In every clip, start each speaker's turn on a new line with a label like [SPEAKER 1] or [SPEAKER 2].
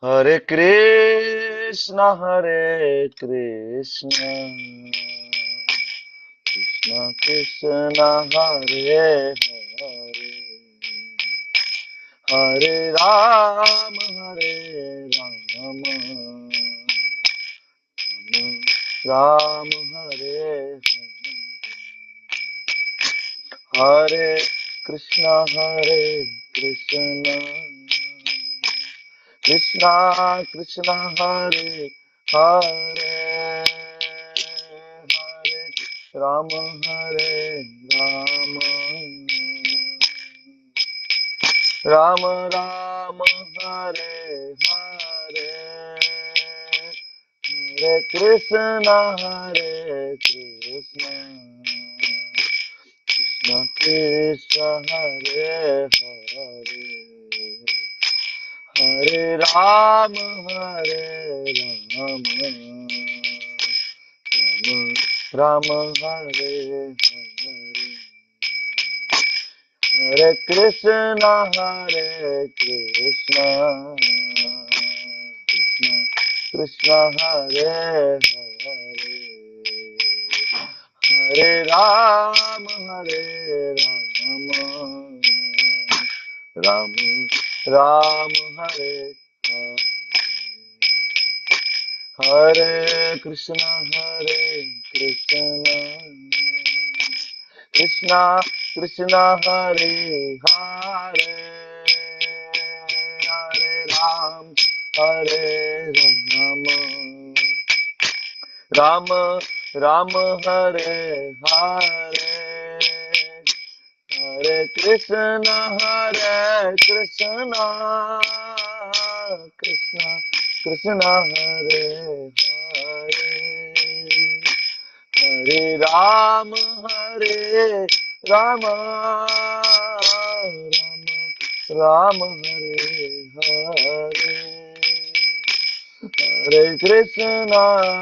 [SPEAKER 1] Hare Krishna, Krishna Krishna, Hare Hare, Hare Rama, Ram Hare Hare Krishna, Krishna Krishna, Hare Hare, Hare Rama, Rama Rama, Hare Hare, Hare Krishna, Krishna Krishna, Hare Hare, Hare Rama, Rama Hare Hare, Hare Krishna, Krishna Krishna, Hare Hare, Hare Rama, Ram Hare Hare, Hare Krishna, Krishna Krishna, Hare Hare, Hare Ram, Ram Ram, Hare Hare, Hare Krishna, Krishna Krishna, Hare Hare, Hare Ram, Ram Ram, Hare Hare, Hare Krishna, Krishna Krishna, Hare Hare, Hare Ram, Ram Hare Hare, Hare Krishna,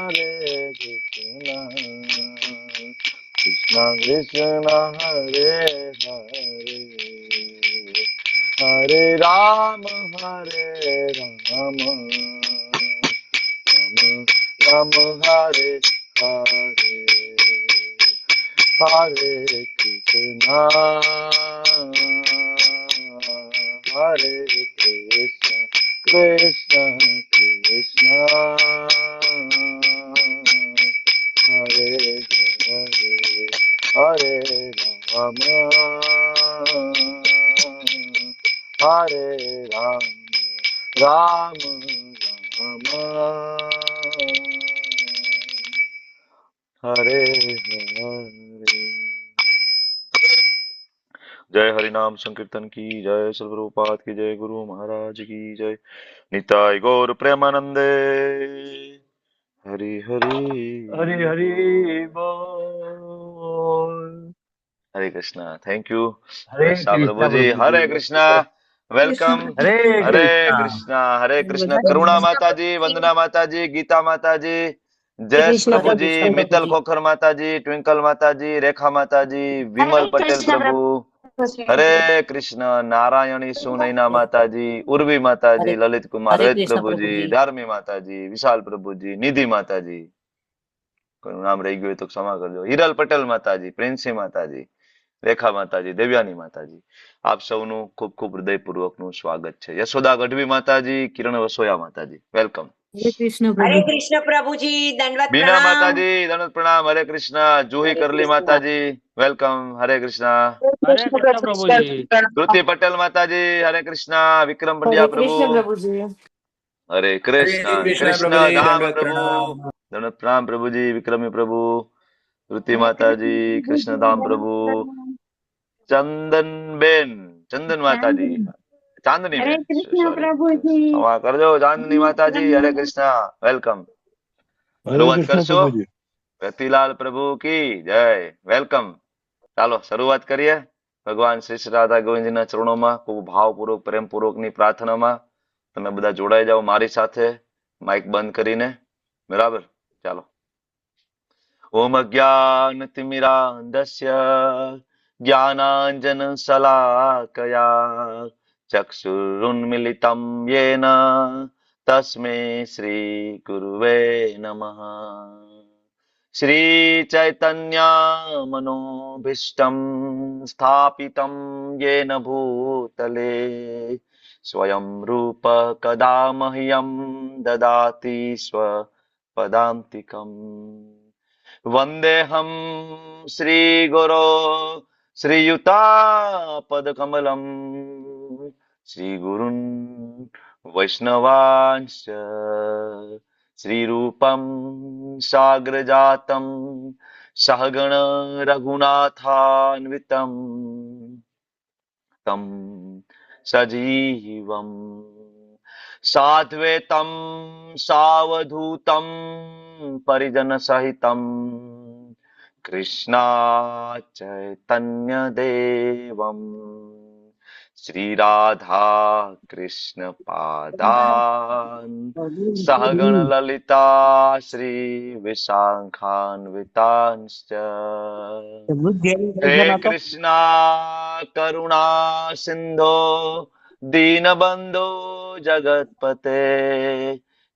[SPEAKER 1] Hare Krishna, Krishna Krishna, Hare Hare, Hare Rama, Hare Rama, Rama Rama, Hare Hare। जय हरिनाम संकीर्तन की जय, श्री प्रभुपाद की जय, गुरु महाराज की जय, निताय गौर प्रेमानंदे, हरि हरि
[SPEAKER 2] हरि हरि
[SPEAKER 1] बोल।
[SPEAKER 2] बोल।
[SPEAKER 1] Hare Krishna, thank you
[SPEAKER 2] Hare
[SPEAKER 1] Shah Prabhu
[SPEAKER 2] Krishna
[SPEAKER 1] ji.
[SPEAKER 2] Prabhu ji.
[SPEAKER 1] Hare Krishna, welcome.
[SPEAKER 2] Hare
[SPEAKER 1] Hare
[SPEAKER 2] Krishna.
[SPEAKER 1] Krishna, Hare Krishna.
[SPEAKER 3] Hare
[SPEAKER 1] Karuna
[SPEAKER 3] Krishna
[SPEAKER 1] माता जी,
[SPEAKER 3] प्रभु जी।
[SPEAKER 1] वंदना माता जी, गीता माता जी,
[SPEAKER 3] हरे
[SPEAKER 1] जयस
[SPEAKER 3] कृष्णा
[SPEAKER 1] प्रभु
[SPEAKER 3] प्रभु
[SPEAKER 1] जी,
[SPEAKER 3] जी।
[SPEAKER 1] मित्तल खोखर माता जी, ट्विंकल माता जी, रेखा माता जी, विमल
[SPEAKER 3] हरे
[SPEAKER 1] पटेल
[SPEAKER 3] कृष्णा
[SPEAKER 1] प्रभु,
[SPEAKER 3] प्रभु
[SPEAKER 1] हरे
[SPEAKER 3] जी।
[SPEAKER 1] कृष्ण, नारायणी सुनैना माता जी, उर्वी माता जी,
[SPEAKER 3] हरे
[SPEAKER 1] ललित कुमार
[SPEAKER 3] हरे
[SPEAKER 1] वेद
[SPEAKER 3] कृष्णा
[SPEAKER 1] प्रभु
[SPEAKER 3] प्रभु
[SPEAKER 1] जी,
[SPEAKER 3] जी।
[SPEAKER 1] धार्मी माता जी, विशाल प्रभु जी, निधि माता जी, કોઈનું નામ રહી ગયું હોય તો ક્ષમા કરજો, હિરલ પટેલ માતાજી, પ્રિન્સી માતાજી, રેખા માતાજી, દેવ્યાની માતાજી, આપ સૌનું ખૂબ ખૂબ હૃદયપૂર્વકનું સ્વાગત છે। યશોદા ગઢવી માતાજી, કિરણ વસોયા માતાજી, વેલકમ।
[SPEAKER 3] हरे कृष्णा
[SPEAKER 4] हरे
[SPEAKER 3] प्रभु जी।
[SPEAKER 4] कृष्ण प्रभु जी, दंडवत
[SPEAKER 1] बीना
[SPEAKER 4] प्रणाम।
[SPEAKER 1] माताजी, दंडवत प्रणाम। हरे कृष्णा। जूही
[SPEAKER 4] हरे
[SPEAKER 1] करली
[SPEAKER 4] कृष्ण।
[SPEAKER 1] माताजी, वेलकम। हरे कृष्णा।
[SPEAKER 3] हरे
[SPEAKER 2] हरे
[SPEAKER 3] कृष्णा
[SPEAKER 2] कृष्णा
[SPEAKER 3] प्रभु
[SPEAKER 2] प्रभु
[SPEAKER 3] जी।
[SPEAKER 2] जी।
[SPEAKER 1] श्रुति पटेल माताजी, हरे कृष्णा। विक्रम पंड्या
[SPEAKER 3] हरे
[SPEAKER 1] प्रभु,
[SPEAKER 3] कृष्णा प्रभु जी।
[SPEAKER 1] हरे कृष्णा।
[SPEAKER 5] हरे कृष्णा प्रभु
[SPEAKER 1] कृष्ण
[SPEAKER 5] जी,
[SPEAKER 1] धाम
[SPEAKER 5] दंडवत
[SPEAKER 1] प्रभु,
[SPEAKER 5] प्रणाम।
[SPEAKER 1] दंडवत प्रणाम प्रभु जी, विक्रमी प्रभु, श्रुति
[SPEAKER 3] हरे
[SPEAKER 1] माताजी,
[SPEAKER 3] कृष्णा प्रभु
[SPEAKER 1] कृष्ण
[SPEAKER 3] जी।
[SPEAKER 1] धाम प्रभु,
[SPEAKER 3] दंडवत प्रणाम।
[SPEAKER 1] चंदन बेन, चंदन माताजी, चांदनी
[SPEAKER 3] हरे
[SPEAKER 1] बेन,
[SPEAKER 3] कृष्णा
[SPEAKER 1] सॉरी,
[SPEAKER 3] प्रभु जी।
[SPEAKER 1] क्षमा करजो चांदनी
[SPEAKER 3] दंडवत
[SPEAKER 1] माताजी। हरे
[SPEAKER 3] प्रणाम।
[SPEAKER 1] कृष्णा, वेलकम।
[SPEAKER 6] हरे
[SPEAKER 1] શરૂઆત
[SPEAKER 6] कृष्ण
[SPEAKER 1] કરશો?
[SPEAKER 6] प्रभु जी।
[SPEAKER 1] રતિલાલ પ્રભુ કી જય, વેલકમ। ચાલો શરૂઆત કરીએ। ભગવાન શ્રી શ્રી રાધા ગોવિંદના ચરણોમાં ખૂબ ભાવપૂર્વક પ્રેમપૂર્વકની પ્રાર્થનામાં તમે બધા જોડાઈ જાઓ મારી સાથે, માઇક બંધ કરીને, બરાબર? ચાલો। ઓમ અજ્ઞાનતિમિરાંધસ્ય જ્ઞાનાંજન શલાકયા चक्षुरुन्मिलितं येन तस्मै श्रीगुरुवे नमः। श्रीचैतन्यमनोभीष्टं स्थापितं येन भूतले स्वयं रूप कदा मह्यं ददाति स्वपदान्तिकम्। वन्देऽहं श्रीगुरो श्रीयुतापदकमलं श्रीगुरुन् वैष्णवांश्च श्रीरूपं साग्रजातं सहगण रघुनाथान्वितं तं सजीवं साद्वैतं सावधूतं परिजनसहितं कृष्णा चैतन्यदेवं श्रीराधा कृष्ण पादान् सहगण ललिता श्री विशाखान्वितांश्च हे कृष्णा करुणा सिंधो दीनबंधो जगतपते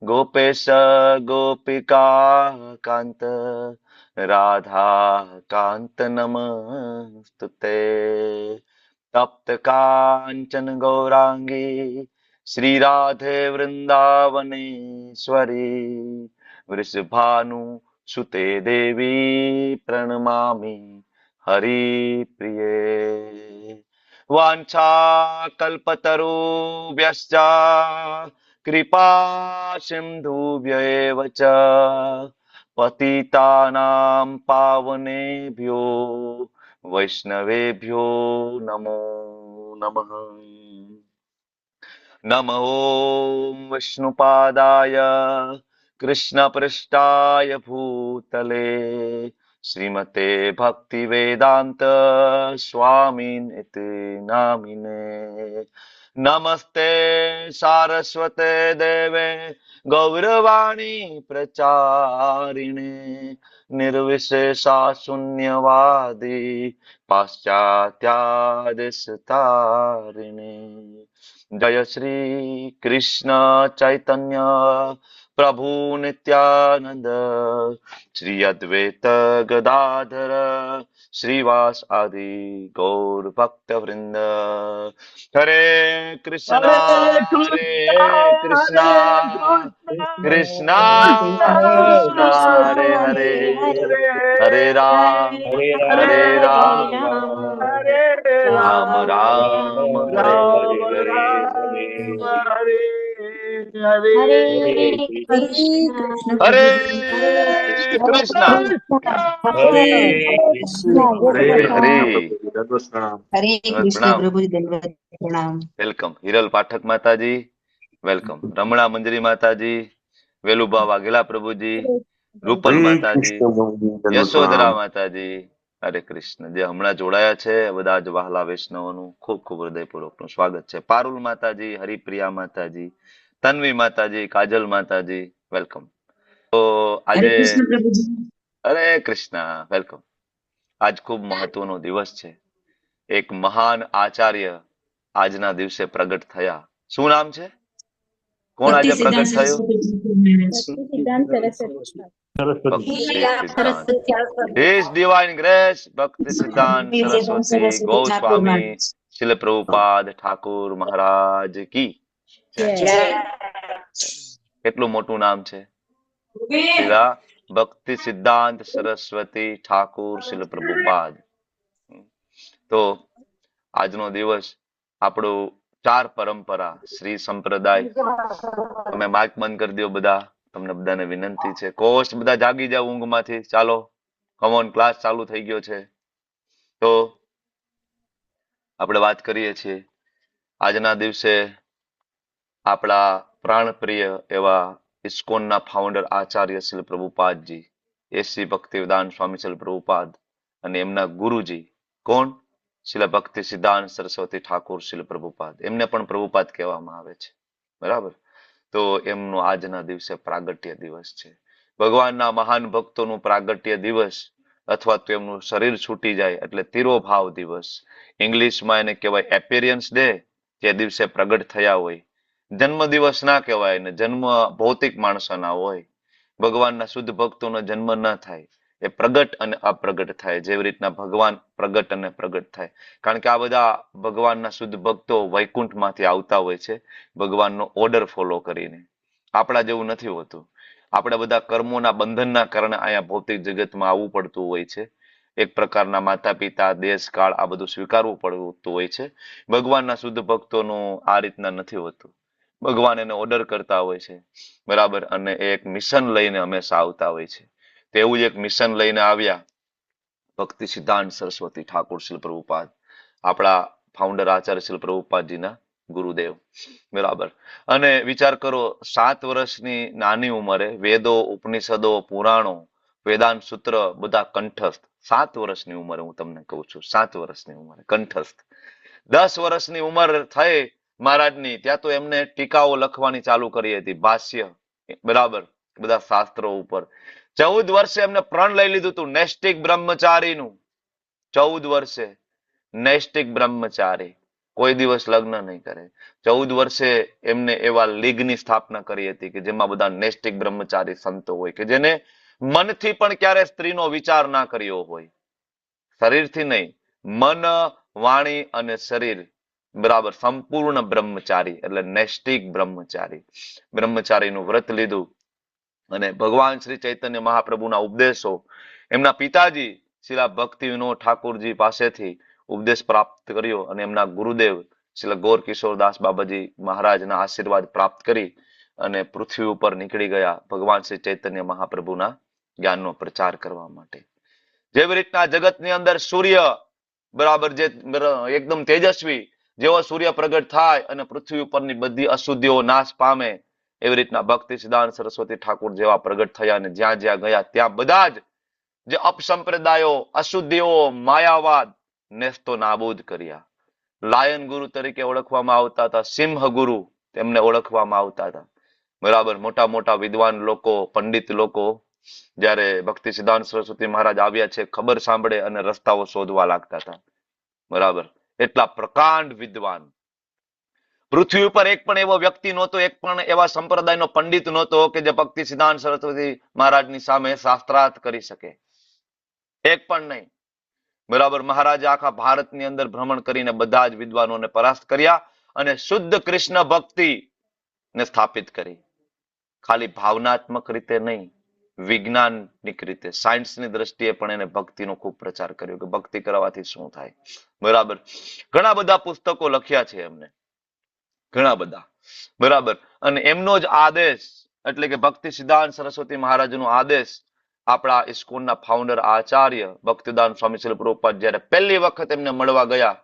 [SPEAKER 1] गोपेश गोपिका कांत राधा कांत नमस्तुते। तप्त कांचन गौरांगी श्री राधे वृंदावनेश्वरी वृषभानु सुते देवी प्रणमामि हरिप्रिये। वाञ्छाकल्पतरुभ्यश्च कृपा सिन्धुभ्यैव च पतितानां पावनेभ्यो वैष्णवेभ्यो नमो नमः। नमो विष्णुपादाय कृष्णपृष्ठाय भूतले श्रीमते भक्तिवेदान्त स्वामिन् इति नामिने। नमस्ते सारस्वते देवे गौरवाणी प्रचारिणे निर्विशेषा शून्यवादी पाश्चात्यादिशतारिणे। जय श्री कृष्ण चैतन्य प्रभु नित्यानंद श्री अद्वैत गदाधर श्रीवास आदि गौर भक्त वृंद। Hare Krishna
[SPEAKER 2] Hare
[SPEAKER 1] Krishna Krishna Krishna Hare Hare Hare
[SPEAKER 3] Hare
[SPEAKER 1] Ram
[SPEAKER 3] Rama,
[SPEAKER 1] Ram
[SPEAKER 3] Rama
[SPEAKER 1] Ram Hare
[SPEAKER 2] Ram
[SPEAKER 1] Hare.
[SPEAKER 2] Ram Hare Hare
[SPEAKER 3] Hare
[SPEAKER 4] Hare
[SPEAKER 3] Krishna,
[SPEAKER 4] Krishna
[SPEAKER 1] Hare
[SPEAKER 3] Hare
[SPEAKER 1] Krishna
[SPEAKER 2] Hare
[SPEAKER 4] Krishna
[SPEAKER 1] Hare
[SPEAKER 4] Jai
[SPEAKER 1] Hare.
[SPEAKER 4] Hare Krishna
[SPEAKER 1] प्रणाम।
[SPEAKER 4] Prabhuji Dandavat Pranam.
[SPEAKER 1] Welcome Hiral Pathak માતાજી, વેલકમ રમણા મંજરી માતાજી, વેલુબા વાઘેલા પ્રભુજી, રૂપલ
[SPEAKER 2] Hare
[SPEAKER 1] માતાજી,
[SPEAKER 2] Krishna Prabhuji Dandavat
[SPEAKER 1] Yashodhara
[SPEAKER 2] Pranam.
[SPEAKER 1] માતાજી. હરે કૃષ્ણ. જે હમણાં જોડાયા છે બધા જ વહાલા વૈષ્ણવોનું ખૂબ ખૂબ હૃદયપૂર્વકનું સ્વાગત છે. પારુલ માતાજી, હરિપ્રિયા માતાજી, તન્વી માતાજી, કાજલ માતાજી, વેલકમ. તો
[SPEAKER 4] Hare
[SPEAKER 1] આજે
[SPEAKER 4] Krishna Prabhuji.
[SPEAKER 1] હરે કૃષ્ણ, વેલકમ. આજ ખૂબ મહત્વનો દિવસ છે. એક મહાન આચાર્ય આજના દિવસે પ્રગટ થયા. શું નામ છે? કોણ
[SPEAKER 4] Bhakti
[SPEAKER 1] આજે
[SPEAKER 4] Siddhanta
[SPEAKER 1] પ્રગટ થયું?
[SPEAKER 4] Saraswati Maharaj.
[SPEAKER 2] Saraswati.
[SPEAKER 1] ભક્તિ સિદ્ધાંત.
[SPEAKER 4] Saraswati Thakur.
[SPEAKER 1] His divine grace, ભક્તિ સિદ્ધાંત
[SPEAKER 4] Swami Vivekananda
[SPEAKER 1] Saraswati
[SPEAKER 4] Saraswati Thakur
[SPEAKER 1] Goswami
[SPEAKER 4] Maharaj.
[SPEAKER 1] શિલ Prabhupada Thakur મહારાજ કી જય.
[SPEAKER 4] Jai.
[SPEAKER 1] કેટલું મોટું નામ છે. શિલા ભક્તિ સિદ્ધાંત સરસ્વતી ઠાકુર શિલ પ્રભુપાદ. તો આજનો દિવસ આપણું ચાર પરંપરા શ્રી સંપ્રદાય. તમે માઇક બંધ કરી દો બધા. તમને બધાને વિનંતી છે. કોષ બધા જાગી જાવ ઊંઘમાંથી. ચાલો કમોન, ક્લાસ ચાલુ થઈ ગયો છે. તો આપણે વાત કરીએ છીએ આજના દિવસે આપણા પ્રાણપ્રિય એવા ઇસ્કોનના ફાઉન્ડર આચાર્ય શ્રી પ્રભુપાદજી, એસી ભક્તિવેદાંત સ્વામી શ્રી પ્રભુપાદ અને એમના ગુરુજી કોણ? શિલા ભક્તિ સિદ્ધાંત સરસ્વતી ઠાકોર શ્રી પ્રભુપાદ. એમને પણ પ્રભુપાદ કહેવામાં આવે છે, બરાબર. તો એમનો આજના દિવસે પ્રાગટ્ય દિવસ છે. ભગવાનના મહાન ભક્તોનું પ્રાગટ્ય દિવસ અથવા તો એમનું શરીર છૂટી જાય એટલે તિરોભાવ દિવસ. ઇંગ્લિશમાં એને કહેવાય એપિયરન્સ ડે, જે દિવસે પ્રગટ થયા હોય. જન્મદિવસ ના કહેવાય ને જન્મ ભૌતિક માણસોના હોય. ભગવાનના શુદ્ધ ભક્તોનો જન્મ ન થાય. એ પ્રગટ અને અપ્રગટ થાય. જેવી રીતના ભગવાન પ્રગટ અને પ્રગટ થાય. કારણ કે આ બધા ભગવાનના શુદ્ધ ભક્તો વૈકુંઠમાંથી આવતા હોય છે ભગવાનનો ઓર્ડર ફોલો કરીને. આપણા જેવું નથી હોતું. આપણે બધા કર્મોના બંધનના કારણે અહીંયા ભૌતિક જગતમાં આવવું પડતું હોય છે. એક પ્રકારના માતા પિતા, દેશ, કાળ આ બધું સ્વીકારવું પડતું હોય છે. ભગવાનના શુદ્ધ ભક્તોનું આ રીતના નથી હોતું. ભગવાન એને ઓર્ડર કરતા હોય છે, બરાબર, અને એ એક મિશન લઈને હંમેશા આવતા હોય છે. તેવું જ એક મિશન લઈને આવ્યા ભક્તિ સિદ્ધાંત સરસ્વતી ઠાકોર શ્રીલ પ્રભુપાદ, આપણા ફાઉન્ડર આચાર્ય શ્રીલ પ્રભુપાદજીના ગુરુદેવ, બરાબર. અને વિચાર કરો, 7 વર્ષની નાની ઉંમરે વેદો, ઉપનિષદો, પુરાણો, વેદાંત સૂત્ર બધા કંઠસ્થ. 7 વર્ષની ઉંમરે હું તમને કહું છું, 7 વર્ષની ઉંમરે કંઠસ્થ. 10 વર્ષની ઉંમર થઈ મહારાજની, ત્યાં તો એમને ટીકાઓ લખવાની ચાલુ કરી હતી, ભાષ્ય, બરાબર, બધા શાસ્ત્રો ઉપર. 14 વર્ષે એમને પ્રણ લઈ લીધું હતું નૈષ્ટિક બ્રહ્મચારીનું. 14 વર્ષે નૈષ્ટિક બ્રહ્મચારી, કોઈ દિવસ લગ્ન નહીં કરે. 14 વર્ષે એમને એવા લીગની સ્થાપના કરી હતી કે જેમાં બધા નૈષ્ટિક બ્રહ્મચારી સંતો હોય, કે જેને મનથી પણ ક્યારે સ્ત્રીનો વિચાર ના કર્યો હોય. શરીરથી નહીં, મન, વાણી અને શરીર, બરાબર, સંપૂર્ણ બ્રહ્મચારી એટલે નૈષ્ટિક બ્રહ્મચારી. બ્રહ્મચારીનું વ્રત લીધું અને ભગવાન શ્રી ચૈતન્ય મહાપ્રભુના ઉપદેશો, એમના પિતાજી શિલા ભક્તિ વિનોદ ઠાકોરજી પાસેથી ઉપદેશ પ્રાપ્ત કર્યો અને એમના ગુરુદેવ શિલા ગોર કિશોરદાસ બાબાજી મહારાજના આશીર્વાદ પ્રાપ્ત કરી અને પૃથ્વી ઉપર નીકળી ગયા ભગવાન શ્રી ચૈતન્ય મહાપ્રભુના જ્ઞાનનો પ્રચાર કરવા માટે. જેવી રીતના જગતની અંદર સૂર્ય, બરાબર, જે એકદમ તેજસ્વી, જેવો સૂર્ય પ્રગટ થાય અને પૃથ્વી ઉપરની બધી અશુદ્ધિઓ નાશ પામે, એવી રીતના ભક્તિ સિદ્ધાંત સરસ્વતી ઠાકોર જેવા પ્રગટ થયા અને જ્યાં જ્યાં ગયા ત્યાં બધા જ જે અપસંપ્રદાયો, અશુદ્ધિઓ, માયાવાદ નેસ્તો નાબૂદ કર્યા. લાયન ગુરુ તરીકે ઓળખવામાં આવતા હતા, સિંહ ગુરુ તેમને ઓળખવામાં આવતા હતા, બરાબર. મોટા મોટા વિદ્વાન લોકો, પંડિત લોકો જ્યારે ભક્તિ સિદ્ધાંત સરસ્વતી મહારાજ આવ્યા છે ખબર સાંભળે અને રસ્તાઓ શોધવા લાગતા હતા, બરાબર. એટલા પ્રકાંડ વિદ્વાન. પૃથ્વી ઉપર એક પણ એવો વ્યક્તિ નહોતો, એક પણ એવા સંપ્રદાયનો પંડિત નહોતો કે જે ભક્તિ સિદ્ધાંત સરસ્વતી મહારાજની સામે શાસ્ત્રાર્થ કરી શકે. એક પણ નહીં, બરાબર. મહારાજે આખા ભારતની અંદર ભ્રમણ કરીને બધા જ વિદ્વાનોને પરાસ્ત કર્યા અને શુદ્ધ કૃષ્ણ ભક્તિ ને સ્થાપિત કરી. ખાલી ભાવનાત્મક રીતે નહીં, વિજ્ઞાનિક રીતે, સાયન્સની દ્રષ્ટિએ પણ એને ભક્તિનો ખૂબ પ્રચાર કર્યો કે ભક્તિ કરવાથી શું થાય, બરાબર. ઘણા બધા પુસ્તકો લખ્યા છે એમને, ઘણા બધા, બરાબર. અને એમનો જ આદેશ એટલે કે ભક્તિ સિદ્ધાંત સરસ્વતી મહારાજનો આદેશ આપણા ઇસ્કોનના ફાઉન્ડર આચાર્ય ભક્તિદાન સ્વામી શ્રી પ્રભુપાદ જ્યારે પહેલી વખત એમને મળવા ગયા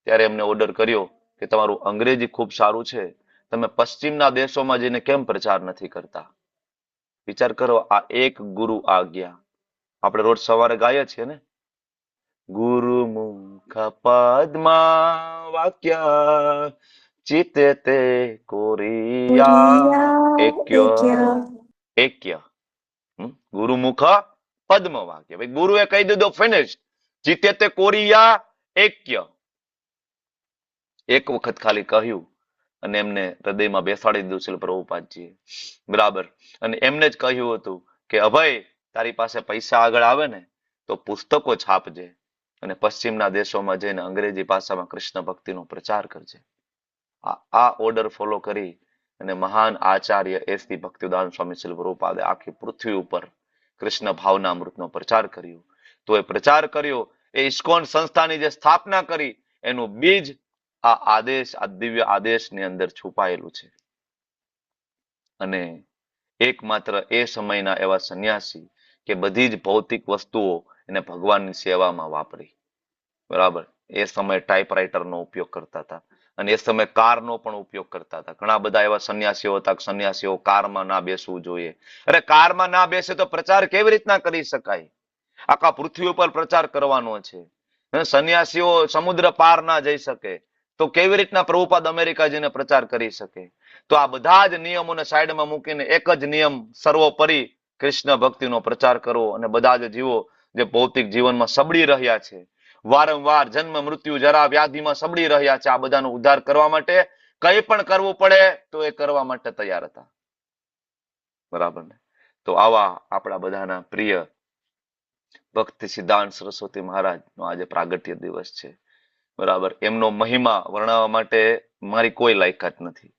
[SPEAKER 1] ત્યારે એમને ઓર્ડર કર્યો કે તમારું અંગ્રેજી ખૂબ સારું છે, તમે પશ્ચિમના દેશોમાં જઈને કેમ પ્રચાર નથી કરતા? વિચાર કરો, આ એક ગુરુ આજ્ઞા. આપણે રોજ સવારે ગાઈએ છીએ ને, ગુરુમુખ પદ્મા વાક્ય ચિતે તે કોરિયા એક્ય. ગુરુમુખ પદ્મ વાક્ય, ભાઈ ગુરુએ કહી દીધો, ફિનિશ. ચિતે તે કોરિયા એક્ય. એક વખત ખાલી કહ્યું અને એમને હૃદયમાં બેસાડી દીધું છે પ્રભુપાદજીએ, બરાબર. અને એમને જ કહ્યું હતું કે અભય, તારી પાસે પૈસા આગળ આવે ને તો પુસ્તકો છાપજે અને પશ્ચિમના દેશોમાં જઈને અંગ્રેજી ભાષામાં કૃષ્ણ ભક્તિનો પ્રચાર કરજે. આ ઓર્ડર ફોલો કરી અને મહાન આચાર્ય એસી ભક્તિદાન સ્વામી શ્રી પ્રભુપાદે આખી પૃથ્વી ઉપર કૃષ્ણ ભાવના અમૃતનો પ્રચાર કર્યો. તો એ પ્રચાર કર્યો, એ ઇસ્કોન સંસ્થાની જે સ્થાપના કરી એનું બીજ આ આદેશ, આ દિવ્ય આદેશની અંદર છુપાયેલું છે. અને એકમાત્ર એ સમયના એવા સંન્યાસી કે બધી જ ભૌતિક વસ્તુઓ એને ભગવાનની સેવામાં વાપરી, બરાબર. એ સમયે ટાઈપરાઇટરનો ઉપયોગ કરતા હતા અને એ સમયે કારનો પણ ઉપયોગ કરતા હતા. ઘણા બધા એવા સંન્યાસીઓ હતા, સંન્યાસીઓ કારમાં ના બેસવું જોઈએ. અરે કારમાં ના બેસે તો પ્રચાર કેવી રીતના કરી શકાય? આખા પૃથ્વી ઉપર પ્રચાર કરવાનો છે. સંન્યાસીઓ સમુદ્ર પાર ના જઈ શકે તો કેવી રીતના પ્રભુપાદ અમેરિકા જઈને પ્રચાર કરી શકે? તો આ બધા જ નિયમોને સાઈડમાં મૂકીને એક જ નિયમ સર્વોપરી કૃષ્ણ ભક્તિનો પ્રચાર કરવો. અને બધા જ જીવો જે ભૌતિક જીવનમાં સબળી રહ્યા છે, વારંવાર જન્મ મૃત્યુ જરા વ્યાધિમાં સબડી રહ્યા છે. આ બધાનો ઉદ્ધાર કરવા માટે કંઈ પણ કરવું પડે તો એ કરવા માટે તૈયાર હતા. બરાબર ને? તો આવા આપણા બધાના પ્રિય ભક્તિ સિદ્ધાંત સરસ્વતી મહારાજ નો આજે પ્રાગટ્ય દિવસ છે. બરાબર, એમનો મહિમા વર્ણવવા માટે મારી કોઈ લાયકાત નથી,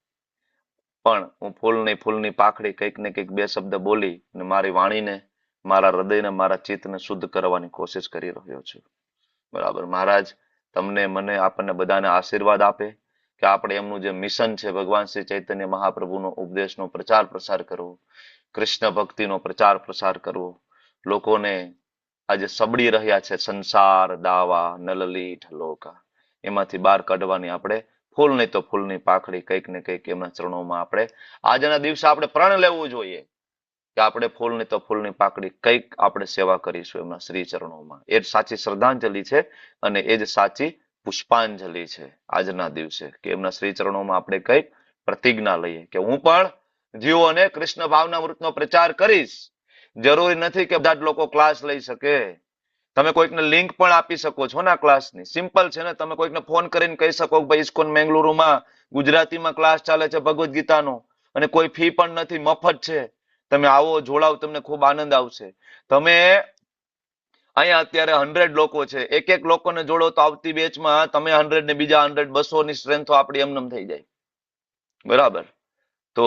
[SPEAKER 1] પણ હું ફૂલની પાખડી કંઈક ને કંઈક બે શબ્દ બોલી અને મારી વાણીને, મારા હૃદયને, મારા ચિત્તને શુદ્ધ કરવાની કોશિશ કરી રહ્યો છું. બરાબર, મહારાજ તમને, મને, આપણને બધાને આશીર્વાદ આપે કે આપણે એમનું જે મિશન છે ભગવાન શ્રી ચૈતન્ય મહાપ્રભુનો ઉપદેશનો પ્રચાર પ્રસાર કરવો, કૃષ્ણ ભક્તિનો પ્રચાર પ્રસાર કરવો, લોકોને આજે સબડી રહ્યા છે સંસાર દાવા નલલી ઢલોકા, એમાંથી બહાર કાઢવાની આપણે ફૂલ નહીં તો ફૂલની પાખડી કંઈક ને કંઈક એમના ચરણોમાં આપણે આજના દિવસે આપણે પ્રણ લેવું જોઈએ કે આપણે ફૂલ નહીં તો ફૂલની પાકડી કંઈક આપણે સેવા કરીશું એમના શ્રી ચરણોમાં. એ જ સાચી શ્રદ્ધાંજલિ છે અને એ જ સાચી પુષ્પાંજલિ છે આજના દિવસે, કે એમના શ્રી ચરણોમાં આપણે કંઈક પ્રતિજ્ઞા લઈએ કે હું પણ જીવોને કૃષ્ણ ભાવના મૃતનો પ્રચાર કરીશ. જરૂરી નથી કે બધા જ લોકો ક્લાસ લઈ શકે. તમે કોઈકને લિંક પણ આપી શકો છો ને આ ક્લાસની. સિમ્પલ છે ને, તમે કોઈકને ફોન કરીને કહી શકો કે ભાઈ ઇસ્કોન મેંગલુરુમાં ગુજરાતીમાં ક્લાસ ચાલે છે ભગવદ્ ગીતાનો, અને કોઈ ફી પણ નથી, મફત છે. તમે આવો, જોડાવ, તમને ખૂબ આનંદ આવશે. તમે અહીંયા અત્યારે 100 લોકો છે, એક લોકોને જોડો તો આવતી બેચમાં તમે 100 ને બીજા 100, 200 ની સ્ટ્રેન્થ આપણી એમનેમ થઈ જાય. બરાબર, તો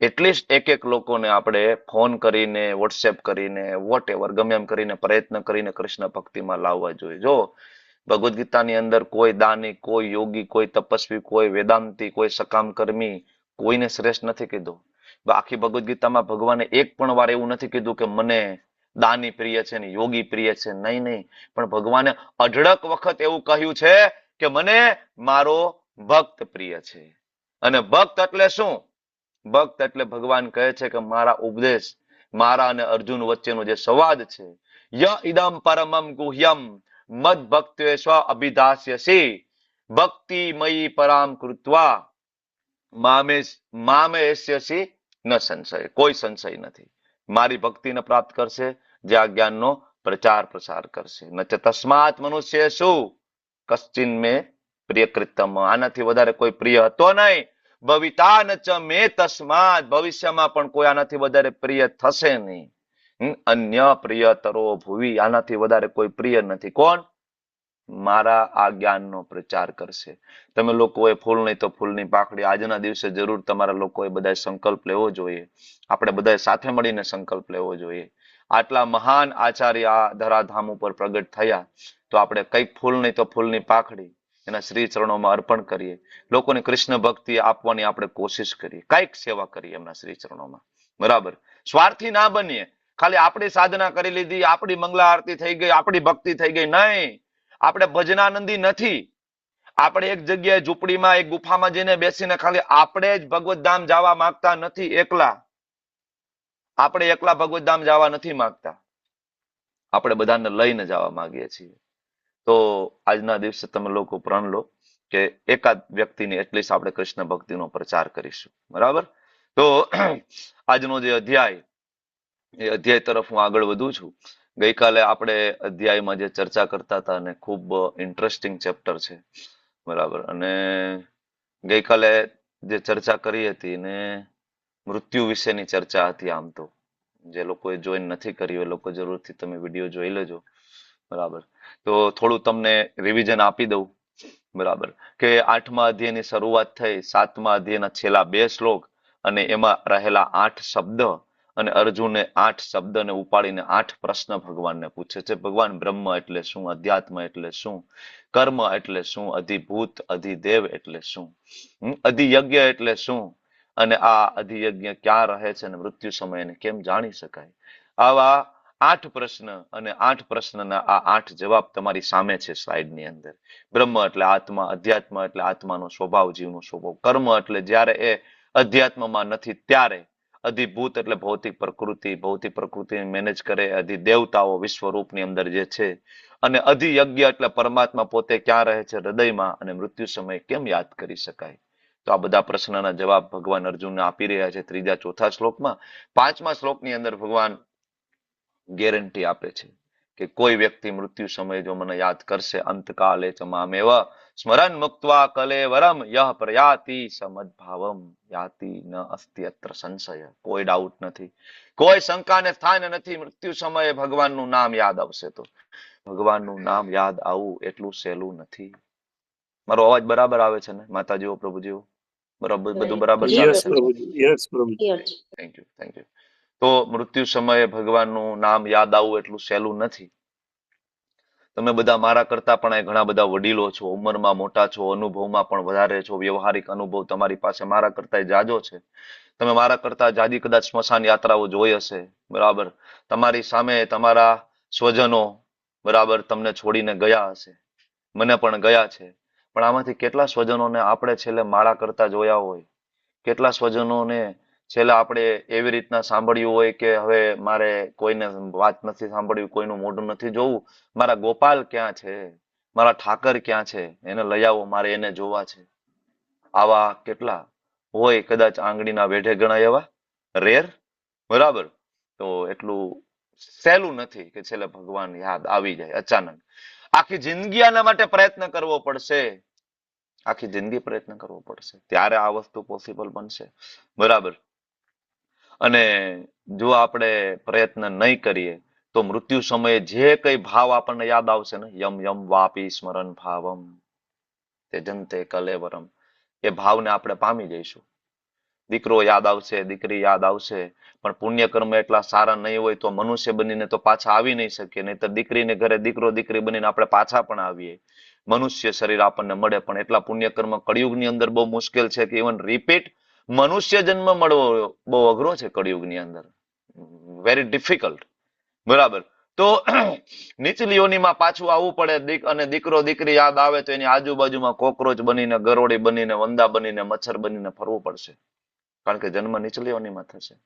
[SPEAKER 1] એટલીસ્ટ એક લોકોને આપણે ફોન કરીને, વોટ્સએપ કરીને, વોટ એવર ગમે એમ કરીને પ્રયત્ન કરીને કૃષ્ણ ભક્તિમાં લાવવા જોઈએ. જો ભગવદ્ ગીતાની અંદર કોઈ દાની, કોઈ યોગી, કોઈ તપસ્વી, કોઈ વેદાંતી, કોઈ સકામ કર્મી, કોઈને શ્રેષ્ઠ નથી કીધું. આખી ભગવદ્ ગીતામાં ભગવાને એક પણ વાર એવું નથી કીધું કે મને દાની પ્રિય છે ને યોગી પ્રિય છે. નહીં, પણ ભગવાને અઢળક વખત એવું કહ્યું છે કે મને મારો ભક્ત પ્રિય છે. અને ભક્ત એટલે શું? ભક્ત એટલે ભગવાન કહે છે કે મારા ઉપદેશ, મારા અને અર્જુન વચ્ચેનો જે સંવાદ છે, ય ઇદમ પરમમ ગુહ્યમ મદ ભક્ત્વે સ્વ અભિદાસ્યસી ભક્તિમયી પરામ કૃત્વા મામેસ્યસી ન સંશય. કોઈ સંશય નથી. મારી ભક્તિને પ્રાપ્ત કરશે જે આ જ્ઞાનનો પ્રચાર પ્રસાર કરશે. ન તસ્માત મનુષ્ય શું કશ્ચિન મે પ્રિયકૃતમ, આનાથી વધારે કોઈ પ્રિય હતો નહીં. ભવિતા ન ચ મે તસ્માત, ભવિષ્યમાં પણ કોઈ આનાથી વધારે પ્રિય થશે નહીં. અન્ય પ્રિયતરો ભુવી, આનાથી વધારે કોઈ પ્રિય નથી. કોણ? મારા આ જ્ઞાનનો પ્રચાર કરશે. તમે લોકોએ ફૂલ નહીં તો ફૂલની પાકડી આજના દિવસે જરૂર તમારા લોકોએ બધાએ સંકલ્પ લેવો જોઈએ. આપણે બધાએ સાથે મળીને સંકલ્પ લેવો જોઈએ. આટલા મહાન આચાર્ય આ ધરાધામ ઉપર પ્રગટ થયા, તો આપણે કંઈક ફૂલ નહીં તો ફૂલની પાખડી એના શ્રી ચરણોમાં અર્પણ કરીએ. લોકોને કૃષ્ણ ભક્તિ આપવાની આપણે કોશિશ કરીએ, કંઈક સેવા કરીએ એમના શ્રી ચરણોમાં. બરાબર, સ્વાર્થી ના બનીએ. ખાલી આપણી સાધના કરી લીધી, આપણી મંગલા આરતી થઈ ગઈ, આપણી ભક્તિ થઈ ગઈ, નહીં. આપણે ભજનાનંદી નથી. આપણે એક જગ્યાએ ઝૂંપડીમાં, એક ગુફામાં જઈને બેસીને ખાલી આપણે જ ભગવત ધામ જવા માંગતા નથી. આપણે એકલા ભગવત ધામ જવા નથી માંગતા, આપણે બધાને લઈને જવા માંગીએ છીએ. તો આજના દિવસે તમે લોકો પ્રણ લો કે એકાદ વ્યક્તિની એટલીસ્ટ આપણે કૃષ્ણ ભક્તિનો પ્રચાર કરીશું. બરાબર, તો આજનો જે અધ્યાય, એ અધ્યાય તરફ હું આગળ વધું છું. ગઈકાલે આપણે અધ્યાયમાં જે ચર્ચા કરતા હતા અને ખૂબ ઇન્ટરેસ્ટિંગ ચેપ્ટર છે. બરાબર, અને ગઈકાલે જે ચર્ચા કરી હતી ને મૃત્યુ વિશેની ચર્ચા હતી. આમ તો જે લોકોએ જોઈન નથી કર્યું એ લોકો જરૂરથી તમે વિડીયો જોઈ લેજો. બરાબર, તો થોડું તમને રિવિઝન આપી દઉં. બરાબર, કે 8મા અધ્યાયની શરૂઆત થઈ, 7મા અધ્યાયના છેલ્લા 2 શ્લોક અને એમાં રહેલા 8 શબ્દ, અને અર્જુને 8 શબ્દને ઉપાડીને 8 પ્રશ્ન ભગવાનને પૂછે છે. ભગવાન, બ્રહ્મ એટલે શું? અધ્યાત્મ એટલે શું? કર્મ એટલે શું? અધિભૂત અધિદેવ એટલે શું? અધિયજ્ઞ એટલે શું? અને આ અધિયજ્ઞ ક્યાં રહે છે અને મૃત્યુ સમયે એને કેમ જાણી શકાય? આવા 8 પ્રશ્ન અને 8 પ્રશ્નના આ 8 જવાબ તમારી સામે છે સ્લાઇડની અંદર. બ્રહ્મ એટલે આત્મા, અધ્યાત્મ એટલે આત્માનો સ્વભાવ, જીવનો સ્વભાવ, કર્મ એટલે જ્યારે એ અધ્યાત્મમાં નથી ત્યારે, અધિભૂત એટલે ભૌતિક પ્રકૃતિને મેનેજ કરે, અધિદેવતાઓ વિશ્વરૂપની અંદર જે છે, અને અધિયજ્ઞ એટલે પરમાત્મા પોતે ક્યાં રહે છે? હૃદયમાં, અને મૃત્યુ સમયે કેમ યાદ કરી શકાય? તો આ બધા પ્રશ્નના જવાબ ભગવાન અર્જુનને આપી રહ્યા છે 3, 4 શ્લોકમાં. 5મા શ્લોકની અંદર ભગવાન ગેરંટી આપે છે કે કોઈ વ્યક્તિ મૃત્યુ સમયે જો મને યાદ કરશે અંતકાલે ચ મામેવ સ્મરણ મુક્ત્વા કલેવરમ યહ પ્રયાતિ સમદભાવમ યાતિ ન અસ્તિ અત્ર સંશય. કોઈ ડાઉટ નથી, કોઈ શંકાને સ્થાન નથી. મૃત્યુ સમયે ભગવાનનું નામ યાદ આવશે તો ભગવાનનું નામ યાદ આવવું એટલું સહેલું નથી. મારો અવાજ બરાબર આવે છે ને માતાજીઓ પ્રભુજીઓ? બરાબર, બધું બરાબર ચાલે
[SPEAKER 3] યસ
[SPEAKER 1] છે?
[SPEAKER 3] પ્રભુજી, યસ પ્રભુજી.
[SPEAKER 1] Thank you, thank you. તો મૃત્યુ સમયે ભગવાનનું નામ યાદ આવવું એટલું સહેલું નથી. તમે બધા મારા કરતા પણ ઘણા બધા વડીલો છો, ઉંમરમાં મોટા છો, અનુભવમાં પણ વધારે છો, વ્યવહારિક અનુભવ તમારી પાસે મારા કરતા જાજો છે. તમે મારા કરતા જાજી કદાચ સ્મશાન યાત્રાઓ જોઈ હશે, બરાબર. તમારી સામે તમારા સ્વજનો બરાબર તમને છોડીને ગયા હશે, મને પણ ગયા છે. પણ આમાંથી કેટલા સ્વજનોને આપણે છેલ્લે માળા કરતા જોયા હોય, કેટલા સ્વજનોને છેલ્લે આપણે એવી રીતના સાંભળ્યું હોય કે હવે મારે કોઈને વાત નથી સાંભળવી, કોઈનું મોઢું નથી જોવું, મારા ગોપાલ ક્યાં છે, મારા ઠાકર ક્યાં છે, એને લઈ આવો, મારે એને જોવા છે. આવા કેટલા હોય, કદાચ આંગળીના વેઢે ગણાય એવા, રેર, બરાબર. તો એટલું સહેલું નથી કે છેલ્લે ભગવાન યાદ આવી જાય અચાનક. આખી જિંદગી આના માટે પ્રયત્ન કરવો પડશે, આખી જિંદગી પ્રયત્ન કરવો પડશે, ત્યારે આ વસ્તુ પોસિબલ બનશે, બરાબર. અને જો આપણે પ્રયત્ન નહીં કરીએ તો મૃત્યુ સમયે જે કઈ ભાવ આપણને યાદ આવશે ને, યમ યમ વાપી સ્મરણ ભાવમ તે જંતે કલેવરમ, એ ભાવને આપણે પામી જઈશું. દીકરો યાદ આવશે, દીકરી યાદ આવશે, પણ પુણ્ય કર્મ એટલા સારા નહીં હોય તો મનુષ્ય બનીને તો પાછા આવી નહીં શકીએ. નહીં તો દીકરીને ઘરે દીકરો દીકરી બનીને આપણે પાછા પણ આવીએ, મનુષ્ય શરીર આપણને મળે. પણ એટલા પુણ્ય કર્મ કળિયુગની અંદર બહુ મુશ્કેલ છે કે ઇવન રિપીટ મનુષ્ય જન્મ મળવો બહુ અઘરો છે કળિયુગની અંદર, વેરી ડિફિકલ્ટ, બરાબર. તો નીચલી યોનિમાં પાછું આવવું પડે, અને દીકરો દીકરી યાદ આવે તો એની આજુબાજુમાં કોકરોચ બનીને, ગરોળી બનીને, વંદા બનીને, મચ્છર બનીને ફરવું પડશે, કારણ કે જન્મ નીચલી યોનિમાં થશે,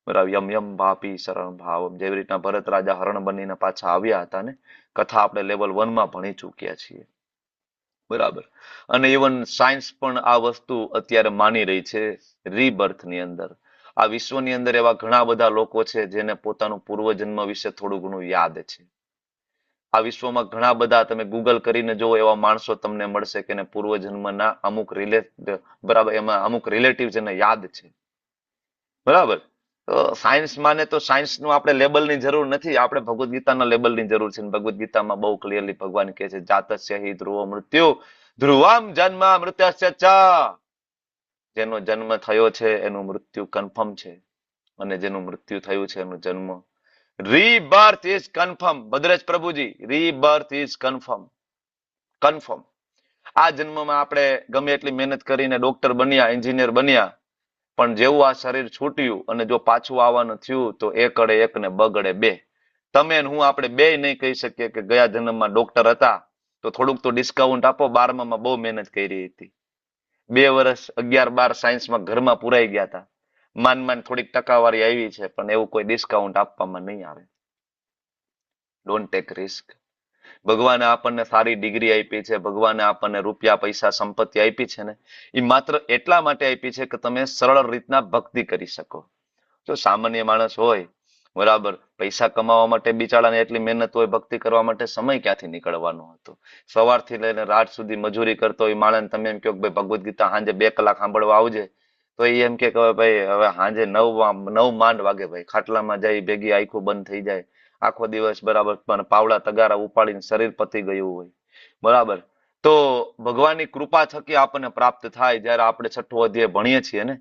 [SPEAKER 1] બરાબર. યમ યમ ભાપી શરણ ભાવ, જેવી રીતના ભરત રાજા હરણ બનીને પાછા આવ્યા હતા ને, કથા આપણે લેવલ 1 માં ભણી ચૂક્યા છીએ, બરાબર. અને ઇવન સાયન્સ પણ આ વસ્તુ અત્યારે માની રહી છે, રીબર્થની અંદર. આ વિશ્વની અંદર એવા ઘણા બધા લોકો છે જેને પોતાનું પૂર્વજન્મ વિશે થોડું ઘણું યાદ છે. આ વિશ્વમાં ઘણા બધા, તમે ગૂગલ કરીને જુઓ, એવા માણસો તમને મળશે કે પૂર્વજન્મના અમુક બરાબર, એમાં અમુક રિલેટિવ જેને યાદ છે, બરાબર. તો સાયન્સ માને તો સાયન્સનું આપણે લેબલની જરૂર નથી, આપણે ભગવદ્ ગીતાના લેબલની જરૂર છે. ભગવદ્ ગીતામાં બહુ ક્લિયરલી ભગવાન કહે છે, જાતસ્ય હિ ધ્રુવ મૃત્યુ ધ્રુવમ જન્મ મૃત્યસ્ય ચ, જેનો જન્મ થયો છે એનું મૃત્યુ કન્ફર્મ છે, અને જેનું મૃત્યુ થયું છે એનું જન્મ, રીબર્થ ઇઝ કન્ફર્મ. ભદ્રેશ પ્રભુજી, રીબર્થ ઇઝ કન્ફર્મ, કન્ફર્મ. આ જન્મમાં આપણે ગમે એટલી મહેનત કરીને ડોક્ટર બન્યા, એન્જિનિયર બન્યા, પણ જેવું આ શરીર છૂટ્યું અને જો પાછું આવવાનું થયું તો એક અડે એક ને બગડે બે. તમે હું આપણે બે નહીં કહી શકીએ કે ગયા જન્મમાં ડોક્ટર હતા તો થોડુંક તો ડિસ્કાઉન્ટ આપો, 12માં બહુ મહેનત કરી હતી, 2 વર્ષ 11-12 સાયન્સમાં ઘરમાં પુરાઈ ગયા હતા, માન થોડીક ટકાવારી આવી છે, પણ એવું કોઈ ડિસ્કાઉન્ટ આપવામાં નહીં આવે. Don't take risk. ભગવાને આપણને સારી ડિગ્રી આપી છે, ભગવાને આપણને રૂપિયા પૈસા સંપત્તિ આપી છે ને, એ માત્ર એટલા માટે આપી છે કે તમે સરળ રીતના ભક્તિ કરી શકો. જો સામાન્ય માણસ હોય, બરાબર, પૈસા કમાવા માટે બિચારાને એટલી મહેનત હોય, ભક્તિ કરવા માટે સમય ક્યાંથી નીકળવાનો હતો? સવારથી લઈને રાત સુધી મજૂરી કરતો હોય માણસ, તમે એમ કહો કે ભાઈ ભગવદ્ ગીતા સાંજે 2 કલાક સાંભળવા આવજે, તો એ એમ કે ભાઈ હવે સાંજે 9 માંડ વાગે, ભાઈ ખાટલામાં જઈ ભેગી આંખો બંધ થઈ જાય, આખો દિવસ બરાબર પણ પાવડા તગારા ઉપાડીને શરીર પતી ગયું હોય, બરાબર. તો ભગવાનની કૃપા થકી આપણને પ્રાપ્ત થાય જ્યારે આપણે 6ઠો અધ્યાય ભણીએ છીએ ને,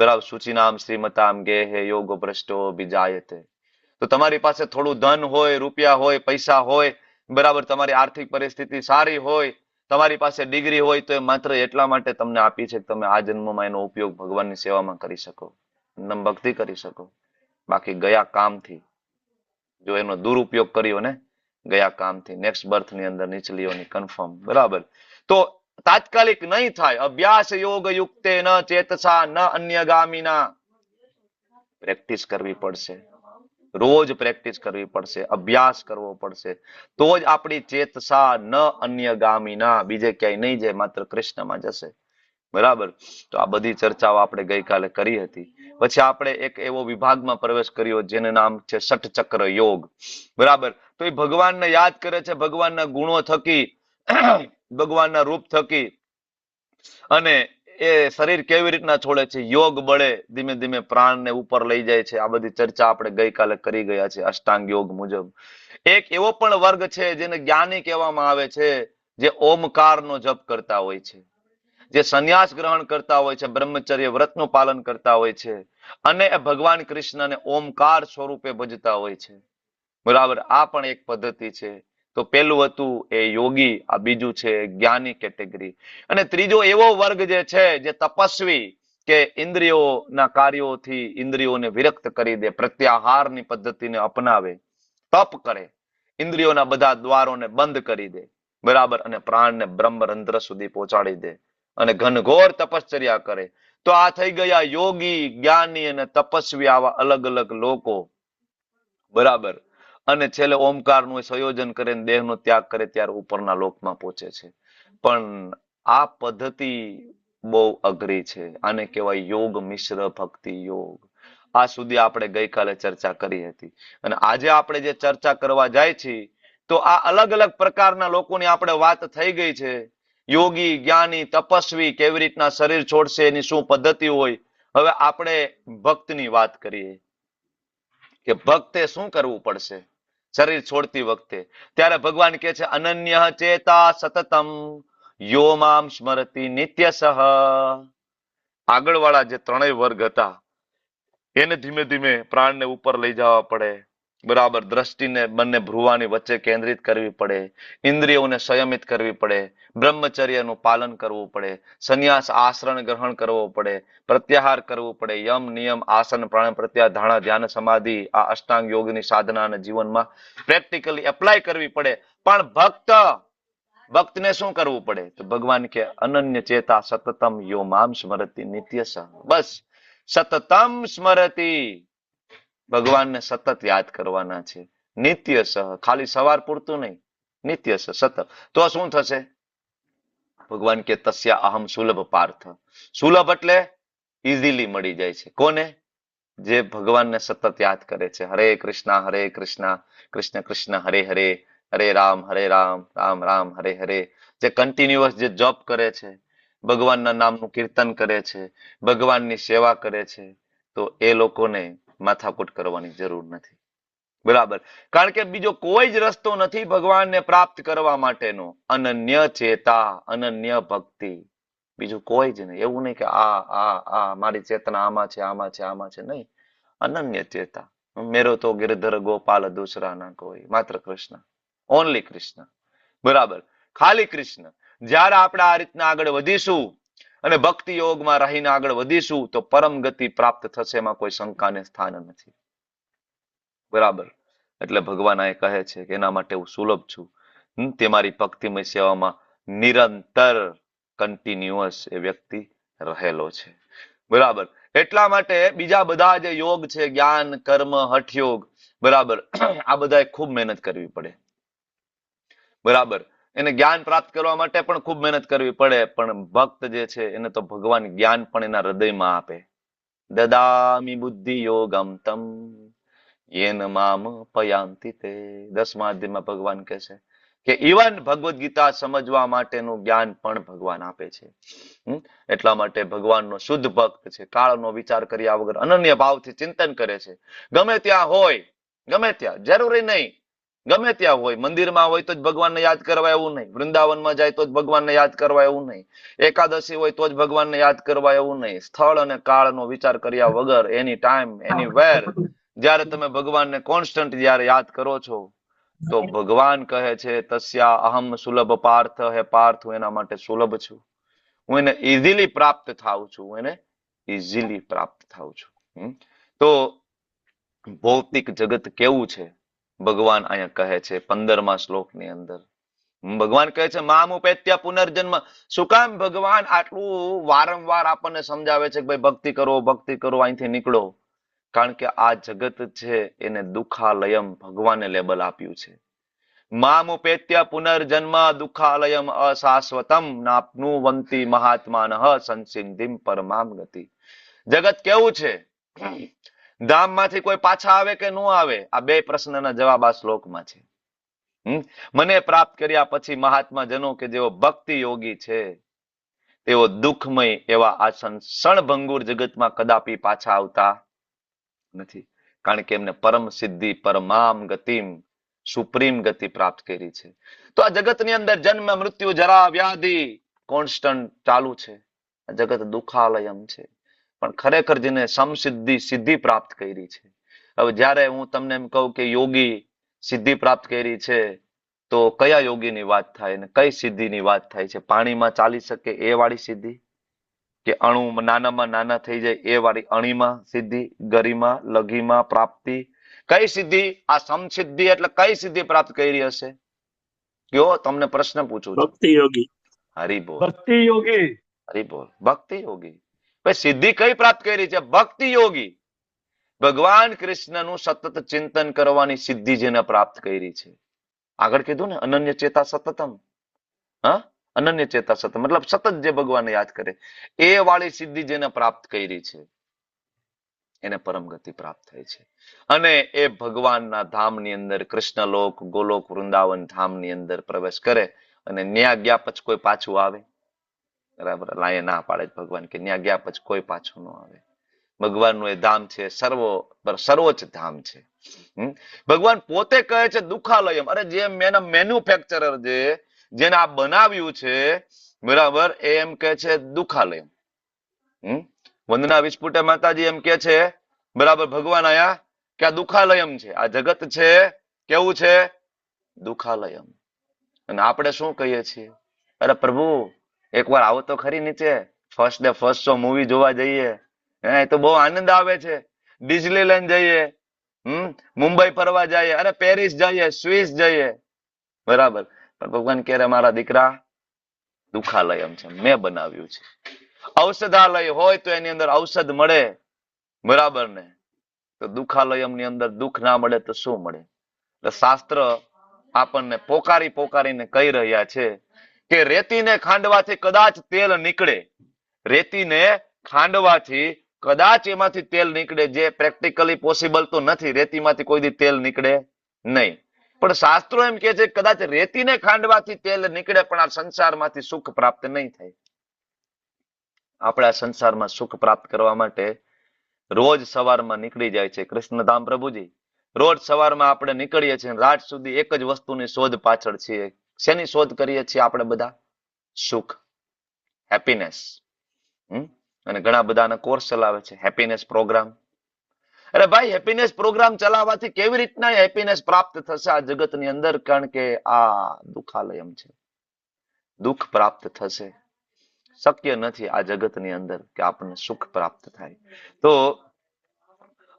[SPEAKER 1] બરાબર, સૂચિનામ શ્રીમતામ ગેહે યોગ ભ્રષ્ટો બીજાયતે. તો તમારી પાસે થોડું ધન હોય, રૂપિયા હોય, પૈસા હોય, બરાબર, તમારી આર્થિક પરિસ્થિતિ સારી હોય, તમારી પાસે ડિગ્રી હોય, તો એ માત્ર એટલા માટે તમને આપી છે કે તમે આ જન્મમાં એનો ઉપયોગ ભગવાનની સેવામાં કરી શકો, ભક્તિ કરી શકો. બાકી ગયા કામથી જો એનો દુરુપયોગ કર્યો ને, ગયા કામથી નેક્સ્ટ બર્થની અંદર નીચલીઓની કન્ફર્મ, બરાબર. તો તાત્કાલિક નહીં થાય. અભ્યાસ યોગ યુક્તે ન ચેતસા ન અન્યગામીના, પ્રેક્ટિસ કરવી પડશે, રોજ પ્રેક્ટિસ કરવી પડશે, અભ્યાસ કરવો પડશે, તો જ આપણી ચેતસા ન અન્યગામીના, બીજે ક્યાંય નહીં જાય, માત્ર કૃષ્ણમાં જશે, બરાબર. તો આ બધી ચર્ચાઓ આપણે ગઈકાલે કરી હતી. પછી આપણે એક એવો વિભાગમાં પ્રવેશ કર્યો જેનું નામ છે ષટચક્ર યોગ, બરાબર. તો એ ભગવાનને યાદ કરે છે, ભગવાનના ગુણો થકી, ભગવાનના રૂપ થકી. અને એ શરીર કેવી રીતના છોડે છે, યોગ બળે ધીમે ધીમે પ્રાણને ઉપર લઈ જાય છે. આ બધી ચર્ચા આપણે ગઈકાલે કરી ગયા છે અષ્ટાંગ યોગ મુજબ. એક એવો પણ વર્ગ છે જેને જ્ઞાની કહેવામાં આવે છે, જે ઓમકારનો જપ કરતા હોય છે, જે સંન્યાસ ગ્રહણ કરતા હોય છે, બ્રહ્મચર્ય વ્રતનું પાલન કરતા હોય છે, અને એ ભગવાન કૃષ્ણને ઓમકાર સ્વરૂપે ભજતા હોય છે. બરાબર, આ પણ એક પદ્ધતિ છે. તો પેલું હતું એ યોગી, આ બીજું છે જ્ઞાની કેટેગરી. અને ત્રીજો એવો વર્ગ જે છે, જે તપસ્વી, કે ઇન્દ્રિયોના કાર્યોથી ઇન્દ્રિયોને વિરક્ત કરી દે, પ્રત્યાહારની પદ્ધતિને અપનાવે, તપ કરે, ઇન્દ્રિયોના બધા દ્વારોને બંધ કરી દે, બરાબર, અને પ્રાણને બ્રહ્મરંધ્ર સુધી પહોંચાડી દે, અને ઘનઘોર તપશ્ચર્યા કરે. તો આ થઈ ગયા યોગી, જ્ઞાની અને તપસ્વી, આવા અલગ અલગ લોકો. બરાબર. અને છેલ્લે ઓમકારનું સંયોજન કરે, દેહનો ત્યાગ કરે, ત્યારે ઉપરના લોકમાં પહોંચે છે. પણ આ પદ્ધતિ બહુ અઘરી છે. આને કહેવાય યોગ મિશ્ર ભક્તિ યોગ. આ સુધી આપણે ગઈકાલે ચર્ચા કરી હતી. અને આજે આપણે જે ચર્ચા કરવા જાય છીએ, તો આ અલગ અલગ પ્રકારના લોકોની આપણે વાત થઈ ગઈ છે. યોગી, જ્ઞાની, તપસ્વી કેવી રીતના શરીર છોડશે, એની શું પદ્ધતિ હોય. હવે આપણે ભક્તની વાત કરીએ કે ભક્તે શું કરવું પડશે શરીર છોડતી વખતે. ત્યારે ભગવાન કહે છે, અનન્ય ચેતા સતતમ યો મામ સ્મરતિ નિત્યસઃ. આગળવાળા જે ત્રણેય વર્ગ હતા, એને ધીમે ધીમે પ્રાણને ઉપર લઈ જવા પડે. બરાબર, દ્રષ્ટિને બંને ભ્રુવાની વચ્ચે કેન્દ્રિત કરવી પડે, ઇન્દ્રિયોને સંયમિત કરવી પડે, બ્રહ્મચર્યનું પાલન કરવું પડે, સંન્યાસ આશ્રણ ગ્રહણ કરવો પડે, પ્રત્યાહાર કરવું પડે, યમ નિયમ આસન પ્રાણાયામ પ્રત્યાહાર ધારણા ધ્યાન સમાધિ, આ અષ્ટાંગ યોગની સાધના અને જીવનમાં પ્રેક્ટિકલી એપ્લાય કરવી પડે. પણ ભક્તને શું કરવું પડે? તો ભગવાન કે અનન્ય ચેતા સતતમ યો મામ સ્મરતિ નિત્યસઃ. બસ સતતમ સ્મરતિ, ભગવાનને સતત યાદ કરવાના છે. નિત્યસઃ, ખાલી સવાર પૂરતું નહીં, નિત્યસઃ સતત. તો શું થશે? ભગવાન કે તસ્યા અહમ સુલભ પાર્થ. સુલભ એટલે ઇઝીલી મળી જાય છે. કોને? જે ભગવાનને સતત યાદ કરે છે. હરે કૃષ્ણ કૃષ્ણ કૃષ્ણ હરે હરે, હરે રામ રામ રામ હરે હરે. જે કન્ટિન્યુઅસ જે જોબ કરે છે, ભગવાનના નામનું કીર્તન કરે છે, ભગવાનની સેવા કરે છે, તો એ લોકોને માથાકૂટ કરવાની જરૂર નથી. બરાબર, કારણ કે બીજો કોઈ જ રસ્તો નથી ભગવાનને પ્રાપ્ત કરવા માટેનો. અનન્ય ચેતા, અનન્ય ભક્તિ, બીજું કોઈ જ નહીં. એવું નહીં કે આ મારી ચેતના આમાં છે આમાં છે આમાં છે, નહીં. અનન્ય ચેતા. મેરો તો ગિરધર ગોપાલ દૂસરા ના કોઈ, માત્ર કૃષ્ણ, ઓનલી કૃષ્ણ. બરાબર, ખાલી કૃષ્ણ. જ્યારે આપણે આ રીતના આગળ વધીશું અને ભક્તિ યોગમાં રહીને આગળ વધીશું, તો પરમ ગતિ પ્રાપ્ત થશે, એમાં કોઈ શંકાને સ્થાન નથી. બરાબર, એટલે ભગવાન આ કહે છે કે એના માટે હું સુલભ છું. તે મારી ભક્તિમય સેવામાં નિરંતર કન્ટિન્યુઅસ એ વ્યક્તિ રહેલો છે. બરાબર, એટલા માટે બીજા બધા જે યોગ છે, જ્ઞાન, કર્મ, હઠયોગ, બરાબર, આ બધાએ ખૂબ મહેનત કરવી પડે. બરાબર, એને જ્ઞાન પ્રાપ્ત કરવા માટે પણ ખૂબ મહેનત કરવી પડે. પણ ભક્ત જે છે એને તો ભગવાન જ્ઞાન પણ એના હૃદયમાં આપે. દદામી બુદ્ધિ યોગમ તમ યેન મામ પયાંતિ તે. 10મા અધ્યાયમાં ભગવાન કહે છે કે ઇવન ભગવદ્ ગીતા સમજવા માટેનું જ્ઞાન પણ ભગવાન આપે છે. એટલા માટે ભગવાનનો શુદ્ધ ભક્ત છે, કાળનો વિચાર કર્યા વગર અનન્ય ભાવથી ચિંતન કરે છે. ગમે ત્યાં હોય, ગમે ત્યાં, જરૂરી નહીં ગમે ત્યાં હોય, મંદિરમાં હોય તો જ ભગવાનને યાદ કરવા એવું નહીં, વૃંદાવનમાં જાય તો જ ભગવાનને યાદ કરવા એવું નહીં, એકાદશી હોય તો જ ભગવાનને યાદ કરવા એવું નહીં. સ્થળ અને કાળનો વિચાર કર્યા વગર એની ટાઈમ એની વેર જ્યારે તમે ભગવાનને કોન્સ્ટન્ટ જ્યારે યાદ કરો છો, તો ભગવાન કહે છે તસ્યા અહમ સુલભ પાર્થ. હે પાર્થ, હું એના માટે સુલભ છું, હું એને ઇઝીલી પ્રાપ્ત થાઉં છું, હું એને ઇઝીલી પ્રાપ્ત થાઉં છું. તો ભૌતિક જગત કેવું છે ભગવાન અહીંયા કહે છે 15મા શ્લોકની અંદર. ભગવાન કહે છે મામુપેત્ય પુનર્જન્મ. શું કામ ભગવાન આટલું વારંવાર આપણને સમજાવે છે કે ભાઈ ભક્તિ કરો, ભક્તિ કરો, અહીંથી નીકળો? કારણ કે આ જગત છે એને દુઃખાલયમ ભગવાને લેબલ આપ્યું છે. મામુપેત્ય પુનર્જન્મ દુઃખાલયમ અશાશ્વતમ નાપ્નુવંતિ મહાત્માનઃ સંસિદ્ધિમ પરમામ ગતિ. જગત કેવું છે? ધામમાંથી કોઈ પાછા આવે કે ન આવે? આ બે પ્રશ્નના જવાબ આ શ્લોકમાં છે. મને પ્રાપ્ત કર્યા પછી મહાત્મા જનો કે જેઓ ભક્તિ યોગી છે તેઓ દુઃખમય એવા આ ક્ષણભંગુર જગતમાં કદાપી પાછા આવતા નથી, કારણ કે એમને પરમ સિદ્ધિ પરમામ ગતિમ સુપ્રીમ ગતિ પ્રાપ્ત કરી છે. તો આ જગતની અંદર જન્મ મૃત્યુ જરા વ્યાધિ કોન્સ્ટન્ટ ચાલુ છે. આ જગત દુઃખાલયમ છે, પણ ખરેખર જેને સમસિદ્ધિ સિદ્ધિ પ્રાપ્ત કરી છે. હવે જ્યારે હું તમને એમ કહું કે યોગી સિદ્ધિ પ્રાપ્ત કરી છે, તો કયા યોગીની વાત થાય ને કઈ સિદ્ધિની વાત થાય છે? પાણીમાં ચાલી શકે એ વાળી સિદ્ધિ, કે અણુ નાનામાં નાના થઈ જાય એ વાળી અણીમાં સિદ્ધિ, ગરિમા લઘીમાં પ્રાપ્તિ, કઈ સિદ્ધિ? આ સમસિદ્ધિ એટલે કઈ સિદ્ધિ પ્રાપ્ત કરી હશે? કયો, તમને પ્રશ્ન પૂછું છું.
[SPEAKER 2] ભક્તિ યોગી.
[SPEAKER 1] હરી બોલ,
[SPEAKER 3] ભક્તિ યોગી.
[SPEAKER 1] હરી બોલ. ભક્તિ યોગી. ભાઈ સિદ્ધિ કઈ પ્રાપ્ત કરી છે? ભક્તિ યોગી. ભગવાન કૃષ્ણનું સતત ચિંતન કરવાની સિદ્ધિ જેને પ્રાપ્ત કરી છે. આગળ કીધું ને, અનન્ય ચેતા સતતમ. હા, અનન્ય ચેતા સતત મતલબ સતત જે ભગવાનને યાદ કરે એ વાળી સિદ્ધિ જેને પ્રાપ્ત કરી છે એને પરમ ગતિ પ્રાપ્ત થાય છે. અને એ ભગવાનના ધામની અંદર કૃષ્ણલોક ગોલોક વૃંદાવન ધામની અંદર પ્રવેશ કરે અને ન્યા ગયા પછી કોઈ પાછું આવે? બરાબર, લાયે ના પાડે ભગવાન કે ન્યા ગયા પછી કોઈ પાછું ન આવે. ભગવાનનું એ ધામ છે સર્વોચ્ચ ધામ છે. ભગવાન પોતે કહે છે દુઃખાલયમ. અરે જે મેન્યુફેક્ચરર છે, જેને આ બનાવ્યું છે, બરાબર, એ એમ કે છે દુઃખાલયમ. વંદના વિસ્ફુટે માતાજી એમ કે છે, બરાબર, ભગવાન આયા કે આ દુઃખાલયમ છે, આ જગત છે કેવું છે? દુઃખાલયમ. અને આપણે શું કહીએ છીએ? અરે પ્રભુ એકવાર આવો તો ખરી નીચે, first day first show movie જોવા જઈએ, એ તો બહુ આનંદ આવે છે. ડિઝનીલેન્ડ જઈએ, મુંબઈ ફરવા જઈએ, અરે પેરિસ જઈએ, સ્વિસ જઈએ, બરાબર. પણ ભગવાન કહે મારા દીકરા દુઃખાલયમ છે, મેં બનાવ્યું છે. ઔષધાલય હોય તો એની અંદર ઔષધ મળે, બરાબર ને, તો દુઃખાલયમ ની અંદર દુઃખ ના મળે તો શું મળે? એટલે શાસ્ત્ર આપણને પોકારીને કહી રહ્યા છે કે રેતીને ખાંડવાથી કદાચ તેલ નીકળે, રેતીને ખાંડવાથી કદાચ એમાંથી તેલ નીકળે, જે પ્રેક્ટિકલી પોસિબલ તો નથી. રેતીમાંથી કોઈ દી તેલ નીકળે નહીં, પણ શાસ્ત્રો એમ કે છે કદાચ રેતીને ખાંડવાથી તેલ નીકળે, પણ આ સંસારમાંથી સુખ પ્રાપ્ત નહીં થાય. આપણે આ સંસારમાં સુખ પ્રાપ્ત કરવા માટે રોજ સવારમાં નીકળી જાય છે કૃષ્ણધામ પ્રભુજી. રોજ સવારમાં આપણે નીકળીએ છીએ, રાત સુધી એક જ વસ્તુની શોધ પાછળ છીએ. શેની શોધ કરીએ છીએ આપણે બધા? સુખ, હેપીનેસ. અને ઘણા બધાના કોર્સ ચલાવે છે હેપીનેસ પ્રોગ્રામ. અરે ભાઈ, હેપીનેસ પ્રોગ્રામ ચલાવવાથી કેવી રીતના હેપીનેસ પ્રાપ્ત થશે આ જગતની અંદર? કારણ કે આ દુઃખાલયમ છે, દુઃખ પ્રાપ્ત થશે. શક્ય નથી આ જગતની અંદર કે આપણને સુખ પ્રાપ્ત થાય. તો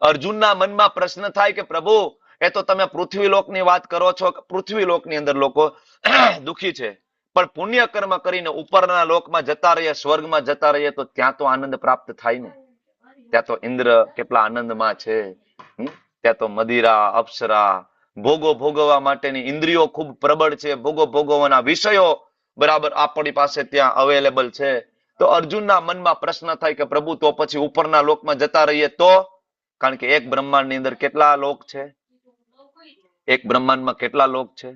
[SPEAKER 1] અર્જુનના મનમાં પ્રશ્ન થાય કે પ્રભુ, એ તો તમે પૃથ્વીલોકની વાત કરો છો, પૃથ્વીલોકની અંદર લોકો દુઃખી છે, પણ પુણ્ય કર્મ કરીને ઉપરના લોકમાં જતા રહીએ, સ્વર્ગમાં જતા રહીએ, તો ત્યાં તો આનંદ પ્રાપ્ત થાય ને. ત્યાં તો ઇન્દ્ર કેટલા આનંદમાં છે, ત્યાં તો મદિરા અપ્સરા ભોગો ભોગવવા માટેની ઇન્દ્રિયો ખૂબ પ્રબળ છે, ભોગો ભોગવવાના વિષયો બરાબર આપણી પાસે ત્યાં અવેલેબલ છે. તો અર્જુનના મનમાં પ્રશ્ન થાય કે પ્રભુ તો પછી ઉપરના લોકમાં જતા રહીએ તો? કારણ કે એક બ્રહ્માંડની અંદર કેટલા લોક છે? એક બ્રહ્માંડમાં કેટલા લોક છે?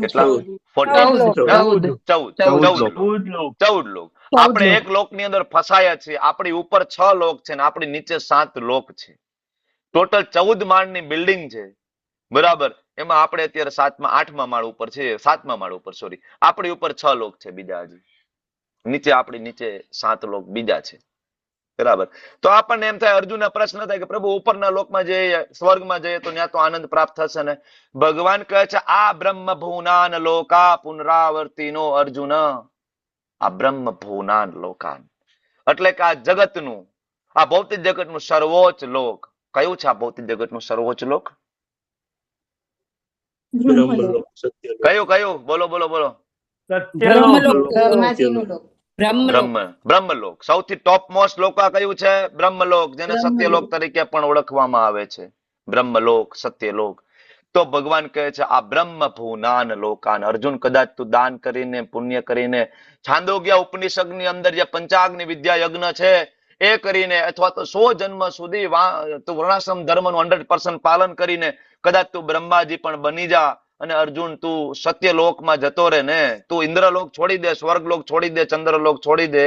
[SPEAKER 1] કેટલા? 14 લોક. આપણે એક લોકની અંદર ફસાયા છીએ. આપણી ઉપર 6 લોક છે ને આપણી નીચે 7 લોક છે. ટોટલ 14 માળની બિલ્ડિંગ છે, બરાબર. એમાં આપણે અત્યારે 8મા માળ ઉપર છે, 7મા માળ ઉપર, સોરી, આપણી ઉપર 6 લોક છે બીજા, હજી નીચે આપણી નીચે 7 લોક બીજા છે, બરાબર. તો આપણને એમ થાય, અર્જુનને પ્રશ્ન થાય કે પ્રભુ ઉપરના લોકમાં જઈએ, સ્વર્ગમાં જઈએ, તો ત્યાં તો આનંદ પ્રાપ્ત થશે ને? ભગવાન કહે છે આ બ્રહ્મ ભુવનાન લોકા પુનરાવર્તિનો અર્જુન. આ બ્રહ્મ ભુવનાન લોકાન એટલે કે આ જગતનું, આ ભૌતિક જગતનું સર્વોચ્ચ લોક કયું છે? આ ભૌતિક જગતનું સર્વોચ્ચ લોક કયું? બોલો બોલો બોલો. બ્રહ્મલોક. સૌથી ટોપ મોસ્ટ લોક કયું છે? બ્રહ્મલોક, જેને સત્યલોક તરીકે પણ ઓળખવામાં આવે છે. બ્રહ્મલોક, સત્યલોક. તો ભગવાન કહે છે આ બ્રહ્મ ભુવનાન લોકાન. અર્જુન, કદાચ તું દાન કરીને, પુણ્ય કરીને, છાંદોગ્ય ઉપનિષદ ની અંદર જે પંચાગ્નિ વિદ્યા યજ્ઞ છે એ કરીને, અથવા તો 100 જન્મ સુધી વર્ણાશ્રમ ધર્મનું 100% પાલન કરીને કદાચ તું બ્રહ્માજી પણ બની જા અને અર્જુન તું સત્યલોકમાં જતો રહે ને, તું ઇન્દ્રલોક છોડી દે, સ્વર્ગલોક છોડી દે, ચંદ્રલોક છોડી દે,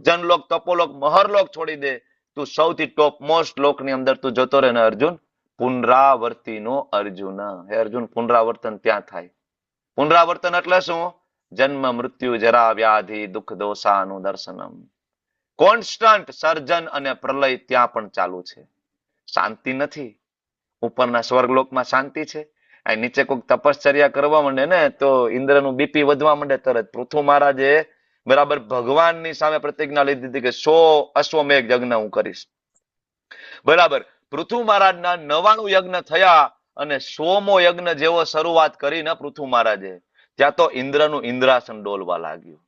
[SPEAKER 1] જનલોક, તપોલોક, મહરલોક છોડી દે, તું સૌથી ટોપ મોસ્ટ લોકની અંદર તું જતો રહે ને અર્જુન, પુનરાવર્તિનો અર્જુન. હે અર્જુન, પુનરાવર્તન ત્યાં થાય. પુનરાવર્તન એટલે શું? જન્મ, મૃત્યુ, જરા, વ્યાધિ, દુઃખ, દોષાનું દર્શનમ. કોન્સ્ટન્ટ સર્જન અને પ્રલય ત્યાં પણ ચાલુ છે. શાંતિ નથી. ઉપરના સ્વર્ગલોકમાં શાંતિ છે. આ નીચે કોઈક તપશ્ચર્યા કરવા માંડે ને તો ઇન્દ્રનું બીપી વધવા માંડે તરત. પૃથુ મહારાજે બરાબર ભગવાનની સામે પ્રતિજ્ઞા લીધી હતી કે 100 અશ્વમેઘ યજ્ઞ હું કરીશ. બરાબર. પૃથુ મહારાજના 99 યજ્ઞ થયા અને 100મો યજ્ઞ જેવો શરૂઆત કરીને પૃથુ મહારાજે, ત્યાં તો ઇન્દ્રનું ઇન્દ્રાસન ડોલવા લાગ્યું.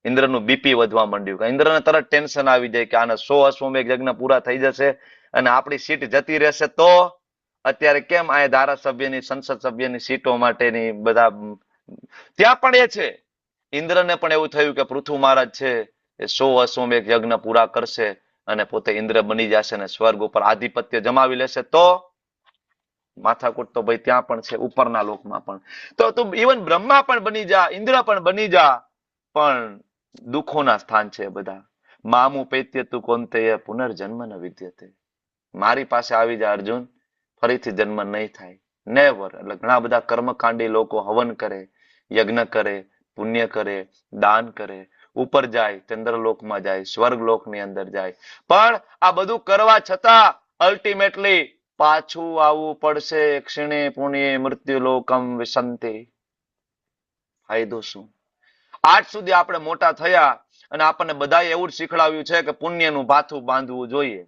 [SPEAKER 1] ઇન્દ્રનું બીપી વધવા માંડ્યું. ઇન્દ્રને તરત ટેન્શન આવી જાય કે આના 100 અશ્વમેઘ યજ્ઞ પૂરા થઈ જશે અને આપણી સીટ જતી રહેશે તો. અત્યારે કેમ આ ધારાસભ્યની, સંસદ સભ્યની સીટો માટેની બધા ત્યાં પણ એ છે. ઇન્દ્રને પણ એવું થયું કે પૃથુ મહારાજ છે એ 100 અશ્વમેઘ યજ્ઞ પૂરા કરશે અને પોતે ઇન્દ્ર બની જશે અને સ્વર્ગ ઉપર આધિપત્ય જમાવી લેશે તો. માથાકૂટ તો ભાઈ ત્યાં પણ છે, ઉપરના લોકમાં પણ. તો તું ઇવન બ્રહ્મા પણ બની જા, ઇન્દ્ર પણ બની જા, પણ દુઃખોના સ્થાન છે બધા. મામુ પૈત્ય તું કોંતેય પુનર્જન્મ ન વિદ્યતે. મારી પાસે આવી જા અર્જુન, ફરીથી જન્મ નહીં થાય. નેવર. એટલે ઘણા બધા કર્મકાંડી લોકો હવન કરે, યજ્ઞ કરે, પુણ્ય કરે, દાન કરે, ઉપર જાય, ચંદ્રલોકમાં જાય, સ્વર્ગલોકની અંદર જાય, પણ આ બધું કરવા છતાં અલ્ટિમેટલી પાછું આવવું પડશે. ક્ષીણે પુણ્ય મૃત્યુ લોકમ વિસંતિ. ફાયદો શું? આજ સુધી આપણે મોટા થયા અને આપણને બધાએ એવું જ શીખડાવ્યું છે કે પુણ્યનું ભાથું બાંધવું જોઈએ.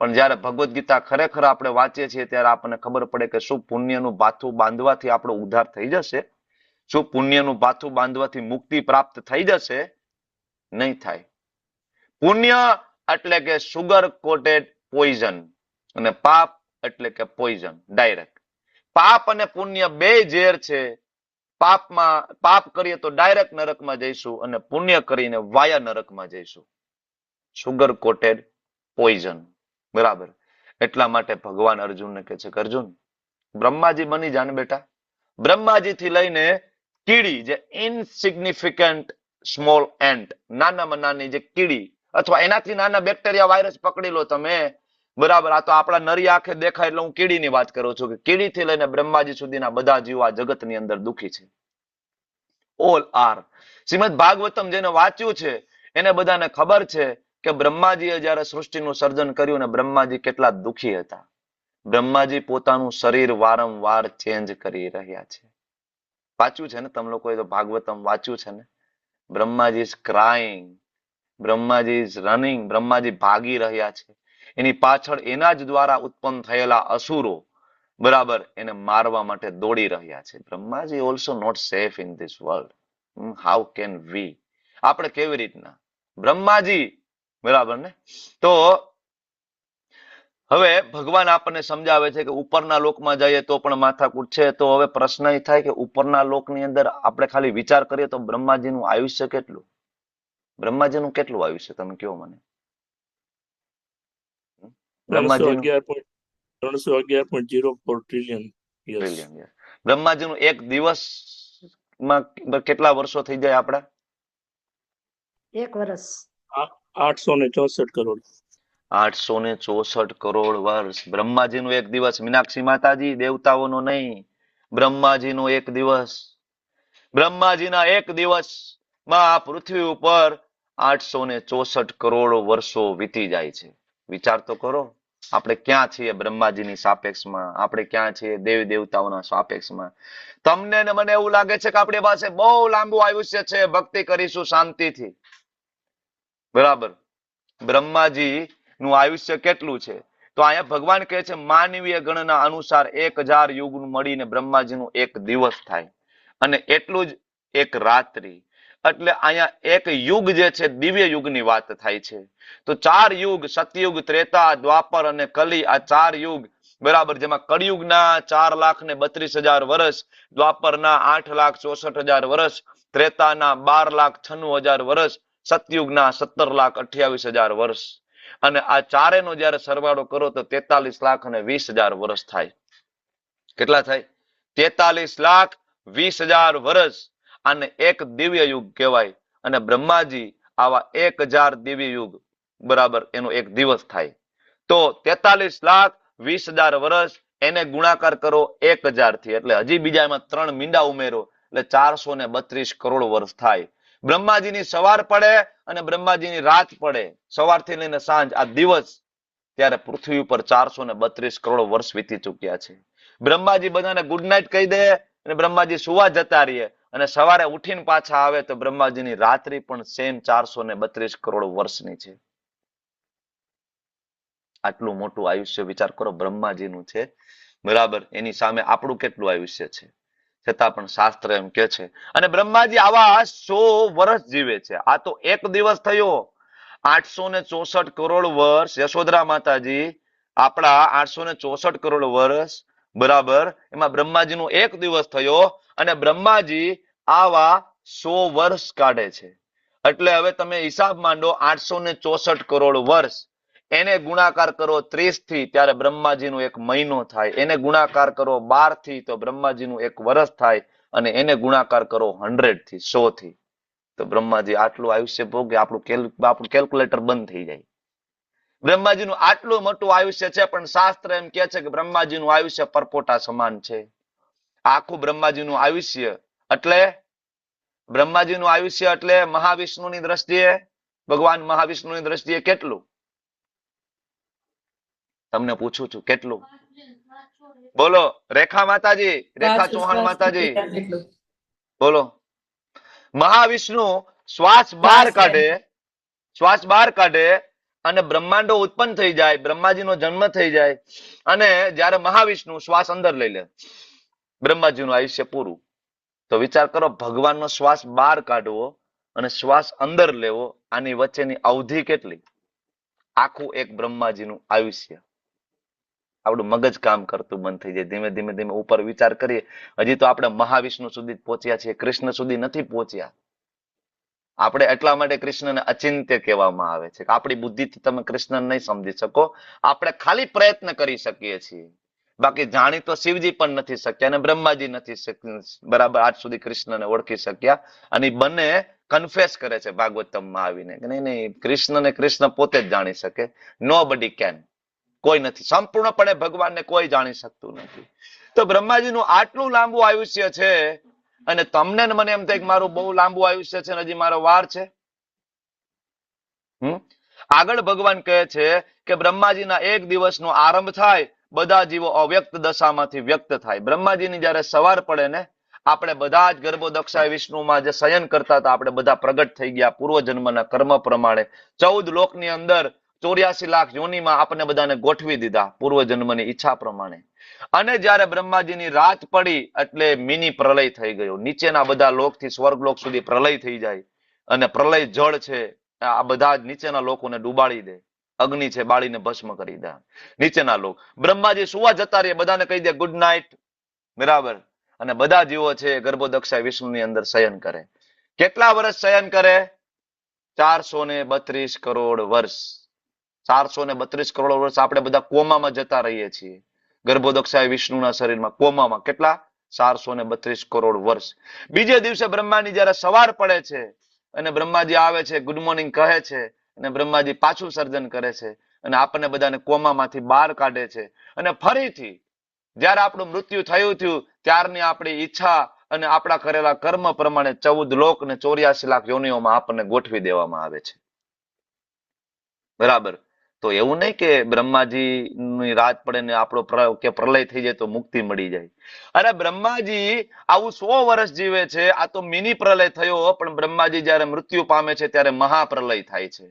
[SPEAKER 1] પણ જયારે ભગવદ્ ગીતા ખરેખર આપણે વાંચીએ છીએ ત્યારે આપણને ખબર પડે કે શું પુણ્યનું ભાથું બાંધવાથી આપણો ઉદ્ધાર થઈ જશે? શું પુણ્યનું ભાથું બાંધવાથી મુક્તિ પ્રાપ્ત થઈ જશે? નહીં થાય. પુણ્ય એટલે કે સુગર કોટેડ પોઈઝન અને પાપ એટલે કે પોઈઝન ડાયરેક્ટ. પાપ અને પુણ્ય બે ઝેર છે. પાપ કરીએ તો ડાયરેક્ટ નરકમાં જઈશું અને પુણ્ય કરીને વાયા નરકમાં જઈશું. Sugar coated poison. બરાબર. એટલા માટે ભગવાન અર્જુનને કહે છે કે અર્જુન, બ્રહ્માજી બની જાને બેટા. બ્રહ્માજી થી લઈને કીડી, જે ઇનસિગ્નિફિકન્ટ સ્મોલ એન્ટ, નાનામાં નાની જે કીડી અથવા એનાથી નાના બેક્ટેરિયા, વાયરસ પકડી લો તમે. બરાબર. આ તો આપણા નરી આંખે દેખાય એટલે હું કીડીની વાત કરું છું કે કીડીથી લઈને બ્રહ્માજી સુધીના બધા જીવો આ જગતની અંદર દુખી છે. All are. શ્રીમદ ભાગવતમ જેને વાંચ્યું છે એને બધાને ખબર છે કે બ્રહ્માજીએ જયારે સૃષ્ટિનું સર્જન કર્યું ને બ્રહ્માજી કેટલા દુખી હતા. બ્રહ્માજી પોતાનું શરીર વારંવાર ચેન્જ કરી રહ્યા છે. વાંચ્યું છે ને તમે લોકોએ તો ભાગવતમ વાંચ્યું છે ને. Brahmaji is crying, Brahmaji is running. Brahmaji ભાગી રહ્યા છે. એની પાછળ એના જ દ્વારા ઉત્પન્ન થયેલા અસુરો બરાબર એને મારવા માટે દોડી રહ્યા છે. બ્રહ્માજી also not safe in this world. How can we? આપણે કેવી રીતના? બ્રહ્માજી બરાબર ને. તો હવે ભગવાન આપણને સમજાવે છે કે ઉપરના લોકમાં જઈએ તો પણ માથાકૂટ છે. તો હવે પ્રશ્ન એ થાય કે ઉપરના લોકની અંદર આપણે ખાલી વિચાર કરીએ તો બ્રહ્માજીનું આયુષ્ય કેટલું? બ્રહ્માજીનું કેટલું આયુષ્ય તમે કહો મને? બ્રહ્માજીનું
[SPEAKER 3] 311.04 ટ્રિલિયન.
[SPEAKER 1] બ્રહ્માજીનું એક દિવસમાં કેટલા વર્ષો થઈ જાય આપડા?
[SPEAKER 4] 1 વર્ષ.
[SPEAKER 3] 864 કરોડ.
[SPEAKER 1] 864 કરોડ વર્ષ. બ્રહ્માજીનું એક દિવસ. મીનાક્ષી માતાજી, દેવતાઓનો નહીં, બ્રહ્માજીનો એક દિવસ. બ્રહ્માજીના એક દિવસમાં આ પૃથ્વી ઉપર 864 કરોડ વર્ષો વીતી જાય છે. વિચાર તો કરો. આપણે ક્યાં છીએ બ્રહ્માજીની સાપેક્ષમાં? આપણે ક્યાં છીએ દેવી દેવતાઓના સાપેક્ષમાં? તમને ને મને એવું લાગે છે કે આપણી પાસે બહુ લાંબુ આયુષ્ય છે, ભક્તિ કરીશું શાંતિથી. બરાબર. બ્રહ્માજી નું આયુષ્ય કેટલું છે? તો અહીંયા ભગવાન કહે છે માનવીય ગણના અનુસાર 1000 યુગ મળીને બ્રહ્માજીનું એક દિવસ થાય અને એટલું જ એક રાત્રિ. એટલે અહીંયા એક યુગ જે છે દિવ્ય યુગની વાત થાય છે. તો 4 યુગ, સતયુગ, ત્રેતા, દ્વાપર અને કલી, આ 4 યુગ બરાબર, જેમાં કળિયુગના 4,32,000 વર્ષ, દ્વાપરના 8,64,000 વર્ષ, ત્રેતાના 12,96,000 વર્ષ, સતયુગના 17,28,000 વર્ષ. અને આ ચારેનો જયારે સરવાળો કરો તો 43,20,000 વર્ષ થાય. કેટલા થાય? 43,20,000 વર્ષ. આને એક દિવ્ય યુગ કહેવાય. અને બ્રહ્માજી આવા 1,000 દિવ્ય યુગ બરાબર એનો એક દિવસ થાય. તો 43,20,000 વર્ષ એને ગુણાકાર કરો 1,000 થી, એટલે હજી બીજા એમાં 3 મીંડા ઉમેરો એટલે 432 કરોડ વર્ષ થાય. બ્રહ્માજીની સવાર પડે અને બ્રહ્માજીની રાત પડે, સવારથી લઈને સાંજ, આ દિવસ, ત્યારે પૃથ્વી ઉપર 432 કરોડ વર્ષ વીતી ચુક્યા છે. બ્રહ્માજી બધાને ગુડ નાઇટ કહી દે અને બ્રહ્માજી સુવા જતા રહીએ અને સવારે ઉઠીને પાછા આવે તો બ્રહ્માજીની રાત્રિ પણ સેમ 432 કરોડ વર્ષની છે. આટલું મોટું આયુષ્ય વિચાર કરો બ્રહ્માજીનું છે, બરાબર. એની સામે આપણું કેટલું આયુષ્ય છે, છતાં પણ શાસ્ત્ર એમ કે છે. અને બ્રહ્માજી આવા 100 વર્ષ જીવે છે. આ તો એક દિવસ થયો. 864 કરોડ વર્ષ યશોદરા માતાજી, આપણા 864 કરોડ વર્ષ, બરાબર. એમાં બ્રહ્માજીનો એક દિવસ થયો અને બ્રહ્માજી આવા 100 વર્ષ કાઢે છે. એટલે હવે તમે હિસાબ માંડો, 864 કરોડ વર્ષ એને ગુણાકાર કરો 30 થી, ત્યારે બ્રહ્માજીનો એક મહિનો થાય. એને ગુણાકાર કરો 12 થી તો બ્રહ્માજીનું એક વર્ષ થાય. અને એને ગુણાકાર કરો 100 થી, 100 થી, તો બ્રહ્માજી આટલું આયુષ્ય ભોગે, આપણું કેલ્ક્યુલેટર બંધ થઈ જાય. બ્રહ્માજીનું આટલું મોટું આયુષ્ય છે, પણ શાસ્ત્ર એમ કે છે કે બ્રહ્માજીનું આયુષ્ય પરપોટા સમાન છે. આખું બ્રહ્માજીનું આયુષ્ય એટલે બ્રહ્માજીનું આયુષ્ય એટલે મહાવિષ્ણુની દ્રષ્ટિએ, ભગવાન મહાવિષ્ણુની દ્રષ્ટિએ કેટલું? તમને પૂછું છું, કેટલું? બોલો રેખા માતાજી, રેખા ચૌહાણ માતાજી, બોલો. મહાવિષ્ણુ શ્વાસ બહાર કાઢે, શ્વાસ બહાર કાઢે અને બ્રહ્માંડો ઉત્પન્ન થઈ જાય, બ્રહ્માજીનો જન્મ થઈ જાય, અને જ્યારે મહાવિષ્ણુ શ્વાસ અંદર લઈ લે, બ્રહ્માજીનું આયુષ્ય પૂરું. તો વિચાર કરો, ભગવાનનો શ્વાસ બહાર કાઢવો અને શ્વાસ અંદર લેવો, આની વચ્ચેની અવધિ કેટલી? આખું એક બ્રહ્માજીનું આયુષ્ય. આપણું મગજ કામ કરતું બંધ થઈ જાય. ધીમે ધીમે ધીમે ઉપર વિચાર કરીએ. હજી તો આપણે મહાવિષ્ણુ સુધી પહોંચ્યા છીએ, કૃષ્ણ સુધી નથી પહોંચ્યા. આપણે એટલા માટે કૃષ્ણને અચિંત્ય કહેવામાં આવે છે કે આપણી બુદ્ધિથી તમે કૃષ્ણને નહીં સમજી શકો. આપણે ખાલી પ્રયત્ન કરી શકીએ છીએ, બાકી જાણી તો શિવજી પણ નથી શક્યા અને બ્રહ્માજી નથી બરાબર આજ સુધી કૃષ્ણને ઓળખી શક્યા. અને બંને કન્ફેસ કરે છે ભાગવતમમાં આવીને કે નહીં નહીં, કૃષ્ણને કૃષ્ણ પોતે જ જાણી શકે. નો બડી કેન, કોઈ નથી, સંપૂર્ણપણે ભગવાનને કોઈ જાણી શકતું નથી. તો બ્રહ્માજીનું આટલું લાંબુ આયુષ્ય છે અને તમને મને એમ થાય કે મારું બહુ લાંબુ આયુષ્ય છે, હજી મારો વાર છે. આગળ ભગવાન કહે છે કે બ્રહ્માજીના એક દિવસનો આરંભ થાય, બધા જીવો અવ્યક્ત દશામાંથી વ્યક્ત થાય. બ્રહ્માજીની જયારે સવાર પડે ને, આપણે બધા જ ગર્ભોદક્ષાય વિષ્ણુમાં જે શયન કરતા હતા, આપણે બધા પ્રગટ થઈ ગયા પૂર્વજન્મના કર્મ પ્રમાણે. 14 લોકની અંદર 84 લાખ યોનિમાં આપણને બધાને ગોઠવી દીધા પૂર્વજન્મની ઈચ્છા પ્રમાણે. અને જ્યારે બ્રહ્માજીની રાત પડી એટલે મિની પ્રલય થઈ ગયો. નીચેના બધા લોકથી સ્વર્ગલોક સુધી પ્રલય થઈ જાય અને પ્રલય જળ છે, આ બધા જ નીચેના લોકોને ડૂબાડી દે. અગ્નિ છે, બાળીને ભસ્મ કરી દે નીચેના લોક. બ્રહ્માજી સુવા જતા રહે, બધાને કહી દે ગુડ નાઇટ, બરાબર. અને બધા જીવો છે ગર્ભોદક્ષાય વિષ્ણુની અંદર શયન કરે. કેટલા વર્ષ શયન કરે? 432 કરોડ વર્ષ. 432 કરોડ વર્ષ આપણે બધા કોમામાં જતા રહીએ છીએ. ગર્ભોદક્ષાય વિષ્ણુના શરીરમાં કોમામાં. કેટલા? 432 કરોડ વર્ષ. બીજે દિવસે બ્રહ્માની જયારે સવાર પડે છે અને બ્રહ્માજી આવે છે, ગુડ મોર્નિંગ કહે છે, અને બ્રહ્માજી પાછું સર્જન કરે છે અને આપણને બધાને કોમામાંથી બહાર કાઢે છે. અને ફરીથી જયારે આપણું મૃત્યુ થયું ત્યારની આપણી ઈચ્છા અને આપણા કરેલા કર્મ પ્રમાણે 14 લોક ને 84 લાખ યોનિઓમાં આપણને ગોઠવી દેવામાં આવે છે, બરાબર. તો એવું નહીં કે બ્રહ્માજીની રાત પડે ને આપણો પ્રલય થઈ જાય તો મુક્તિ મળી જાય. અરે બ્રહ્માજી આવું 100 વર્ષ જીવે છે. આ તો મિની પ્રલય થયો, પણ બ્રહ્માજી જયારે મૃત્યુ પામે છે ત્યારે મહાપ્રલય થાય છે.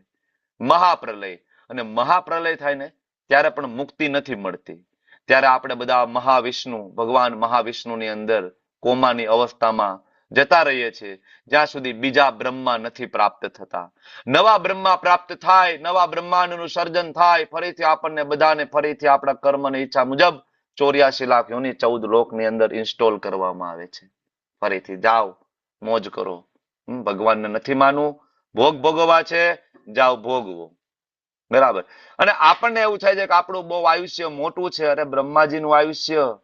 [SPEAKER 1] મહાપ્રલય. અને મહાપ્રલય થાય ને ત્યારે પણ મુક્તિ નથી મળતી. ત્યારે આપણે બધા મહાવિષ્ણુ, ભગવાન મહાવિષ્ણુની અંદર કોમાની અવસ્થામાં જતા રહીએ છીએ, જ્યાં સુધી બીજા બ્રહ્મા નથી પ્રાપ્ત થતા. નવા બ્રહ્મા પ્રાપ્ત થાય, નવા બ્રહ્માંડનું સર્જન થાય, ફરીથી આપણને બધાને ફરીથી આપણા કર્મની ઈચ્છા મુજબ 84 લાખ યોની 14 લોકની અંદર ઇન્સ્ટોલ કરવામાં આવે છે. ફરીથી જાઓ, મોજ કરો. ભગવાનને નથી માનવું, ભોગ ભોગવવા છે, જાઓ ભોગવો, બરાબર. અને આપણને એવું થાય છે કે આપણું બહુ આયુષ્ય મોટું છે. અરે બ્રહ્માજીનું આયુષ્ય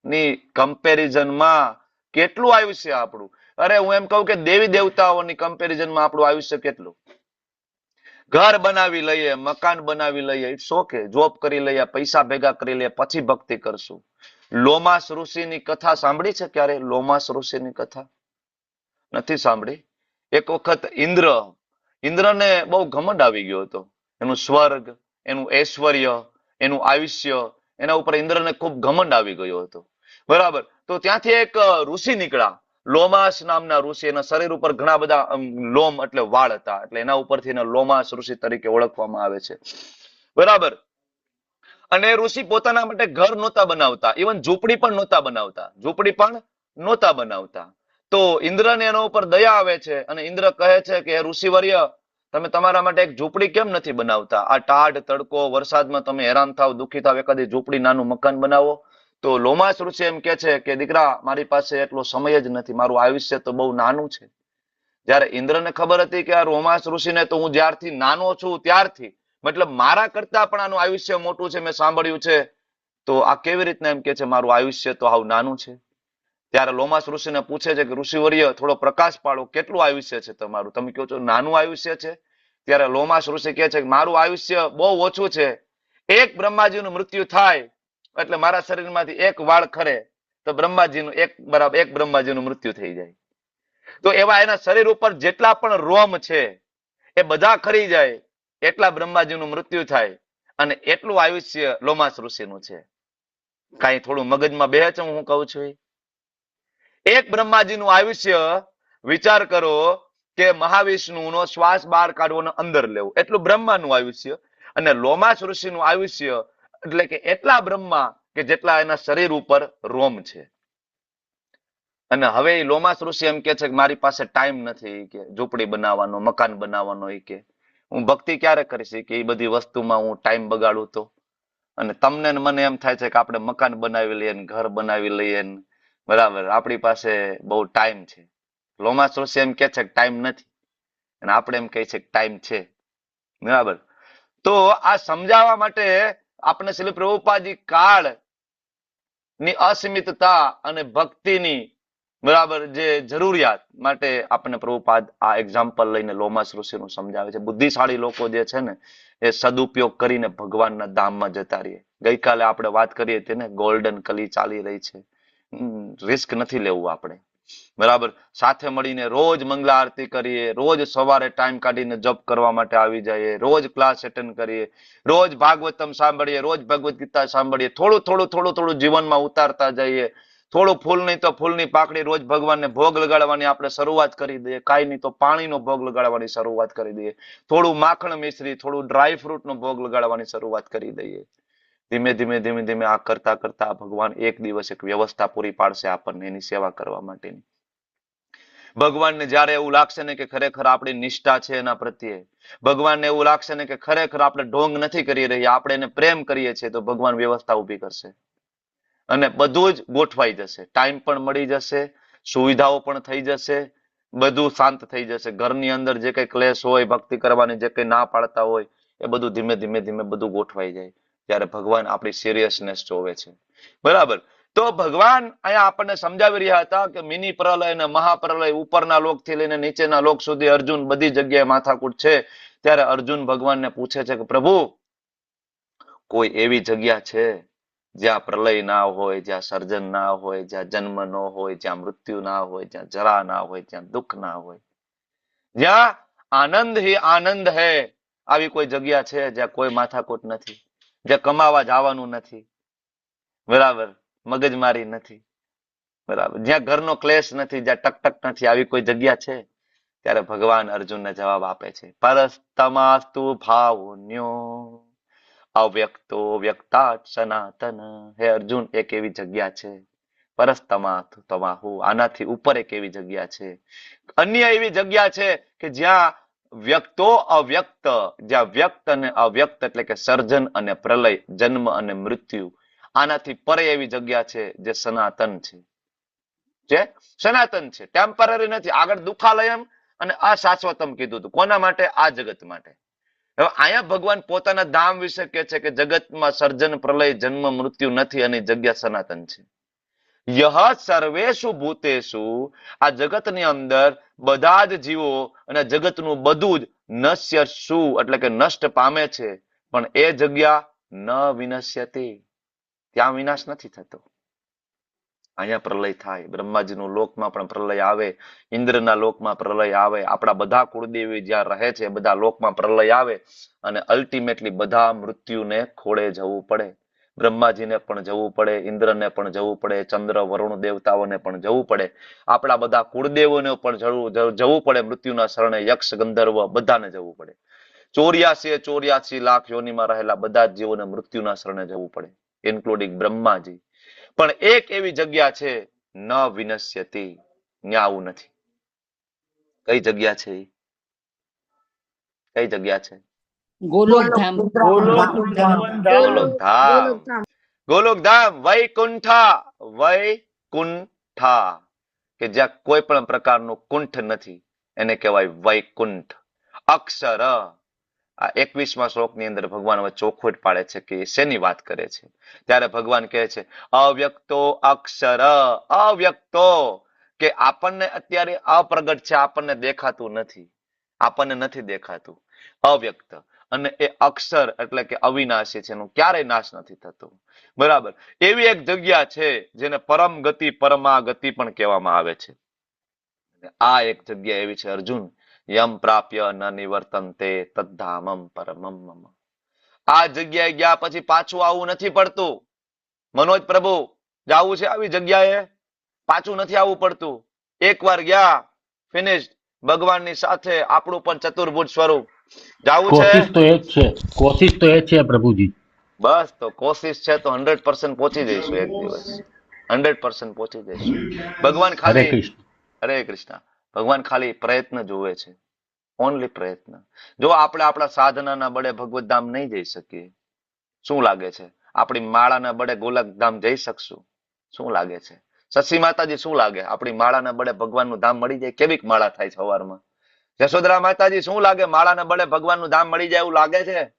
[SPEAKER 1] ની કમ્પેરિઝનમાં કેટલું આયુષ્ય આપણું? અરે હું એમ કહું કે દેવી દેવતાઓની કમ્પેરિઝનમાં આપણું આયુષ્ય કેટલું? ઘર બનાવી લઈએ, મકાન બનાવી લઈએ, ઇટ્સ ઓકે, જોબ કરી લઈએ, પૈસા ભેગા કરી લઈએ, પછી ભક્તિ કરશું. લોમાસ ઋષિની કથા સાંભળી છે ક્યારે? લોમાસ ઋષિની કથા નથી સાંભળી? એક વખત ઇન્દ્રને બહુ ઘમંડ આવી ગયો હતો. એનું સ્વર્ગ, એનું ઐશ્વર્ય, એનું આયુષ્ય, એના ઉપર ઇન્દ્રને ખૂબ ઘમંડ આવી ગયો હતો. બરાબર. તો ત્યાંથી એક ઋષિ નીકળ્યા, લોમાસ નામના ઋષિ. એના શરીર ઉપર ઘણા બધા લોમ એટલે વાળ હતા, એટલે એના ઉપરથી એને લોમાસ ઋષિ તરીકે ઓળખવામાં આવે છે. બરાબર. અને ઋષિ પોતાના માટે ઘર નહોતા બનાવતા, ઇવન ઝૂંપડી પણ નહોતા બનાવતા, ઝૂંપડી પણ નહોતા બનાવતા. તો ઇન્દ્રને એના ઉપર દયા આવે છે અને ઇન્દ્ર કહે છે કે ઋષિવર્ય, તમે તમારા માટે એક ઝૂંપડી કેમ નથી બનાવતા? આ ટાઢ તડકો, વરસાદમાં તમે હેરાન થાવ, દુઃખી થાવ, એકાદી ઝૂંપડી, નાનું મકાન બનાવો. તો લોમાસ ઋષિ એમ કે છે કે દીકરા, મારી પાસે એટલો સમય જ નથી, મારું આયુષ્ય તો બહુ નાનું છે. જ્યારે ઇન્દ્રને ખબર હતી કે આ લોમાસ ઋષિને તો હું જ્યારથી નાનો છું ત્યારથી, મતલબ મારા કરતા પણ આનું આયુષ્ય મોટું છે, મેં સાંભળ્યું છે, તો આ કેવી રીતના એમ કે છે મારું આયુષ્ય તો હાવ નાનું છે? ત્યારે લોમાસ ઋષિને પૂછે છે કે ઋષિવર્ય, થોડો પ્રકાશ પાડો, કેટલું આયુષ્ય છે તમારું? તમે કહો છો નાનું આયુષ્ય છે. ત્યારે લોમાસ ઋષિ કહે છે કે મારું આયુષ્ય બહુ ઓછું છે. એક બ્રહ્માજીનું મૃત્યુ થાય એટલે મારા શરીરમાંથી એક વાળ ખરે તો બ્રહ્માજીનું એક બ્રહ્માજીનું મૃત્યુ થઈ જાય. તો એવા એના શરીર ઉપર જેટલા પણ રોમ છે એ બધા ખરી જાય એટલા બ્રહ્માજીનું મૃત્યુ થાય, અને એટલું આયુષ્ય લોમાસ ઋષિનું છે. કાંઈ થોડું મગજમાં બેહે છે હું કહું છું? એક બ્રહ્માજીનું આયુષ્ય, વિચાર કરો કે મહાવિષ્ણુનો શ્વાસ બહાર કાઢવાનો અંદર લેવો, એટલું બ્રહ્માનું આયુષ્ય. અને લોમાસ ઋષિનું આયુષ્ય એટલે કે એટલા બ્રહ્મા કે જેટલા એના શરીર ઉપર રોમ છે. અને હવે એ લોમાસ ઋષિ એમ કે છે કે મારી પાસે ટાઈમ નથી કે ઝૂંપડી બનાવવાનો, મકાન બનાવવાનો, એ કે હું ભક્તિ ક્યારે કરીશ કે એ બધી વસ્તુમાં હું ટાઈમ બગાડું તો? અને તમને ને મને એમ થાય છે કે આપણે મકાન બનાવી લઈએ ને ઘર બનાવી લઈએ ને, બરાબર, આપણી પાસે બહુ ટાઈમ છે. લોમાસ ઋષિ એમ કે છે કે ટાઈમ નથી, અને આપણે એમ કહે છે કે ટાઈમ છે. બરાબર. તો આ સમજાવવા માટે આપણે શ્રી પ્રભુપાદજી કાળ ની અસીમિતતા અને ભક્તિની, બરાબર, જે જરૂરિયાત માટે આપણને પ્રભુપાદ આ એક્ઝામ્પલ લઈને લોમાસ ઋષિનું સમજાવે છે. બુદ્ધિશાળી લોકો જે છે ને એ સદુપયોગ કરીને ભગવાનના ધામમાં જતા રહીએ. ગઈકાલે આપણે વાત કરીએ તેને ગોલ્ડન કલી ચાલી રહી છે, રિસ્ક નથી લેવું આપણે. બરાબર. સાથે મળીને રોજ મંગલા આરતી કરીએ, રોજ સવારે ટાઈમ કાઢીને જપ કરવા માટે આવી જઈએ, રોજ ક્લાસ એટેન્ડ કરીએ, રોજ ભાગવતમ સાંભળીએ, રોજ ભગવદ્ ગીતા સાંભળીએ, થોડું જીવનમાં ઉતારતા જઈએ. થોડું ફૂલ નહીં તો ફૂલની પાકડી રોજ ભગવાનને ભોગ લગાડવાની આપણે શરૂઆત કરી દઈએ. કાંઈ નહીં તો પાણીનો ભોગ લગાડવાની શરૂઆત કરી દઈએ. થોડું માખણ મિશ્રી, થોડું ડ્રાય ફ્રૂટનો ભોગ લગાડવાની શરૂઆત કરી દઈએ. ધીમે ધીમે આ કરતા કરતા ભગવાન એક દિવસ એક વ્યવસ્થા પૂરી પાડશે આપણને એની સેવા કરવા માટેની. ભગવાનને જયારે એવું લાગશે ને કે ખરેખર આપણી નિષ્ઠા છે એના પ્રત્યે, ભગવાનને એવું લાગશે ને કે ખરેખર આપણે ઢોંગ નથી કરી રહ્યા, આપણે એને પ્રેમ કરીએ છીએ, તો ભગવાન વ્યવસ્થા ઊભી કરશે અને બધું જ ગોઠવાઈ જશે. ટાઈમ પણ મળી જશે, સુવિધાઓ પણ થઈ જશે, બધું શાંત થઈ જશે. ઘરની અંદર જે કઈ ક્લેશ હોય, ભક્તિ કરવાની જે કઈ ના પાડતા હોય, એ બધું ધીમે ધીમે બધું ગોઠવાઈ જાય. ત્યારે ભગવાન આપણી સિરિયસનેસ જોવે છે. બરાબર. તો ભગવાન અહીંયા આપણને સમજાવી રહ્યા હતા કે મિની પ્રલય અને મહાપ્રલય, ઉપરના લોકથી લઈને નીચેના લોક સુધી અર્જુન બધી જગ્યાએ માથાકૂટ છે. ત્યારે અર્જુન ભગવાનને પૂછે છે કે પ્રભુ, કોઈ એવી જગ્યા છે જ્યાં પ્રલય ના હોય, જ્યાં સર્જન ના હોય, જ્યાં જન્મ ન હોય, જ્યાં મૃત્યુ ના હોય, જ્યાં જરા ના હોય, જ્યાં દુઃખ ના હોય, જ્યાં આનંદ હી આનંદ હૈ? આવી કોઈ જગ્યા છે જ્યાં કોઈ માથાકૂટ નથી, જ્યાં કમાવા જવાનું નથી, બરાબર, મગજમારી નથી, બરાબર, જ્યાં ઘરનો ક્લેશ નથી, જ્યાં ટકટક નથી, આવી કોઈ જગ્યા છે? ત્યારે ભગવાન અર્જુનને જવાબ આપે છે, પરસ્તમાસ્તુ ભાવન્યો અવ્યક્તો વ્યક્તાત સનાતન. હે અર્જુન, એક એવી જગ્યા છે, પરસ્તમાસ્તુ તમાહુ, આનાથી ઉપર એક એવી જગ્યા છે, અન્ય એવી જગ્યા છે કે જ્યાં વ્યક્તો અવ્યક્ત, જ્યાં વ્યક્ત અને અવ્યક્ત એટલે કે સર્જન અને પ્રલય, જન્મ અને મૃત્યુ, આનાથી પરે એવી જગ્યા છે જે સનાતન છે, જે સનાતન છે, ટેમ્પરરી નથી. આગળ દુઃખાલયમ અને અશાશ્વતમ કીધું હતું. કોના માટે? આ જગત માટે. હવે અહીંયા ભગવાન પોતાના ધામ વિશે કહે છે કે જગતમાં સર્જન પ્રલય જન્મ મૃત્યુ નથી અને જગ્યા સનાતન છે. યહ સર્વેષુ ભૂતેષુ, આ જગતની અંદર બધા જ જીવો અને જગતનું બધું જ નશ્યસુ એટલે કે નષ્ટ પામે છે, પણ એ જગ્યા ન વિનશ્યતિ, ત્યાં વિનાશ નથી થતો. અહીંયા પ્રલય થાય, બ્રહ્માજીનું લોકમાં પણ પ્રલય આવે, ઇન્દ્રના લોકમાં પ્રલય આવે, આપણા બધા કુળદેવી જ્યાં રહે છે બધા લોકમાં પ્રલય આવે, અને અલ્ટિમેટલી બધા મૃત્યુને ખોળે જવું પડે. બ્રહ્માજીને પણ જવું પડે, ઇન્દ્રને પણ જવું પડે, ચંદ્ર વરુણ દેવતાઓને પણ જવું પડે, આપણા બધા કુળદેવોને પણ જવું પડે મૃત્યુના શરણે, યક્ષ ગંધર્વ બધાને જવું પડે. 84 લાખ યોનિમાં રહેલા બધા જ જીવોને મૃત્યુના શરણે જવું પડે, ઇન્ક્લુડિંગ બ્રહ્માજી. પણ એક એવી જગ્યા છે ન વિનશ્યતિ, ત્યાં આવું નથી. કઈ જગ્યા છે? કઈ જગ્યા છે?
[SPEAKER 5] ગોલોકધામ.
[SPEAKER 2] ગોલોકધામ.
[SPEAKER 1] ગોલોકધામ. ગોલોકધામ, વૈકુંઠા, કે જ્યાં કોઈ પણ પ્રકારનું કુંઠ નથી, એને કહેવાય વૈકુંઠ. અક્ષર, આ 21મા શ્લોકની અંદર ભગવાન હવે ચોખવટ પાડે છે કે શેની વાત કરે છે. ત્યારે ભગવાન કહે છે અવ્યક્તો અક્ષર, અવ્યક્તો, કે આપણને અત્યારે અપ્રગટ છે, આપણને દેખાતું નથી, આપણને નથી દેખાતું, અવ્યક્ત. અને એ અક્ષર એટલે કે અવિનાશી છે, એનું ક્યારેય નાશ નથી થતો. બરાબર, એવી એક જગ્યા છે જેને પરમ ગતિ પરમાગતિ પણ કહેવામાં આવે છે. આ એક જગ્યા એવી છે અર્જુન, યમ પ્રાપ્ય ન નિવર્તન્તે તદ્ધામમ પરમમ મમ. આ જગ્યાએ ગયા પછી પાછું આવવું નથી પડતું. મનોજ પ્રભુ, જાવું છે આવી જગ્યાએ, પાછું નથી આવવું પડતું. એકવાર ગયા, ફિનિશ, ભગવાનની સાથે આપણું પણ ચતુર્ભુજ સ્વરૂપ. જાવું છે?
[SPEAKER 6] કોશિશ તો એ જ છે, કોશિશ તો એ જ છે પ્રભુજી.
[SPEAKER 1] બસ તો કોશિશ છે તો 100% પહોંચી જઈશું એક દિવસ, 100% પહોંચી જઈશું. ભગવાન
[SPEAKER 6] હરે
[SPEAKER 1] ખાલી,
[SPEAKER 6] કૃષ્ણ.
[SPEAKER 1] હરે કૃષ્ણ, ભગવાન ખાલી પ્રયત્ન જોવે છે, ઓનલી પ્રયત્ન. જો આપણે આપણા સાધનાના બળે ભગવત ધામ નહીં જઈ શકીએ, શું લાગે છે આપણી માળાના બળે ગોલકધામ જઈ શકશું? શું લાગે છે શશી માતાજી? શું લાગે આપણી માળાના બળે ભગવાનનું ધામ મળી જાય? કેવીક માળા થાય સવારમાં? જશોદરા માતાજી, શું લાગે માળાના બળે ભગવાનનું ધામ મળી જાય એવું લાગે છે?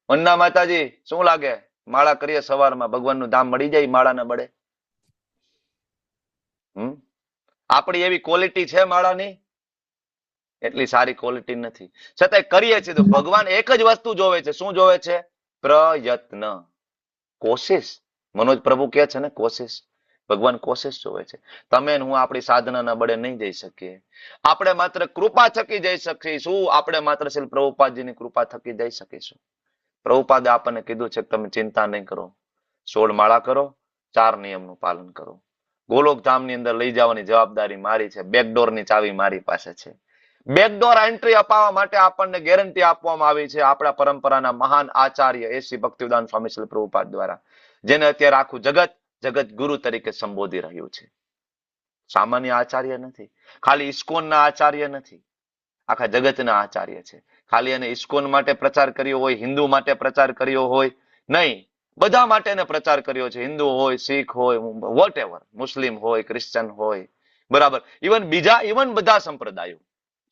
[SPEAKER 1] વંદના માતાજી, શું લાગે માળા કરીએ સવારમાં ભગવાનનું ધામ મળી જાય માળાના બળે? આપણી એવી ક્વોલિટી છે માળાની? એટલી સારી ક્વોલિટી નથી, છતાંય કરીએ છીએ. તો ભગવાન એક જ વસ્તુ જોવે છે, શું જોવે છે? પ્રયત્ન, કોશિશ. મનોજ પ્રભુ કહે છે ને કોશિશ, ભગવાન કોશિશ જોવે છે. તમે હું આપણી સાધનાના બળે નહીં જઈ શકીએ, આપણે માત્ર કૃપા થકી જઈ શકીશું. આપણે માત્ર શ્રી પ્રભુપાદજીની કૃપા થકી જઈ શકીશું. પ્રભુપાદે આપણને કીધું છે કે તમે ચિંતા નહીં કરો, 16 માળા કરો, 4 નિયમનું પાલન કરો. ગોલોકધામની અંદર લઈ જવાની જવાબદારી મારી છે, બેકડોરની ચાવી મારી પાસે છે. બેકડોર એન્ટ્રી અપાવવા માટે આપણને ગેરંટી આપવામાં આવી છે આપણા પરંપરાના મહાન આચાર્ય એસી ભક્તિવેદાંત સ્વામી શ્રી પ્રભુપાદ દ્વારા, જેને અત્યારે આખું જગત ગુરુ તરીકે સંબોધી રહ્યું છે. સામાન્ય આચાર્ય નથી, ખાલી ઇસ્કોનના આચાર્ય નથી, આખા જગતના આચાર્ય છે. ખાલી એને ઇસ્કોન માટે પ્રચાર કર્યો હોય, હિન્દુ માટે પ્રચાર કર્યો હોય નહીં, બધા માટે એને પ્રચાર કર્યો છે. હિન્દુ હોય, શીખ હોય, વોટ એવર, મુસ્લિમ હોય, ક્રિશ્ચન હોય, બરાબર, ઇવન બધા સંપ્રદાયો,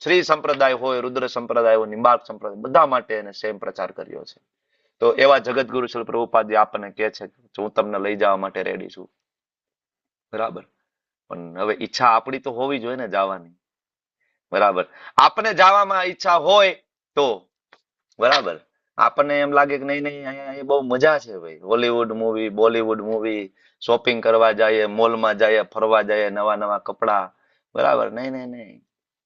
[SPEAKER 1] શ્રી સંપ્રદાય હોય, રુદ્ર સંપ્રદાય હોય, નિંબાર્ક સંપ્રદાય, બધા માટે એને સેમ પ્રચાર કર્યો છે. તો એવા જગતગુરુ શ્રી પ્રભુપાદજી આપણને કહે છે કે હું તમને લઈ જવા માટે રેડી છું. બરાબર, પણ હવે ઈચ્છા આપણી તો હોવી જોઈએ ને જવાની. બરાબર, આપણને જવામાં ઈચ્છા હોય તો બરાબર, આપણને એમ લાગે કે નહીં અહીંયા બહુ મજા છે ભાઈ, Hollywood movie, Bollywood movie, shopping કરવા જઈએ, મોલમાં જઈએ, ફરવા જઈએ, નવા નવા કપડા, બરાબર, નહીં,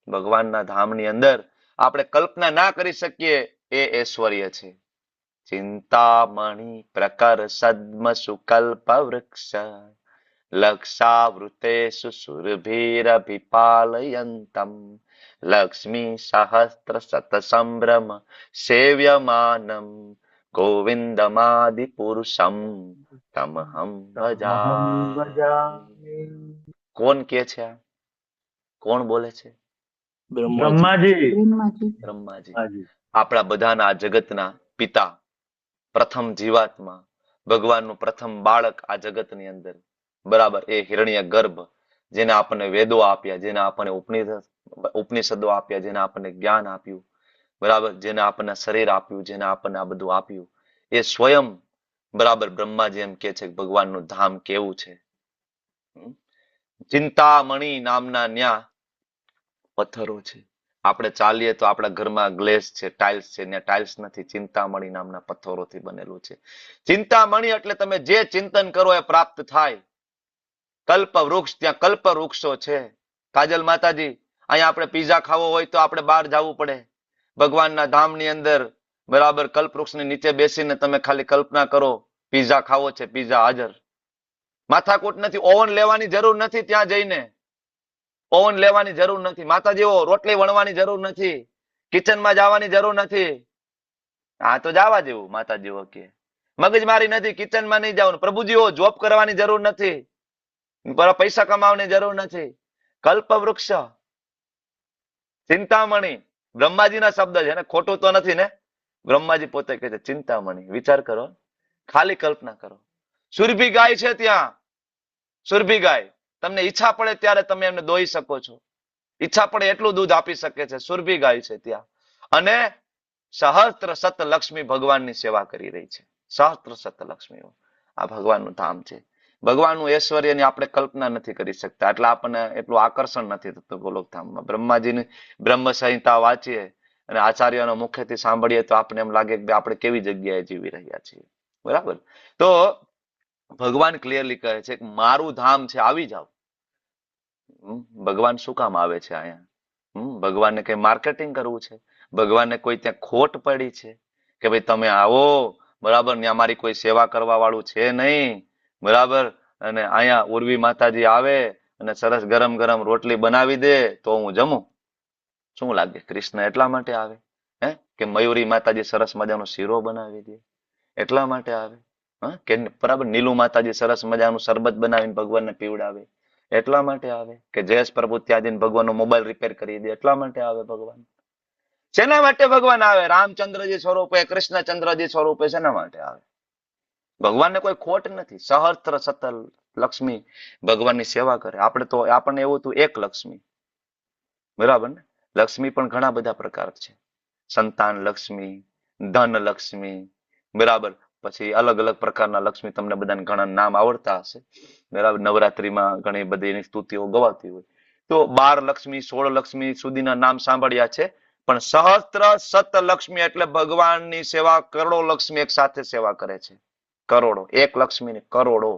[SPEAKER 1] ભગવાનના ધામની અંદર આપણે કલ્પના ના કરી શકીએ એ ઐશ્વર્ય છે. ચિંતામણી પ્રકર સદ્મ સુકલ્પ વૃક્ષ લક્ષાવૃતેષુ સુરભિરભિપાલયંતમ લક્ષ્મી સહસ્ત્ર શત સંભ્રમ સેવ્યમાનમ ગોવિંદમાદિ પુરુષમ તમહમ ભજામિ. કોણ કે છે આ? કોણ બોલે છે?
[SPEAKER 2] બ્રહ્માજી.
[SPEAKER 1] બ્રહ્માજી, આપણા બધાના આ જગતના પિતા, પ્રથમ જીવાત્મા, ભગવાનનું પ્રથમ બાળક આ જગતની અંદર. બરાબર, એ હિરણ્ય ગર્ભ, જેને આપણને વેદો આપ્યા, જેને આપણને ઉપનિષદો આપ્યા, જેને આપણને જ્ઞાન આપ્યું, બરાબર, જેને આપણને શરીર આપ્યું, જેને આપણને આ બધું આપ્યું, એ સ્વયં બરાબર બ્રહ્માજી એમ કે છે કે ભગવાનનું ધામ કેવું છે. ચિંતામણી નામના ન્યા પથ્થરો છે. આપણે ચાલીએ તો આપણા ઘરમાં ગ્લેસ છે, ટાઇલ્સ છે, ત્યાં ટાઇલ્સ નથી, ચિંતામણી નામના પથ્થરોથી બનેલું છે. ચિંતામણી એટલે તમે જે ચિંતન કરો એ પ્રાપ્ત થાય. કલ્પ વૃક્ષ, ત્યાં કલ્પ વૃક્ષો છે. કાજલ માતાજી, અહીંયા આપણે પીઝા ખાવો હોય તો આપણે બહાર જવું પડે. ભગવાનના ધામની અંદર બરાબર કલ્પ વૃક્ષની નીચે બેસીને તમે ખાલી કલ્પના કરો પીઝા ખાવો છે, પીઝા હાજર. માથાકૂટ નથી, ઓવન લેવાની જરૂર નથી. ત્યાં જઈને ઓવન લેવાની જરૂર નથી. માતાજીઓ રોટલી વણવાની જરૂર નથી, કિચનમાં જવાની જરૂર નથી. આ તો જવા જેવું માતાજીઓ કે મગજમારી નથી, કિચનમાં નહીં જવાનું. પ્રભુજીઓ જોબ કરવાની જરૂર નથી, પૈસા કમાવાની જરૂર નથી. કલ્પ વૃક્ષ, ચિંતામણી બ્રહ્માજીના શબ્દ છે ને, ખોટું તો નથી ને. બ્રહ્માજી પોતે કહે છે ચિંતામણી. વિચાર કરો, ખાલી કલ્પના કરો. સુરભી ગાય છે ત્યાં, સુરભી ગાય. તમને ઈચ્છા પડે ત્યારે તમે એમને દોઈ શકો છો. ઈચ્છા પડે એટલું દૂધ આપી શકે છે. સુરભી ગાય છે ત્યાં. અને સહસ્ત્ર સત લક્ષ્મી ભગવાનની સેવા કરી રહી છે. સહસ્ત્ર સત લક્ષ્મીઓ. આ ભગવાનનું ધામ છે. ભગવાનનું ઐશ્વર્યની આપણે કલ્પના નથી કરી શકતા, એટલે આપણને એટલું આકર્ષણ નથી થતું ગોલોક ધામમાં. બ્રહ્માજીની બ્રહ્મ સંહિતા વાંચીએ અને આચાર્યનો મુખેથી સાંભળીએ તો આપણને એમ લાગે કે આપણે કેવી જગ્યાએ જીવી રહ્યા છીએ. બરાબર. તો ભગવાન ક્લિયરલી કહે છે કે મારું ધામ છે, આવી જાઓ. ભગવાન શું કામ આવે છે અહીંયા? ભગવાનને કઈ માર્કેટિંગ કરવું છે? ભગવાનને કોઈ ત્યાં ખોટ પડી છે કે ભાઈ તમે આવો, બરાબર, ને અમારી કોઈ સેવા કરવા વાળું છે નહીં, બરાબર, અને અહીંયા ઉર્વી માતાજી આવે અને સરસ ગરમ ગરમ રોટલી બનાવી દે તો હું જમું? શું લાગે કૃષ્ણ એટલા માટે આવે? હે કે મયુરી માતાજી સરસ મજાનો શીરો બનાવી દે એટલા માટે આવે? કે બરાબર નીલુ માતાજી સરસ મજાનું શરબત બનાવીને ભગવાનને પીવડાવે એટલા માટે આવે? કે જયેશ પ્રભુ ત્યાં જઈને ભગવાનનો મોબાઈલ રિપેર કરી દે એટલા માટે આવે ભગવાન? શેના માટે ભગવાન આવે? રામચંદ્રજી સ્વરૂપે, કૃષ્ણચંદ્રજી સ્વરૂપે શેના માટે આવે? ભગવાનને કોઈ ખોટ નથી. સહસ્ત્ર સતલ લક્ષ્મી ભગવાનની સેવા કરે. આપણે તો આપણને એવું હતું એક લક્ષ્મી, બરાબર ને? લક્ષ્મી પણ ઘણા બધા પ્રકાર છે. સંતાન લક્ષ્મી, ધન લક્ષ્મી, બરાબર, પછી અલગ અલગ પ્રકારના લક્ષ્મી. તમને બધાને ઘણા નામ આવડતા હશે, બરાબર. નવરાત્રીમાં ઘણી બધી એની સ્તુતિઓ ગવાતી હોય તો 12 લક્ષ્મી 16 લક્ષ્મી સુધીના નામ સાંભળ્યા છે. પણ સહસ્ત્ર સત લક્ષ્મી એટલે ભગવાનની સેવા કરોડો લક્ષ્મી એક સાથે સેવા કરે છે. કરોડો, એક લક્ષ્મી ને કરોડો,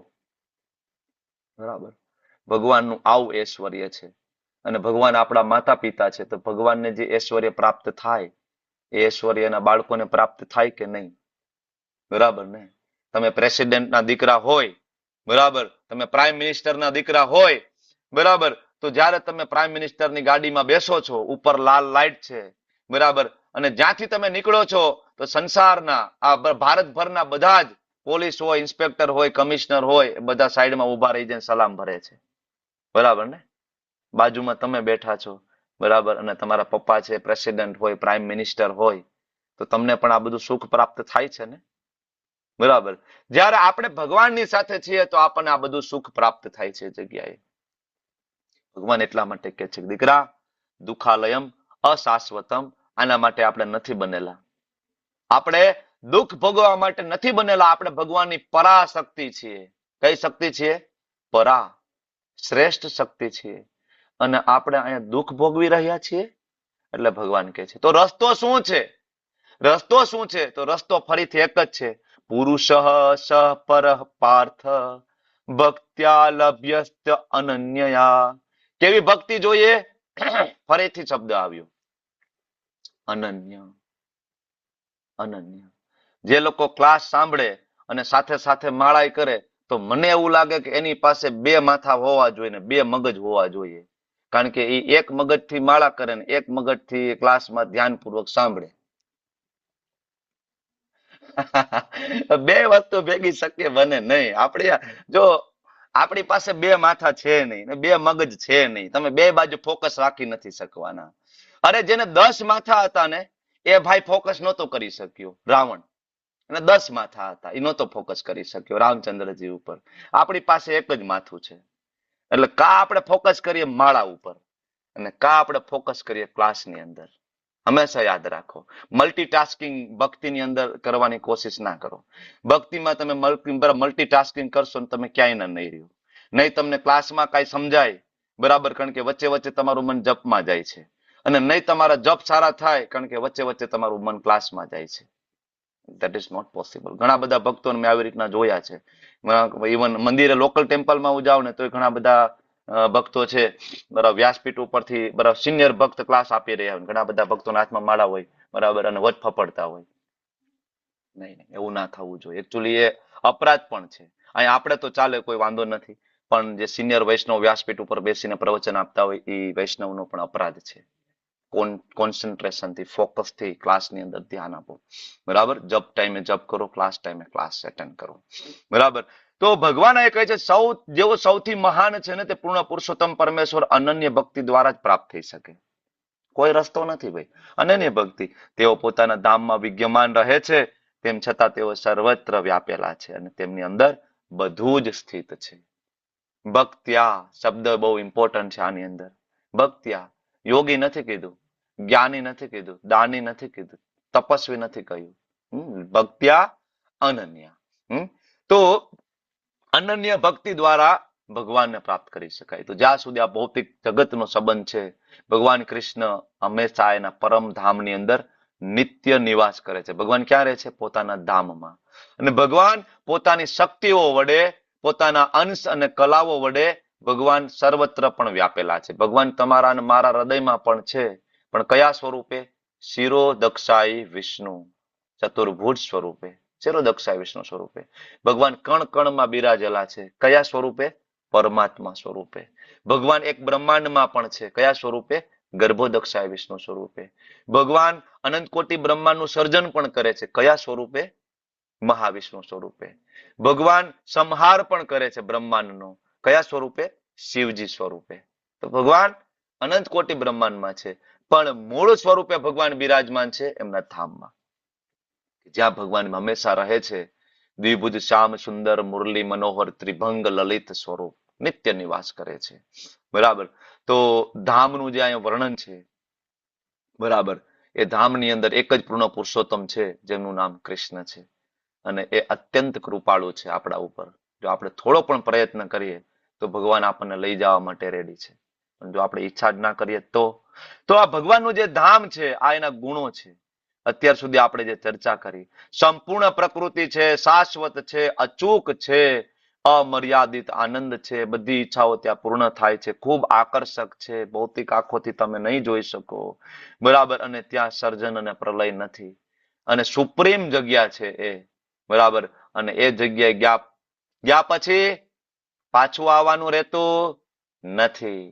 [SPEAKER 1] બરાબર. ભગવાનનું આવું ઐશ્વર્ય છે. અને ભગવાન આપણા માતા પિતા છે, તો ભગવાનને જે ઐશ્વર્ય પ્રાપ્ત થાય એ ઐશ્વર્યના બાળકોને પ્રાપ્ત થાય કે નહીં? બરાબર ને? તમે પ્રેસિડેન્ટના દીકરા હોય, બરાબર, તમે પ્રાઇમ મિનિસ્ટરના દીકરા હોય, બરાબર, તો જ્યારે તમે પ્રાઇમ મિનિસ્ટરની ગાડીમાં બેસો છો, ઉપર લાલ લાઈટ છે, બરાબર, અને જ્યાંથી તમે નીકળો છો તો સંસારના આ ભારતભરના બધા જ પોલીસ હોય, ઇન્સ્પેક્ટર હોય, કમિશનર હોય, બધા સાઈડમાં ઉભા રહી જઈને સલામ ભરે છે, બરાબર ને? બાજુમાં તમે બેઠા છો, બરાબર, અને તમારા પપ્પા છે પ્રેસિડેન્ટ હોય, પ્રાઇમ મિનિસ્ટર હોય, તો તમને પણ આ બધું સુખ પ્રાપ્ત થાય છે ને? બરાબર. જ્યારે આપણે ભગવાનની સાથે છીએ તો આપણને આ બધું સુખ પ્રાપ્ત થાય છે જગ્યાએ. ભગવાન એટલા માટે કહે છે દીકરા, દુઃખાલયમ અશાશ્વતમ. આના માટે આપણે નથી બનેલા. આપણે દુઃખ ભોગવવા માટે નથી બનેલા. આપણે ભગવાનની પરાશક્તિ છીએ. કઈ શક્તિ છીએ? પરા, શ્રેષ્ઠ શક્તિ છીએ. અને આપણે અહીંયા દુઃખ ભોગવી રહ્યા છીએ. એટલે ભગવાન કહે છે તો રસ્તો શું છે? રસ્તો શું છે? તો રસ્તો ફરીથી એક જ છે. પુરુષ સ પર પાર્થ ભક્ત્યા લભ્યસ્ત અનન્યયા. કેવી ભક્તિ જોઈએ? ફરીથી શબ્દ આવ્યો, અનન્ય. અનન્ય. જે લોકો ક્લાસ સાંભળે અને સાથે સાથે માળાઈ કરે તો મને એવું લાગે કે એની પાસે 2 માથા હોવા જોઈએ ને 2 મગજ હોવા જોઈએ. કારણ કે એ એક મગજથી માળા કરે ને એક મગજથી ક્લાસમાં ધ્યાનપૂર્વક સાંભળે. 2 વસ્તુ ભેગી શક્ય બને નહીં. જો આપણી પાસે 2 માથા છે નહીં ને 2 મગજ છે નહીં, તમે 2 બાજુ ફોકસ રાખી નથી શકવાના. અરે જેને 10 માથા હતા ને એ ભાઈ ફોકસ નહોતો કરી શક્યો, રાવણ. અને 10 માથા હતા, એ નહોતો ફોકસ કરી શક્યો રામચંદ્રજી ઉપર. આપણી પાસે એક જ માથું છે. એટલે કા આપણે ફોકસ કરીએ માળા ઉપર અને કા આપણે ફોકસ કરીએ ક્લાસની અંદર. હંમેશા યાદ રાખો, મલ્ટીટાસ્કિંગ ભક્તિની અંદર કરવાની કોશિશ ના કરો. ભક્તિમાં તમે મલ્ટીટાસ્કિંગ કરશો ને તમે ક્યાંય નહીં રહ્યો. નહીં તમને ક્લાસમાં કાંઈ સમજાય, બરાબર, કારણ કે વચ્ચે વચ્ચે તમારું મન જપમાં જાય છે, અને નહીં તમારા જપ સારા થાય કારણ કે વચ્ચે વચ્ચે તમારું મન ક્લાસમાં જાય છે. That is not possible. ઘણા બધા ભક્તોને મેં આવી રીતના જોયા છે. ઇવન મંદિરે લોકલ ટેમ્પલમાં હું જાઉં ને તો ઘણા બધા ભક્તો છે, બરાબર, વ્યાસપીઠ ઉપરથી બરાબર સિનિયર ભક્ત ક્લાસ આપી રહ્યા હોય, ઘણા બધા ભક્તોના હાથમાં માળા હોય, બરાબર, અને વચ ફફડતા હોય. નહીં, એવું ના થવું જોઈએ. એકચ્યુઅલી એ અપરાધ પણ છે. અહીં આપણે તો ચાલે, કોઈ વાંધો નથી, પણ જે સિનિયર વૈષ્ણવ વ્યાસપીઠ ઉપર બેસીને પ્રવચન આપતા હોય એ વૈષ્ણવનો પણ અપરાધ છે. કોન્સન્ટ્રેશન થી, ફોકસ થી ક્લાસની અંદર ધ્યાન આપો, બરાબર. જપ ટાઈમે જપ કરો, ક્લાસ ટાઈમે ક્લાસ એટેન્ડ કરો, બરાબર. તો ભગવાન એ કહે છે જેવો સૌથી મહાન છે ને તે પૂર્ણ પુરુષોત્તમ પરમેશ્વર અનન્ય ભક્તિ દ્વારા જ પ્રાપ્ત થઈ શકે. કોઈ રસ્તો નથી ભાઈ. અનન્ય ભક્તિ. તેઓ પોતાના ધામમાં વિદ્યમાન રહે છે, તેમ છતાં તેઓ સર્વત્ર વ્યાપેલા છે અને તેમની અંદર બધું જ સ્થિત છે. ભક્ત્યા શબ્દ બહુ ઇમ્પોર્ટન્ટ છે આની અંદર. ભક્ત્યા, યોગી નથી કીધું, જ્ઞાની નથી કીધું, દાની નથી કીધું, તપસ્વી નથી કહ્યું. ભક્ત્યા અનન્ય. તો અનન્ય ભક્તિ દ્વારા ભગવાનને પ્રાપ્ત કરી શકાય. તો જ્યાં સુધી આ ભૌતિક જગતનો સંબંધ છે, ભગવાન કૃષ્ણ હંમેશા એના પરમ ધામની અંદર નિત્ય નિવાસ કરે છે. ભગવાન ક્યાં રહે છે? પોતાના ધામમાં. અને ભગવાન પોતાની શક્તિઓ વડે, પોતાના અંશ અને કલાઓ વડે ભગવાન સર્વત્ર પણ વ્યાપેલા છે. ભગવાન તમારા અને મારા હૃદયમાં પણ છે, પણ કયા સ્વરૂપે? શિરોદક્ષાઈ વિષ્ણુ, ચતુર્ભુજ સ્વરૂપે. શિરોદક્ષાઈ વિષ્ણુ સ્વરૂપે ભગવાન કણ કણમાં બિરાજેલા છે. કયા સ્વરૂપે? પરમાત્મા સ્વરૂપે. ભગવાન એક બ્રહ્માંડમાં પણ છે. કયા સ્વરૂપે? ગર્ભોદક્ષાય વિષ્ણુ સ્વરૂપે. ભગવાન અનંત કોટી બ્રહ્માંડનું સર્જન પણ કરે છે. કયા સ્વરૂપે? મહાવિષ્ણુ સ્વરૂપે. ભગવાન સંહાર પણ કરે છે બ્રહ્માંડનો. કયા સ્વરૂપે? શિવજી સ્વરૂપે. તો ભગવાન અનંત કોટી બ્રહ્માંડમાં છે, પણ મૂળ સ્વરૂપે ભગવાન બિરાજમાન છે એમના ધામમાં, જ્યાં ભગવાન હંમેશા રહે છે. દ્વિભુજ શ્યામ સુંદર મુરલી મનોહર ત્રિભંગ લલિત સ્વરૂપ નિત્ય નિવાસ કરે છે, બરાબર. તો ધામનું જે અહીંયા વર્ણન છે, બરાબર, એ ધામની અંદર એક જ પૂર્ણ પુરુષોત્તમ છે જેનું નામ કૃષ્ણ છે, અને એ અત્યંત કૃપાળુ છે આપણા ઉપર. જો આપણે થોડો પણ પ્રયત્ન કરીએ તો ભગવાન આપણને લઈ જવા માટે રેડી છે. જો આપણે ઈચ્છા જ ના કરીએ તો આ ભગવાનનું જે ધામ છે, આ એના ગુણો છે. અત્યાર સુધી આપણે જે ચર્ચા કરી, સંપૂર્ણ પ્રકૃતિ છે, શાશ્વત છે, અચૂક છે, અમર્યાદિત આનંદ છે, બધી ઈચ્છાઓ ત્યાં પૂર્ણ થાય છે, ખૂબ આકર્ષક છે, ભૌતિક આંખોથી તમે નહીં જોઈ શકો, બરાબર. અને ત્યાં સર્જન અને પ્રલય નથી, અને સુપ્રીમ જગ્યા છે એ, બરાબર. અને એ જગ્યાએ ગયા પછી પાછું આવવાનું રહેતું નથી.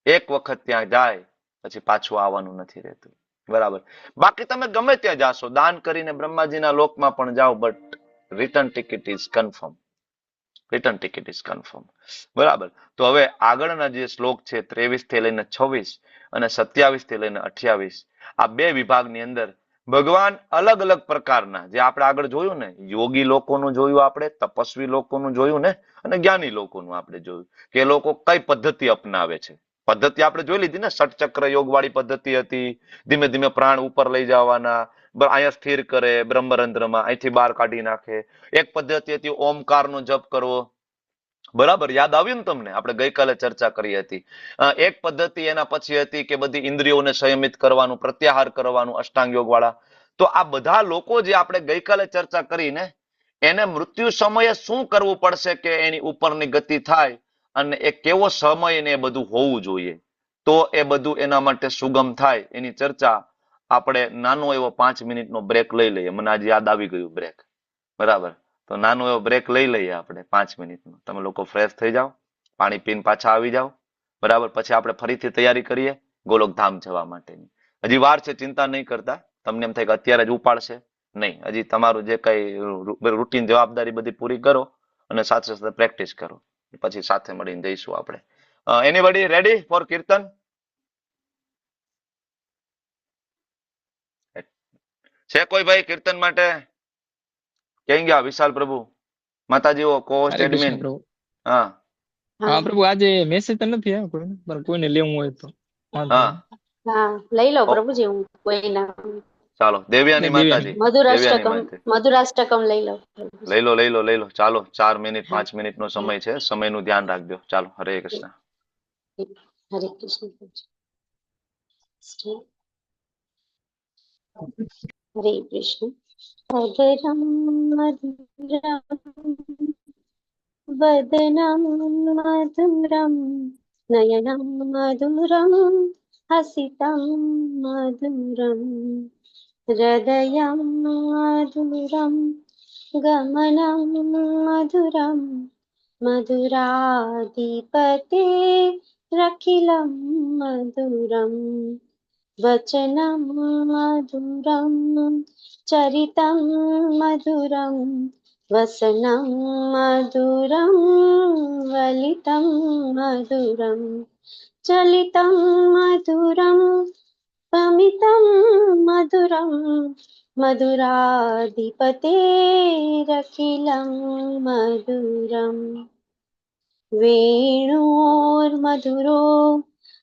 [SPEAKER 1] એક વખત ત્યાં જાય પછી પાછું આવવાનું નથી રહેતું, બરાબર. બાકી તમે ગમે ત્યાં જાશો, દાન કરીને બ્રહ્માજીના લોકમાં પણ જાઓ, but return ticket is confirm. Return ticket is confirm, બરાબર. તો હવે આગળના જે શ્લોક છે 23 થી લઈને 26 અને 27 થી લઈને 28, આ બે વિભાગની અંદર ભગવાન અલગ અલગ પ્રકારના, જે આપણે આગળ જોયું ને, યોગી લોકોનું જોયું આપણે, તપસ્વી લોકોનું જોયું ને, અને જ્ઞાની લોકોનું આપણે જોયું કે એ લોકો કઈ પદ્ધતિ અપનાવે છે. પદ્ધતિ આપણે જોઈ લીધી ને, ષટચક્ર યોગ વાળી પદ્ધતિ હતી. ધીમે ધીમે પ્રાણ ઉપર લઈ જવાના, અહીંયા સ્થિર કરે, બ્રહ્મરંધ્રમાં અહીંથી બહાર કાઢી નાખે. એક પદ્ધતિ હતી ઓમકારનો જપ કરવો, બરાબર. યાદ આવ્યું ને તમને? આપણે ગઈકાલે ચર્ચા કરી હતી. એક પદ્ધતિ એના પછી હતી કે બધી ઇન્દ્રિયોને સંયમિત કરવાનું, પ્રત્યાહાર કરવાનું, અષ્ટાંગ યોગ વાળા. તો આ બધા લોકો જે આપણે ગઈકાલે ચર્ચા કરીને, એને મૃત્યુ સમયે શું કરવું પડશે કે એની ઉપરની ગતિ થાય, અને એ કેવો સમય ને એ બધું હોવું જોઈએ, તો એ બધું એના માટે સુગમ થાય, એની ચર્ચા આપણે નાનો એવો 5 મિનિટનો બ્રેક લઈ લઈએ. મને આજે યાદ આવી ગયું બ્રેક, બરાબર. તો નાનો એવો બ્રેક લઈ લઈએ આપણે 5 મિનિટનો. તમે લોકો ફ્રેશ થઈ જાઓ, પાણી પીને પાછા આવી જાઓ, બરાબર. પછી આપણે ફરીથી તૈયારી કરીએ ગોલોકધામ જવા માટેની. હજી વાર છે, ચિંતા નહીં કરતા. તમને એમ થાય કે અત્યારે જ ઉપાડશે, નહીં. હજી તમારું જે કઈ રૂટીન જવાબદારી બધી પૂરી કરો અને સાથે સાથે પ્રેક્ટિસ કરો, પછી સાથે મળીને જઈશું આપણે. એનીબડી રેડી ફોર કીર્તન? છે કોઈ ભાઈ કીર્તન માટે? ક્યાં ગયા વિશાલ પ્રભુ? માતાજીઓ કોહોસ્ટ
[SPEAKER 5] હરે કૃષ્ણ
[SPEAKER 1] એડમિન.
[SPEAKER 5] પ્રભુ.
[SPEAKER 1] હા
[SPEAKER 5] હા પ્રભુ, આજે મેસેજ તો નથી આવ્યો કોઈને લેવું હોય તો વાંધો
[SPEAKER 1] હા
[SPEAKER 5] નહીં.
[SPEAKER 4] હા લઈ લો
[SPEAKER 1] ઓ-
[SPEAKER 4] પ્રભુજી, હું કોઈના
[SPEAKER 1] ચાલો દેવ્યાની માતાજી,
[SPEAKER 5] દેવ્યાની.
[SPEAKER 1] દેવ્યાની
[SPEAKER 7] મધુરાષ્ટકમ
[SPEAKER 1] માતાજી.
[SPEAKER 7] મધુરાષ્ટકમ લઈ લો.
[SPEAKER 1] લઈ લો ચાલો 4 મિનિટ
[SPEAKER 7] હા.
[SPEAKER 1] 5 મિનિટનો સમય છે, સમયનું ધ્યાન રાખજો. ચાલો હરે કૃષ્ણ.
[SPEAKER 7] હરે કૃષ્ણ. હરે કૃષ્ણ. અધરમ મધુરમ વદનમ મધુરમ નયનમ મધુરમ હસિતમ મધુરમ હૃદયમ મધુરમ ગમનમ મધુરમ મધુરાધિપતે રખિલમ મધુરમ વચનમ મધુરમ ચરિતમ મધુરમ વસનમ મધુરમ વલિતમ મધુરમ ચલિતમ મધુરમ પમિતમ મધુરમ મધુરાધિપતે રખિલમ મધુરમ વેણુર્મધુરો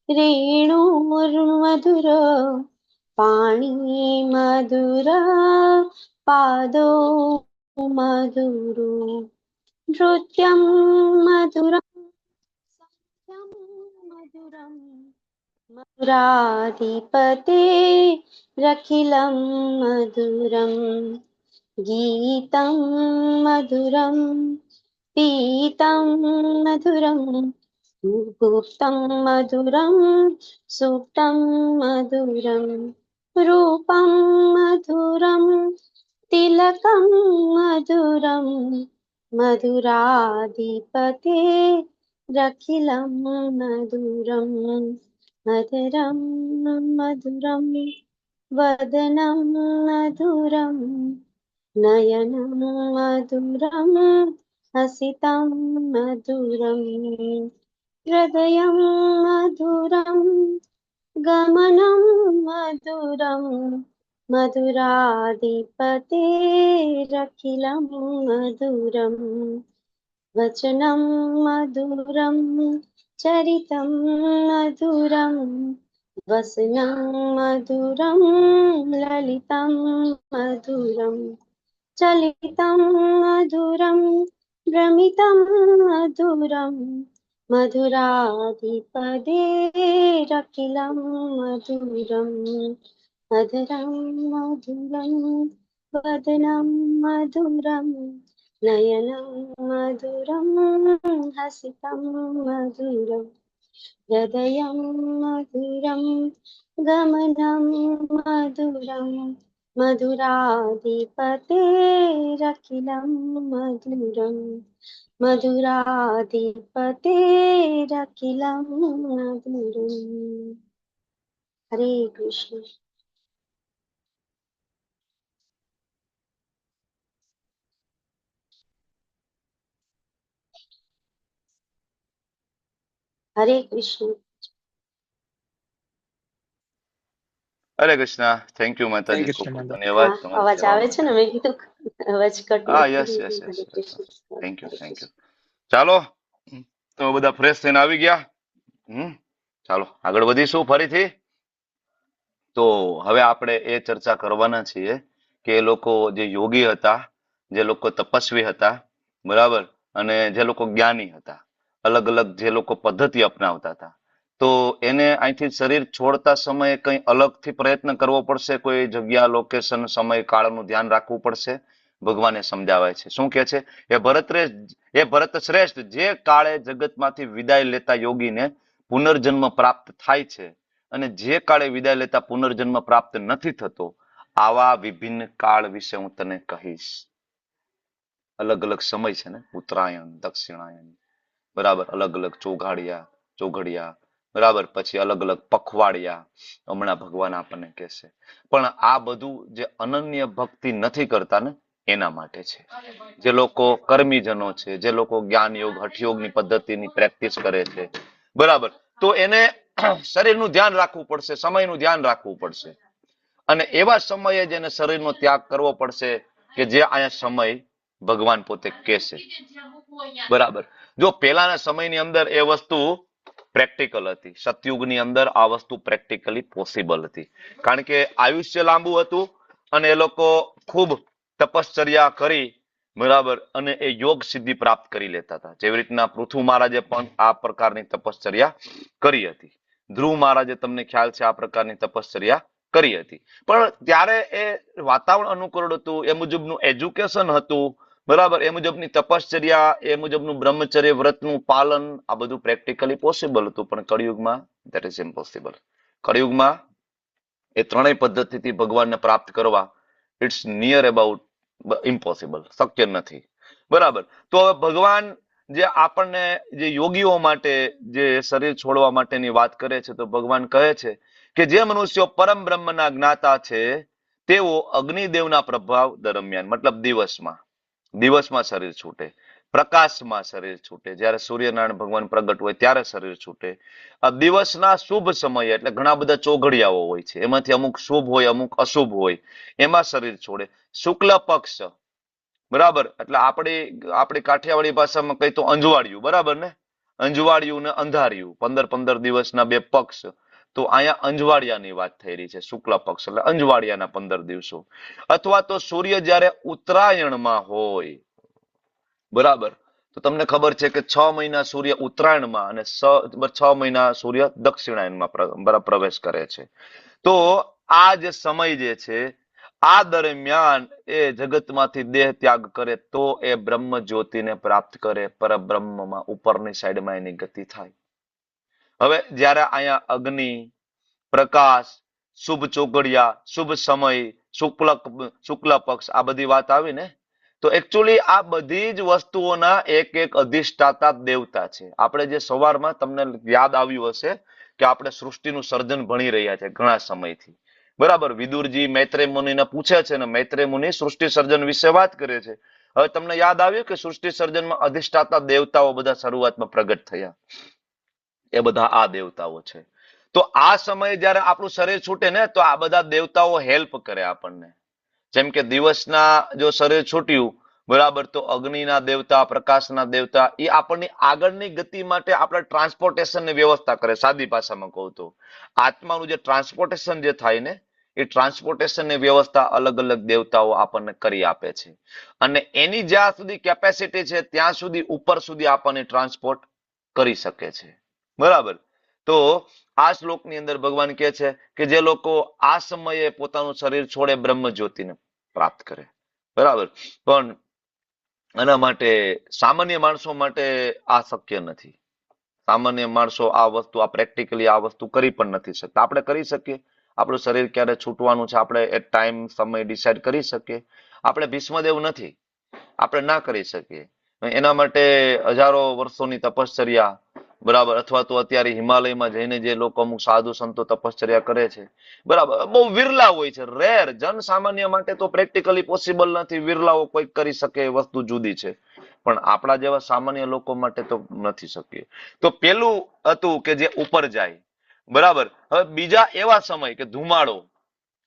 [SPEAKER 7] રેણુર્મધુરો પાણી મધુર પાદો મધુરો નૃત્યમ મધુરમ સત્યમ મધુરમ મધુરાધિપતે રખિલમ મધુરમ ગીતમ મધુરમ પીતમ મધુરમ ગુપ્તમ મધુરમ સુપ્તમ મધુરમ રૂપમ મધુરમ તિલકમ મધુરમ મધુરાધિપતે રખિલમ મધુરમ મધુરમ મધુરમ વદનમ મધુરમ નયનમ મધુરમ હસિતમ મધુરમ હૃદયમ મધુરમ ગમનમ મધુરમ મધુરાધિપતે રખિલમ મધુરમ વચનમ મધુરમ ચરિતમ મધુરમ વસનમ મધુરમ લલિતમ મધુરમ ચલિતમ મધુરમ ભ્રમિતમ મધુરમ મધુરાધિપદે રખિલમ મધુરમ મધુરમ મધુરમ વદનમ મધુરમ નયનમ મધુરમ હસિતમ મધુરમ હૃદયમ મધુરમ ગમનમ મધુરમ મધુરાધિપતે રખિલમ મધુરમ મધુરાધિપતે રખિલમ મધુરમ. હરે કૃષ્ણ. હરે કૃષ્ણ.
[SPEAKER 1] હરે કૃષ્ણ. થેન્ક યુ
[SPEAKER 5] હરે
[SPEAKER 1] માતાજી, ખૂબ
[SPEAKER 5] કૃષ્ણ
[SPEAKER 1] ખૂબ
[SPEAKER 5] માતા.
[SPEAKER 1] ધન્યવાદ
[SPEAKER 7] હા,
[SPEAKER 1] તમારી
[SPEAKER 7] અવાજ આવે
[SPEAKER 1] સેવામાં.
[SPEAKER 7] છે ને? મેં કીધું અવાજ કટ
[SPEAKER 1] હા,
[SPEAKER 7] નથી
[SPEAKER 1] યસ
[SPEAKER 7] થઈ
[SPEAKER 1] યસ
[SPEAKER 7] ગયો.
[SPEAKER 1] Yes
[SPEAKER 7] Hare
[SPEAKER 1] yes.
[SPEAKER 7] Krishna.
[SPEAKER 1] Thank you thank you. ચાલો તમે બધા ફ્રેશ થઈને આવી ગયા. ચાલો આગળ વધીશું ફરીથી. તો હવે આપણે એ ચર્ચા કરવાના છીએ કે એ લોકો જે યોગી હતા, જે લોકો તપસ્વી હતા, બરાબર, અને જે લોકો જ્ઞાની હતા, અલગ અલગ જે લોકો પદ્ધતિ અપનાવતા હતા, તો એને અહીંથી શરીર છોડતા સમયે કંઈ અલગથી પ્રયત્ન કરવો પડશે, કોઈ જગ્યા, લોકેશન, સમય, કાળનું ધ્યાન રાખવું પડશે. ભગવાને સમજાવે છે. શું કે છે? એ ભરત શ્રેષ્ઠ, જે કાળે જગતમાંથી વિદાય લેતા યોગીને પુનર્જન્મ પ્રાપ્ત થાય છે અને જે કાળે વિદાય લેતા પુનર્જન્મ પ્રાપ્ત નથી થતો, આવા વિભિન્ન કાળ વિશે હું તને કહીશ. અલગ અલગ સમય છે ને, ઉત્તરાયણ, દક્ષિણાયન, બરાબર, અલગ અલગ ચોઘડિયા, બરાબર, પછી અલગ અલગ પખવાડિયા, હમણાં ભગવાન આપણને કહેશે. પણ આ બધું જે અનન્ય ભક્તિ નથી કરતા ને, એના માટે છે. જે લોકો કર્મીજનો છે, જે લોકો જ્ઞાન યોગ, હઠયોગની પદ્ધતિની પ્રેક્ટિસ કરે છે, બરાબર, તો એને શરીરનું ધ્યાન રાખવું પડશે, સમયનું ધ્યાન રાખવું પડશે. અને એવા સમયે જેને શરીરનો ત્યાગ કરવો પડશે કે જે અહીંયા સમય ભગવાન પોતે કહેશે. બરાબર. જો પહેલાના સમયની અંદર એ વસ્તુ પ્રેક્ટિકલ હતી, સતયુગની અંદર આ વસ્તુ પ્રેક્ટિકલી પોસિબલ હતી, કારણ કે આયુષ્ય લાંબુ હતું અને એ લોકો ખૂબ તપશ્ચર્યા કરી, બરાબર, અને એ યોગ સિદ્ધિ પ્રાપ્ત કરી લેતા હતા. જેવી રીતના પૃથુ મહારાજે પણ આ પ્રકારની તપશ્ચર્યા કરી હતી. ધ્રુવ મહારાજે, તમને ખ્યાલ છે, આ પ્રકારની તપશ્ચર્યા કરી હતી. પણ ત્યારે એ વાતાવરણ અનુકૂળ હતું, એ મુજબનું એજ્યુકેશન હતું, બરાબર, એ મુજબની તપશ્ચર્યા, એ મુજબનું બ્રહ્મચર્ય વ્રતનું પાલન, આ બધું પ્રેક્ટિકલી પોસિબલ હતું. પણ કળિયુગમાં ધેટ ઇઝ ઇમ્પોસિબલ. કળિયુગમાં એ ત્રણેય પદ્ધતિથી ભગવાનને પ્રાપ્ત કરવા ઇટ્સ નિયર અબાઉટ ઇમ્પોસિબલ, શક્ય નથી. બરાબર. તો હવે ભગવાન જે આપણને, જે યોગીઓ માટે જે શરીર છોડવા માટેની વાત કરે છે, તો ભગવાન કહે છે કે જે મનુષ્યો પરમ બ્રહ્મના જ્ઞાતા છે તેઓ અગ્નિદેવના પ્રભાવ દરમિયાન, મતલબ દિવસમાં શરીર છૂટે, પ્રકાશમાં શરીર છૂટે, જ્યારે સૂર્યનારાયણ ભગવાન પ્રગટ હોય ત્યારે શરીર છૂટે. આ દિવસના શુભ સમયે, એટલે ઘણા બધા ચોઘડિયાઓ હોય છે, એમાંથી અમુક શુભ હોય, અમુક અશુભ હોય, એમાં શરીર છોડે. શુક્લ પક્ષ, બરાબર, એટલે આપણી કાઠિયાવાડી ભાષામાં કઈ તો અંજવાળિયું, બરાબર ને, અંજવાળિયું ને અંધારિયું, 15 દિવસના બે પક્ષ. તો અહીંયા અંજવાળિયાની વાત થઈ રહી છે. શુક્લ પક્ષ એટલે અંજવાળિયાના 15 દિવસો. અથવા તો સૂર્ય જ્યારે ઉત્તરાયણમાં હોય, બરાબર, તો તમને ખબર છે કે 6 મહિના સૂર્ય ઉત્તરાયણમાં અને 6 મહિના સૂર્ય દક્ષિણાયનમાં પ્રવેશ કરે છે. તો આ જે સમય જે છે, આ દરમિયાન એ જગતમાંથી દેહ ત્યાગ કરે તો એ બ્રહ્મ જ્યોતિને પ્રાપ્ત કરે, પરબ્રહ્મમાં ઉપરની સાઈડમાં એની ગતિ થાય. હવે જ્યારે અહીંયા અગ્નિ, પ્રકાશ, શુભ ચોઘડિયા, શુભ સમય, શુક્લ પક્ષ, આ બધી વાત આવી ને, તો એકચ્યુઅલી આ બધી જ વસ્તુઓના એક એક અધિષ્ઠાતા દેવતા છે. આપણે જે સવારમાં તમને યાદ આવ્યું હશે કે આપણે સૃષ્ટિનું સર્જન ભણી રહ્યા છે ઘણા સમયથી, બરાબર. વિદુરજી મૈત્રેય મુનિને પૂછે છે ને મૈત્રેય મુનિ સૃષ્ટિ સર્જન વિશે વાત કરે છે. હવે તમને યાદ આવ્યું કે સૃષ્ટિ સર્જનમાં અધિષ્ઠાતા દેવતાઓ બધા શરૂઆતમાં પ્રગટ થયા, એ બધા આ દેવતાઓ છે. તો આ સમયે જયારે આપણું શરીર છૂટે ને, તો આ બધા દેવતાઓ હેલ્પ કરે આપણને. જેમ કે દિવસના જો શરીર છૂટ્યું, બરાબર, તો અગ્નિના દેવતા, પ્રકાશના દેવતા, એ આપણની આગળની ગતિ માટે આપણે ટ્રાન્સપોર્ટેશનની વ્યવસ્થા કરે. સાદી ભાષામાં કહું તો આત્માનું જે ટ્રાન્સપોર્ટેશન જે થાય ને, એ ટ્રાન્સપોર્ટેશનની વ્યવસ્થા અલગ અલગ દેવતાઓ આપણને કરી આપે છે. અને એની જ્યાં સુધી કેપેસિટી છે ત્યાં સુધી ઉપર સુધી આપણને ટ્રાન્સપોર્ટ કરી શકે છે, બરાબર. તો આ શ્લોકની અંદર ભગવાન કહે છે કે જે લોકો આ સમયે પોતાનું શરીર છોડે, બ્રહ્મ જ્યોતિને પ્રાપ્ત કરે, બરાબર. પણ આના માટે સામાન્ય માણસો માટે આ શક્ય નથી. સામાન્ય માણસો આ વસ્તુ, આ પ્રેક્ટિકલી આ વસ્તુ કરી પણ નથી શકતા. આપણે કરી શકીએ, આપણું શરીર ક્યારે છૂટવાનું છે આપણે એ ટાઈમ, સમય ડિસાઈડ કરી શકીએ. આપણે ભીષ્મદેવ નથી, આપણે ના કરી શકીએ. એના માટે હજારો વર્ષોની તપશ્ચર્યા, બરાબર, અથવા તો અત્યારે હિમાલયમાં જઈને જે લોકો અમુક સાધુ સંતો તપશ્ચર્યા કરે છે, બરાબર, બહુ વિરલા હોય છે, રેર. જન સામાન્ય માટે તો પ્રેક્ટિકલી પોસિબલ નથી. વિરલાઓ કોઈ કરી શકે એ વસ્તુ જુદી છે, પણ આપણા જેવા સામાન્ય લોકો માટે તો નથી શક્ય. તો પેલું હતું કે જે ઉપર જાય, બરાબર. હવે બીજા એવા સમય કે ધુમાડો,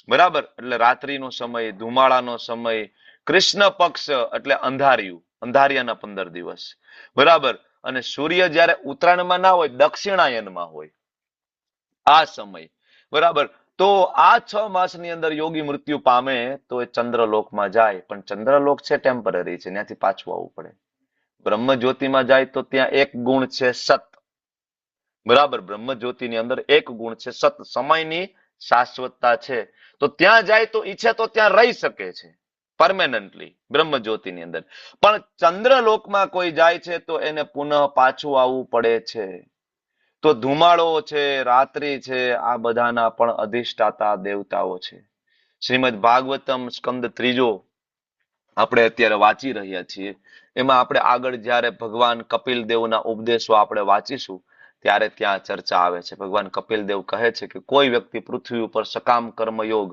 [SPEAKER 1] બરાબર, એટલે રાત્રિનો સમય, ધુમાડાનો સમય, કૃષ્ણ પક્ષ એટલે અંધારિયું, અંધારિયાના 15 દિવસ, બરાબર. અને સૂર્ય જ્યારે ઉત્તરાયણમાં ના હોય, દક્ષિણાયનમાં હોય, આ સમય, બરાબર. તો આ 6 માસની અંદર યોગી મૃત્યુ પામે તો એ ચંદ્રલોકમાં જાય. પણ ચંદ્રલોક છે ટેમ્પરરી છે, ત્યાંથી પાછું આવવું પડે. બ્રહ્મ જ્યોતિમાં જાય તો ત્યાં એક ગુણ છે સત, બરાબર. બ્રહ્મ જ્યોતિની અંદર એક ગુણ છે સત, સમયની શાશ્વતતા છે. તો ત્યાં જાય તો ઈચ્છે તો ત્યાં રહી શકે છે પરમેનન્ટલી, બ્રહ્મ જ્યોતિની અંદર. પણ ચંદ્રલોકમાં કોઈ જાય છે તો એને પુનઃ પાછું આવવું પડે છે. તો ધુમાડો છે, રાત્રિ છે, આ બધાના પણ અધિષ્ઠાતા દેવતાઓ છે. શ્રીમદ ભાગવતમ સ્કંદ 3 આપણે અત્યારે વાંચી રહ્યા છીએ. એમાં આપણે આગળ જ્યારે ભગવાન કપિલ દેવના ઉપદેશો આપણે વાંચીશું ત્યારે ત્યાં ચર્ચા આવે છે. ભગવાન કપિલ દેવ કહે છે કે કોઈ વ્યક્તિ પૃથ્વી ઉપર સકામ કર્મયોગ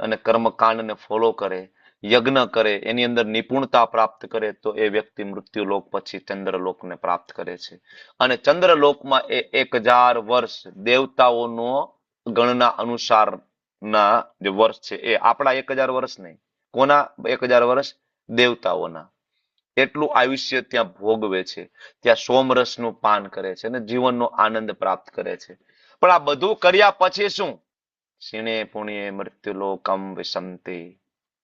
[SPEAKER 1] અને કર્મકાંડને ફોલો કરે, યજ્ઞ કરે, એની અંદર નિપુણતા પ્રાપ્ત કરે, તો એ વ્યક્તિ મૃત્યુલોક પછી ચંદ્રલોકને પ્રાપ્ત કરે છે. અને ચંદ્રલોકમાં એ 1000 વર્ષ દેવતાઓનો ગણના અનુસારના જે વર્ષ છે, એ આપણા 1000 વર્ષ નહીં. કોના 1000 વર્ષ? દેવતાઓના. એટલું આયુષ્ય ત્યાં ભોગવે છે, ત્યાં સોમરસનું પાન કરે છે અને જીવનનો આનંદ પ્રાપ્ત કરે છે. પણ આ બધું કર્યા પછી શું? ક્ષીણે પુણ્યે મૃત્યુલોકમ વિશંતિ.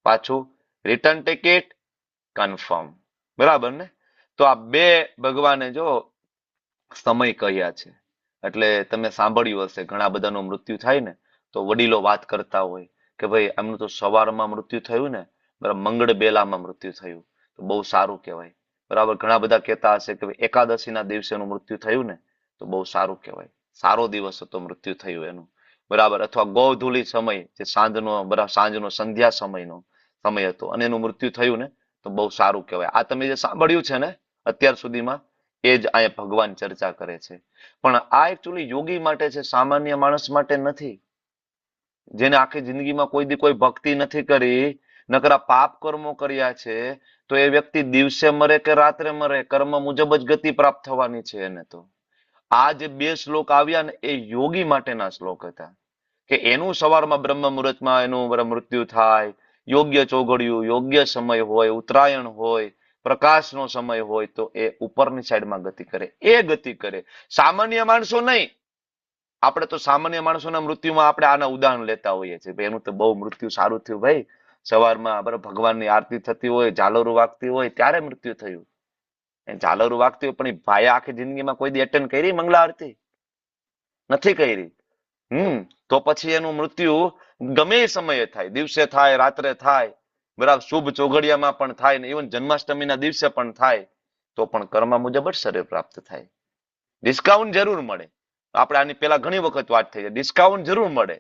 [SPEAKER 1] પાછું રિટર્ન ટિકિટ કન્ફર્મ, બરાબર ને? તો આ બે ભગવાને જો સમય કહ્યા છે. એટલે તમે સાંભળ્યું હશે ઘણા બધાનું મૃત્યુ થાય ને તો વડીલો વાત કરતા હોય કે ભાઈ આમનું તો સવારમાં મૃત્યુ થયું ને, બરાબર, મંગળ બેલામાં મૃત્યુ થયું તો બહુ સારું કહેવાય, બરાબર. ઘણા બધા કહેતા હશે કે ભાઈ એકાદશીના દિવસેનું મૃત્યુ થયું ને તો બહુ સારું કહેવાય, સારો દિવસ હતો મૃત્યુ થયું એનું, બરાબર. અથવા ગોધૂલી સમય જે સાંજનો, બરાબર, સાંજનો સંધ્યા સમયનો સમય હતો અને એનું મૃત્યુ થયું ને તો બહુ સારું કહેવાય. આ તમે જે સાંભળ્યું છે ને અત્યાર સુધીમાં એ જ અહીંયા ભગવાન ચર્ચા કરે છે. પણ આ એકચ્યુઅલી યોગી માટે છે, સામાન્ય માણસ માટે નથી. જેને આખી જિંદગીમાં કોઈ દી કોઈ ભક્તિ નથી કરી, નકરા પાપ કર્મો કર્યા છે, તો એ વ્યક્તિ દિવસે મરે કે રાત્રે મરે કર્મ મુજબ જ ગતિ પ્રાપ્ત થવાની છે એને. તો આ જે બે શ્લોક આવ્યા ને એ યોગી માટેના શ્લોક હતા કે એનું સવારમાં બ્રહ્મ મુહૂર્તમાં એનું મૃત્યુ થાય, યોગ્ય ચોઘડિયું, યોગ્ય સમય હોય, ઉત્તરાયણ હોય, પ્રકાશનો સમય હોય તો એ ઉપરની સાઈડમાં ગતિ કરે, એ ગતિ કરે. સામાન્ય માણસો નહીં. આપણે તો સામાન્ય માણસોના મૃત્યુમાં આપણે આના ઉદાહરણ લેતા હોઈએ છીએ, ભાઈ એનું તો બહુ મૃત્યુ સારું થયું, ભાઈ સવારમાં બરાબર ભગવાનની આરતી થતી હોય, ઝાલરો વાગતી હોય ત્યારે મૃત્યુ થયું. ઝાલરો વાગતી હોય પણ એ ભાઈ આખી જિંદગીમાં કોઈ દી એટેન્ડ કરી મંગળા આરતી નથી કરી. તો પછી એનું મૃત્યુ ગમે એ સમયે થાય, દિવસે થાય, રાત્રે થાય, બરાબર, શુભ ચોઘડિયામાં પણ થાય ને ઇવન જન્માષ્ટમીના દિવસે પણ થાય તો પણ કર્મ મુજબ જ શરીર પ્રાપ્ત થાય. ડિસ્કાઉન્ટ જરૂર મળે. આપણે આની પેલા ઘણી વખત વાત થઈ છે, ડિસ્કાઉન્ટ જરૂર મળે,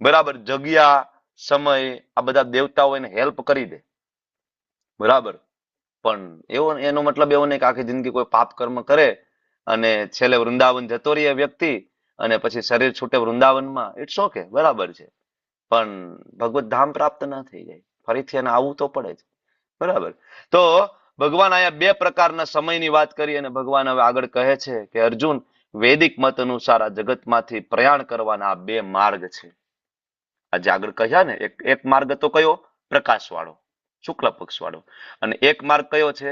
[SPEAKER 1] બરાબર. જગ્યા, સમય, આ બધા દેવતાઓ એને હેલ્પ કરી દે, બરાબર. પણ એવો એનો મતલબ એવો નહીં કે આખી જિંદગી કોઈ પાપ કર્મ કરે અને છેલ્લે વૃંદાવન જતો રહે વ્યક્તિ અને પછી શરીર છૂટે વૃંદાવનમાં, ઇટ્સ ઓકે, બરાબર છે. પણ ભગવત ધામ પ્રાપ્ત ના થઈ જાય, ફરીથી એને આવવું તો પડે જ, બરાબર. તો ભગવાન અહીંયા બે પ્રકારના સમયની વાત કરી અને ભગવાન હવે આગળ કહે છે કે અર્જુન, વૈદિક મત અનુસાર આ જગતમાંથી પ્રયાણ કરવાના આ બે માર્ગ છે. આજે આગળ કહ્યા ને, એક માર્ગ તો કયો? પ્રકાશ વાળો, શુક્લ પક્ષ વાળો, અને એક માર્ગ કયો છે?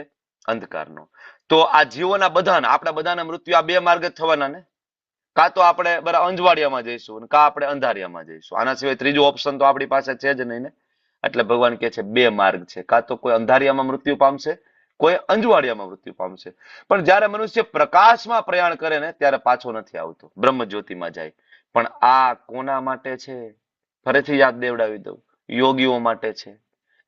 [SPEAKER 1] અંધકારનો. તો આ જીવોના બધાના, આપણા બધાના મૃત્યુ આ બે માર્ગ જ થવાના ને. કાં તો આપણે બરાબર અંજવાડિયામાં જઈશું, કાં આપણે અંધારિયામાં જઈશું. આના સિવાય ત્રીજો ઓપ્શન તો આપણી પાસે છે જ નહીં ને. એટલે ભગવાન કહે છે બે માર્ગ છે, કાં તો કોઈ અંધારિયામાં મૃત્યુ પામશે, કોઈ અંજવાડિયામાં મૃત્યુ પામશે. પણ જ્યારે મનુષ્ય પ્રકાશમાં પ્રયાણ કરે ને ત્યારે પાછો નથી આવતો, બ્રહ્મ જ્યોતિમાં જાય. પણ આ કોના માટે છે? ફરીથી યાદ દેવડાવી દઉં, યોગીઓ માટે છે,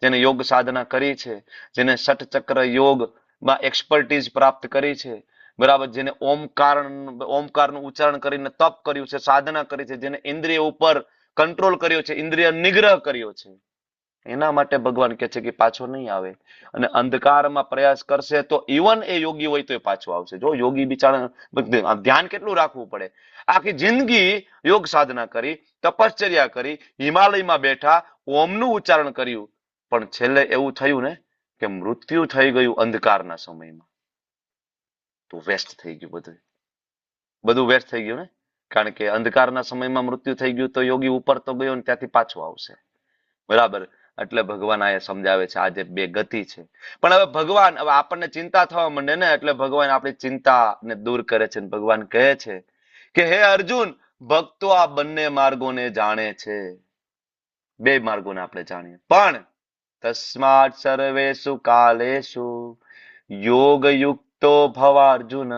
[SPEAKER 1] જેને યોગ સાધના કરી છે, જેને ષટચક્ર યોગમાં એક્સપર્ટીઝ પ્રાપ્ત કરી છે, બરાબર, જેને ઓમકારનું ઉચ્ચારણ કરીને તપ કર્યું છે, સાધના કરી છે, જેને ઇન્દ્રિય ઉપર કંટ્રોલ કર્યો છે, ઇન્દ્રિય નિગ્રહ કર્યો છે, એના માટે ભગવાન કહે છે કે પાછો નહીં આવે. અને અંધકારમાં પ્રયાસ કરશે તો ઇવન એ યોગી હોય તો એ પાછો આવશે. જો યોગી બિચારા ધ્યાન કેટલું રાખવું પડે. આખી જિંદગી યોગ સાધના કરી, તપશ્ચર્યા કરી, હિમાલયમાં બેઠા, ઓમનું ઉચ્ચારણ કર્યું, પણ છેલ્લે એવું થયું ને કે મૃત્યુ થઈ ગયું અંધકારના સમયમાં, તો વેસ્ટ થઈ ગયું, બધું વેસ્ટ થઈ ગયું ને. કારણ કે અંધકારના સમયમાં મૃત્યુ થઈ ગયું તો યોગી ઉપર તો ગયો ને ત્યાંથી પાછો આવશે, બરાબર. એટલે ભગવાન આ સમજાવે છે આ જે બે ગતિ છે. પણ હવે ભગવાન, હવે આપણને ચિંતા થવા માંડે ને, એટલે ભગવાન આપણી ચિંતાને દૂર કરે છે. ભગવાન કહે છે કે હે અર્જુન, ભક્તો આ બંને માર્ગોને જાણે છે, બે માર્ગોને આપણે જાણીએ, પણ તસ્માત સર્વેષુ કાલેષુ યોગ યુક્તો ભવા અર્જુન.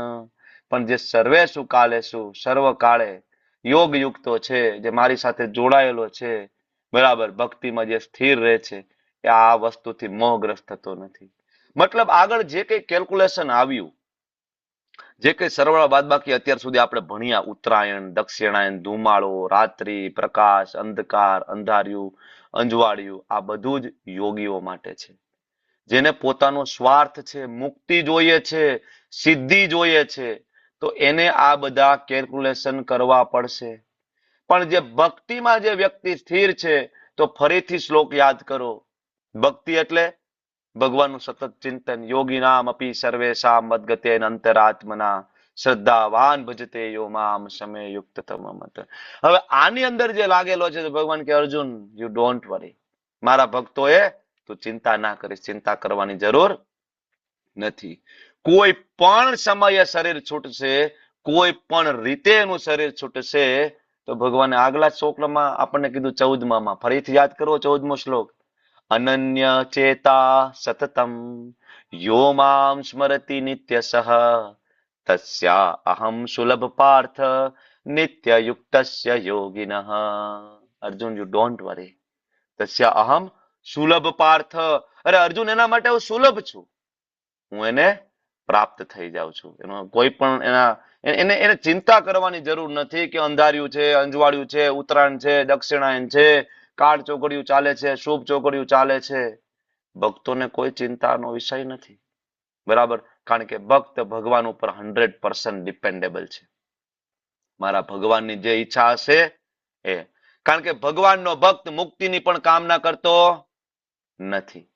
[SPEAKER 1] પણ જે સર્વેષુ કાલેષુ, સર્વ કાળે યોગ યુક્તો છે, જે મારી સાથે જોડાયેલો છે, બરાબર, ભક્તિમાં જે સ્થિર રહે છે, એ આ વસ્તુથી મોહગ્રસ્ત થતો નથી. મતલબ આગળ જે કઈ કેલ્ક્યુલેશન આવ્યું, જે કઈ સરવાળા બાદબાકી અત્યાર સુધી આપણે ભણ્યા, ઉત્તરાયણ, દક્ષિણાયન, ધુમાળો, રાત્રિ, પ્રકાશ, અંધકાર, અંધાર્યું, અંજવાળિયું, આ બધું જ યોગીઓ માટે છે. જેને પોતાનો સ્વાર્થ છે, મુક્તિ જોઈએ છે, સિદ્ધિ જોઈએ છે, તો એને આ બધા કેલ્ક્યુલેશન કરવા પડશે. પણ જે ભક્તિમાં જે વ્યક્તિ સ્થિર છે, તો ફરીથી શ્લોક યાદ કરો, ભક્તિ એટલે ભગવાનનું સતત ચિંતન. યોગી નામ અપી સર્વેશામ મદ્ગતેન અંતરાત્મના શ્રદ્ધાવાન ભજતે યો મામ સમે યુક્ત તમમત. હવે આની અંદર જે લાગેલો છે, ભગવાન કે અર્જુન, યુ ડોન્ટ વરી, મારા ભક્તોએ તું ચિંતા ના કરીશ, ચિંતા કરવાની જરૂર નથી. કોઈ પણ સમયે શરીર છૂટશે, કોઈ પણ રીતે એનું શરીર છૂટશે, તો ભગવાને આગલા શ્લોકમાં આપણને કીધું 14માં, ફરીથી યાદ કરો 14મો શ્લોક, અનન્ય ચેતા સતતમ યો મામ સ્મરતિ નિત્યસઃ તસ્યા અહમ સુલભ પાર્થ નિત્ય યુક્તસ્ય યોગિનઃ. Arjun, you don't worry. તસ્યા અહમ સુલભ પાર્થ. અરે અર્જુન, એના માટે હું સુલભ છું. હું એને પ્રાપ્ત થઈ જાઉં છું. એનો કોઈ પણ એને ચિંતા કરવાની જરૂર નથી કે અંધાર્યું છે, અંજવાળ્યું છે, ઉત્તરાયણ છે, દક્ષિણાયન છે, કાળ ચોઘડિયું ચાલે છે, શુભ ચોઘડિયું ચાલે છે. ભક્તોને કોઈ ચિંતાનો વિષય નથી. બરાબર? કારણ કે ભક્ત ભગવાન ઉપર 100% ડિપેન્ડેબલ છે. મારા ભગવાનની જે ઈચ્છા હશે એ. કારણ કે ભગવાનનો ભક્ત મુક્તિની પણ કામના કરતો નથી.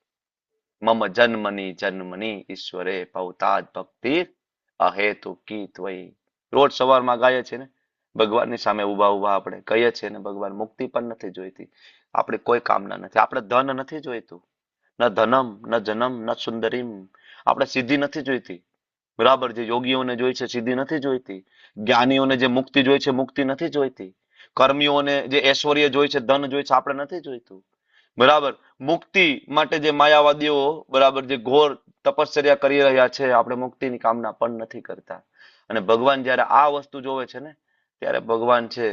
[SPEAKER 1] મમ જન્મની જન્મની ઈશ્વરે પૌતાદ ભક્તિ અહેતુકી ત્વયી. રોજ સવારમાં ગાય છે ને, ભગવાનની સામે ઉભા ઉભા આપણે કહીએ છીએ ને, ભગવાન મુક્તિ પણ નથી જોઈતી. આપણે કોઈ કામના નથી. આપણે ધન નથી જોઈતું. ન ધનમ ન જનમ ન સુંદરીમ. આપણે સિદ્ધિ નથી જોઈતી. બરાબર? જે યોગીઓને જોઈ છે સિદ્ધિ નથી જોઈતી. જ્ઞાનીઓને જે મુક્તિ જોઈ છે મુક્તિ નથી જોઈતી. કર્મીઓને જે ઐશ્વર્ય જોઈ છે, ધન જોઈ છે, આપણે નથી જોઈતું. બરાબર? મુક્તિ માટે જે માયાવાદીઓ બરાબર જે ઘોર તપશ્ચર્યા કરી રહ્યા છે, આપણે મુક્તિની કામના પણ નથી કરતા. અને ભગવાન જયારે આ વસ્તુ જોવે છે ને, ત્યારે ભગવાન છે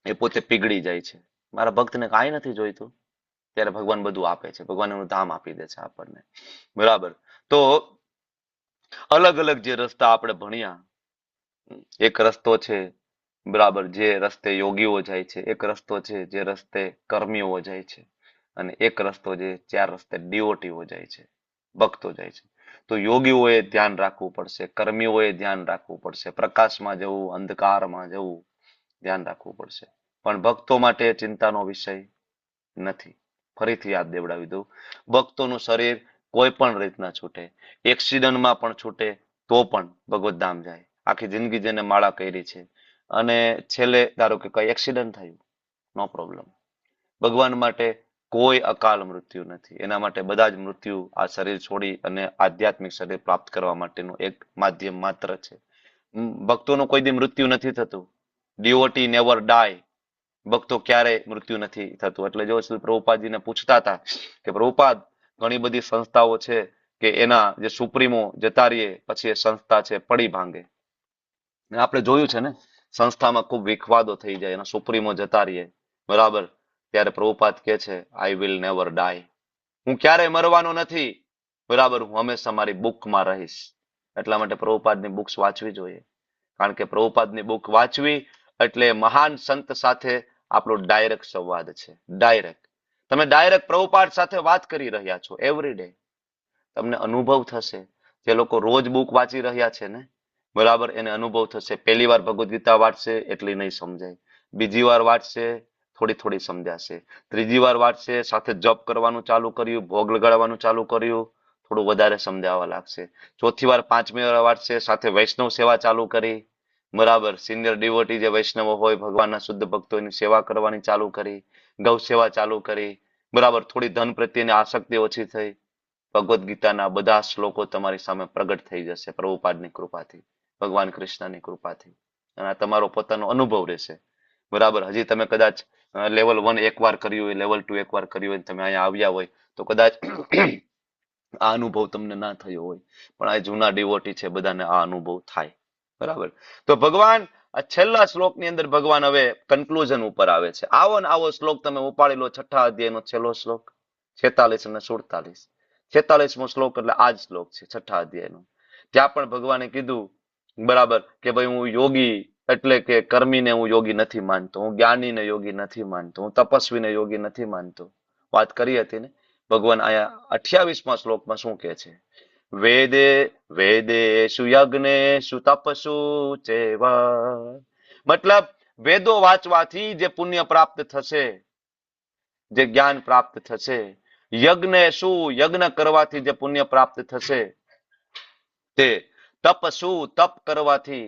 [SPEAKER 1] એ પોતે પીગળી જાય છે. મારા ભક્તને કાંઈ નથી જોઈતું. ત્યારે ભગવાન બધું આપે છે. ભગવાન એનું ધામ આપી દે છે આપણને. બરાબર? તો અલગ અલગ જે રસ્તા આપણે ભણ્યા, એક રસ્તો છે બરાબર જે રસ્તે યોગીઓ જાય છે, એક રસ્તો છે જે રસ્તે કર્મીઓ જાય છે, અને એક રસ્તો જે 4 રસ્તે ડીઓટીઓ જાય છે, ભક્તો જાય છે. તો યોગીઓએ ધ્યાન રાખવું પડશે, કર્મીઓએ ધ્યાન રાખવું પડશે, પ્રકાશમાં જવું, અંધકારમાં જવું, ધ્યાન રાખવું પડશે. પણ ભક્તો માટે ચિંતાનો વિષય નથી. ફરીથી યાદ દેવડાવી દઉં, ભક્તોનું શરીર કોઈ પણ રીતના છૂટે, એક્સિડન્ટમાં પણ છૂટે તો પણ ભગવત ધામ જાય. આખી જિંદગી જેને માળા કરી છે અને છેલ્લે ધારો કે કઈ એક્સિડન્ટ થયું, નો પ્રોબ્લેમ. ભગવાન માટે કોઈ અકાલ મૃત્યુ નથી. એના માટે બધા જ મૃત્યુ આ શરીર છોડી અને આધ્યાત્મિક શરીર પ્રાપ્ત કરવા માટેનું એક માધ્યમ માત્ર છે. ભક્તોનું કોઈ દી મૃત્યુ નથી થતું. ડિવોટી નેવર ડાય. ભક્તો ક્યારેય મૃત્યુ નથી થતું. એટલે જો શ્રી પ્રભુપાદજીને પૂછતા હતા કે પ્રભુપાદ, ઘણી બધી સંસ્થાઓ છે કે એના જે સુપ્રીમો જતા રહીએ પછી એ સંસ્થા છે પડી ભાંગે. આપણે જોયું છે ને, સંસ્થામાં ખૂબ વિખવાદો થઈ જાય, એના સુપ્રીમો જતા રહીએ, બરાબર? ત્યારે પ્રભુપાદ કહે છે, આઈ વિલ નેવર ડાય. હું ક્યારેય મરવાનો નથી. બરાબર? હું હંમેશા મારી બુકમાં રહીશ. એટલા માટે પ્રભુપાદની બુક્સ વાંચવી જોઈએ. કારણ કે પ્રભુપાદની બુક વાંચવી એટલે મહાન સંત સાથે આપણો ડાયરેક્ટ સંવાદ છે. ડાયરેક્ટ તમે ડાયરેક્ટ પ્રભુપાદ સાથે વાત કરી રહ્યા છો એવરી ડે. તમને અનુભવ થશે. જે લોકો રોજ બુક વાંચી રહ્યા છે ને, બરાબર, એને અનુભવ થશે. પહેલી વાર ભગવદ્ ગીતા વાંચશે એટલી નહીં સમજાય, બીજી વાર વાંચશે થોડી થોડી સમજાશે, ત્રીજી વાર વાંચશે સાથે જપ કરવાનું ચાલુ કર્યું, ભોગ લગાડવાનું ચાલુ કર્યું, થોડું વધારે સમજાવવા લાગશે. ચોથી વાર, પાંચમી વાર વાંચશે, સાથે વૈષ્ણવ સેવા ચાલુ કરી, બરાબર, સિનિયર ડિવોટી જે વૈષ્ણવ હોય, ભગવાનના શુદ્ધ ભક્તો, એની સેવા કરવાની ચાલુ કરી, ગૌ સેવા ચાલુ કરી, બરાબર, થોડી ધન પ્રત્યેની આસક્તિ ઓછી થઈ. ભગવદ્ ગીતાના બધા શ્લોકો તમારી સામે પ્રગટ થઈ જશે પ્રભુપાદની કૃપાથી, ભગવાન કૃષ્ણની કૃપાથી. અને આ તમારો પોતાનો અનુભવ રહેશે. બરાબર? હજી તમે કદાચ લેવલ 1 એકવાર કર્યું હોય, લેવલ 2 એકવાર કર્યું હોય, તમે અહીંયા આવ્યા હોય તો કદાચ આ અનુભવ તમને ના થયો હોય, પણ આ જૂના ડિવોટી છે બધાને આ અનુભવ થાય. બરાબર? તો ભગવાન આ છેલ્લા શ્લોકની અંદર ભગવાન હવે કન્ક્લુઝન ઉપર આવે છે. આવો ને આવો શ્લોક તમે ઉપાડી લો, 6થા અધ્યાયનો છેલ્લો શ્લોક 46 અને 47. 46મો શ્લોક એટલે આ જ શ્લોક છે 6થા અધ્યાયનો. ત્યાં પણ ભગવાને કીધું, બરાબર, કે ભાઈ હું યોગી એટલે કે કર્મીને હું યોગી નથી માનતો, હું જ્ઞાનીને યોગી નથી માનતો, હું તપસ્વીને યોગી નથી માનતો. વાત કરી હતી ને. ભગવાન આયા 28મા શ્લોકમાં શું કહે છે? વેદે વેદેષુ યજ્ઞેષુ તપસુ ચેવ. મતલબ વેદો વાંચવાથી જે પુણ્ય પ્રાપ્ત થશે, જે જ્ઞાન પ્રાપ્ત થશે, યજ્ઞેષુ યજ્ઞ કરવાથી જે પુણ્ય પ્રાપ્ત થશે, તે તપસુ તપ કરવાથી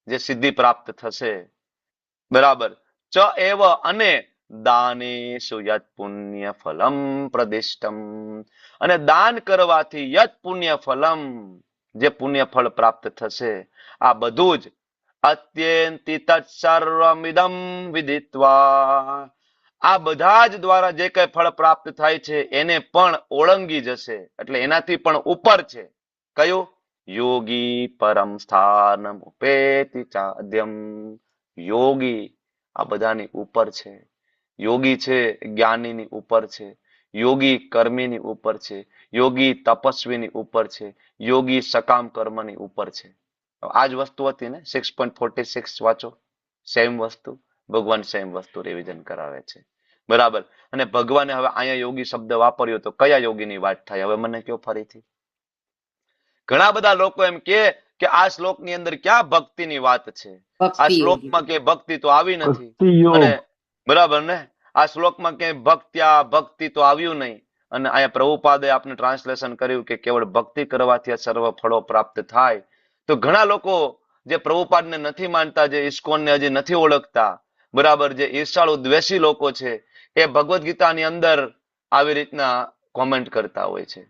[SPEAKER 1] જે સિદ્ધિ પ્રાપ્ત થશે, બરાબર, ચ એવ અને દાનેષુ યત પુણ્ય ફલમ પ્રદિષ્ટમ. અને દાન કરવાથી યત પુણ્ય ફલમ, જે પુણ્ય ફળ પ્રાપ્ત થશે, આ બધું જ અત્યંતિ તત્સર્વમિદમ વિદિત્વા. આ બધા જ દ્વારા જે કઈ ફળ પ્રાપ્ત થાય છે એને પણ ઓળંગી જશે, એટલે એનાથી પણ ઉપર છે. કયું? યોગી પરમ સ્થાનમ ઉપેતિ ચાદ્યમ. યોગી આ બધાની ઉપર છે. યોગી છે જ્ઞાનીની ઉપર છે, યોગી કર્મીની ઉપર છે, યોગી તપસ્વીની ઉપર છે, યોગી સકામ કર્મની ઉપર છે. આ જ વસ્તુ હતી ને 6.46 વાંચો. સેમ વસ્તુ, ભગવાન સેમ વસ્તુ રિવિઝન કરાવે છે. બરાબર. અને ભગવાને હવે અહીંયા યોગી શબ્દ વાપર્યો તો કયા યોગીની વાત થાય? હવે મને કયો ફરીથી. ઘણા બધા લોકો એમ કે આ શ્લોકની અંદર ક્યાં ભક્તિની વાત છે? આ શ્લોકમાં કે ભક્તિ તો આવી નથી.
[SPEAKER 2] ભક્તિ યોગ.
[SPEAKER 1] અને બરાબર ને, આ શ્લોકમાં ક્યાંય ભક્તિ તો આવ્યું નહીં. અને અહીંયા પ્રભુપાદે આપને ટ્રાન્સલેશન કર્યું કે કેવળ ભક્તિ કરવાથી આ સર્વ ફળો પ્રાપ્ત થાય. તો ઘણા લોકો જે પ્રભુપાદને નથી માનતા, જે ઇસ્કોનને હજી નથી ઓળખતા, બરાબર, જે ઈર્ષાળુ દ્વેષી લોકો છે, એ ભગવદ્ ગીતાની અંદર આવી રીતના કોમેન્ટ કરતા હોય છે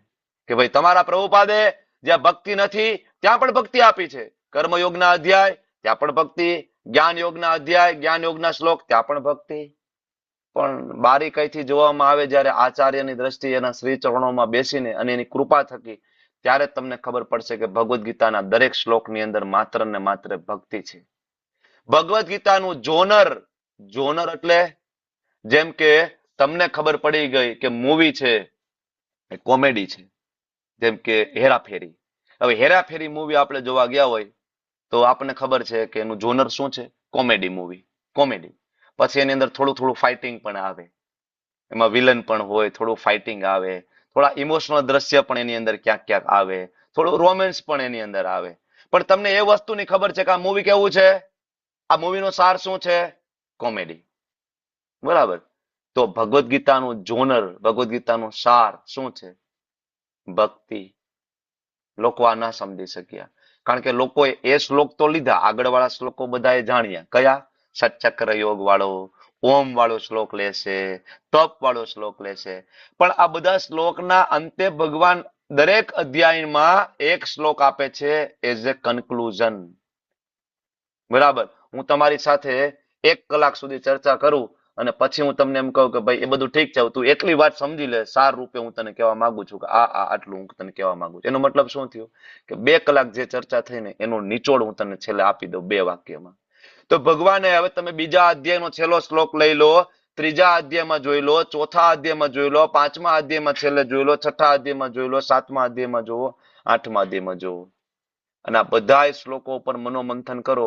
[SPEAKER 1] કે ભાઈ તમારા પ્રભુપાદે જ્યાં ભક્તિ નથી ત્યાં પણ ભક્તિ આપી છે. કર્મયોગના અધ્યાય ત્યાં પણ ભક્તિ, જ્ઞાન યોગના અધ્યાય, જ્ઞાન યોગના શ્લોક ત્યાં પણ ભક્તિ. પણ બારીકાઈથી જોવામાં આવે જ્યારે આચાર્યની દ્રષ્ટિએ એના શ્રી ચરણોમાં બેસીને અને એની કૃપા થકી, ત્યારે તમને ખબર પડશે કે ભગવદ્ ગીતાના દરેક શ્લોકની અંદર માત્ર ને માત્ર ભક્તિ છે. ભગવદ્ ગીતાનું જોનર એટલે જેમ કે તમને ખબર પડી ગઈ કે મૂવી છે એ કોમેડી છે, જેમ કે હેરાફેરી. હવે હેરાફેરી મૂવી આપણે જોવા ગયા હોય તો આપણને ખબર છે કે એનું જોનર શું છે? Comedy movie, comedy. પછી એની અંદર થોડું થોડું ફાઇટિંગ પણ આવે, એમાં વિલન પણ હોય, થોડું ફાઇટિંગ આવે, થોડા ઇમોશનલ દ્રશ્ય પણ એની અંદર ક્યાંક ક્યાંક આવે, થોડું રોમેન્સ પણ એની અંદર આવે. પણ તમને એ વસ્તુની ખબર છે કે આ મૂવી કેવું છે? આ મૂવીનો સાર શું છે? કોમેડી. બરાબર. તો ભગવદ્ ગીતાનું જોનર, ભગવદ્ ગીતાનું સાર શું છે? ભક્તિ. લોકો આ ના સમજી શક્યા કારણ કે લોકોએ એ શ્લોક તો લીધા, આગળવાળા શ્લોકો બધાએ જાણ્યા. કયા? સચક્ર યોગ વાળો, ઓમ વાળો શ્લોક લેશે, તપ વાળો શ્લોક લેશે. પણ આ બધા શ્લોકના અંતે ભગવાન દરેક અધ્યાયમાં એક શ્લોક આપે છે એઝ એ કન્ક્લુઝન. બરાબર. હું તમારી સાથે 1 કલાક સુધી ચર્ચા કરું અને પછી હું તમને એમ કહું કે ભાઈ એ બધું ઠીક છે, તું એટલી વાત સમજી લે, સાર રૂપે હું તને કહેવા માંગુ છું કે આટલું હું તને કહેવા માંગુ છું. એનો મતલબ શું થયો કે 2 કલાક જે ચર્ચા થઈ ને એનો નિચોડ હું તને છેલ્લે આપી દઉં 2 વાક્યમાં. તો ભગવાને હવે તમે બીજા અધ્યાયનો છેલ્લો શ્લોક લઈ લો, ત્રીજા અધ્યાયમાં જોઈ લો, ચોથા અધ્યાયમાં જોઈ લો, 5મા અધ્યાયમાં છેલ્લે જોઈ લો, 6થા અધ્યાયમાં જોઈ લો, 7મા અધ્યાયમાં જોવો, 8મા અધ્યાયમાં જોવો. અને આ બધા શ્લોકો ઉપર મનોમંથન કરો.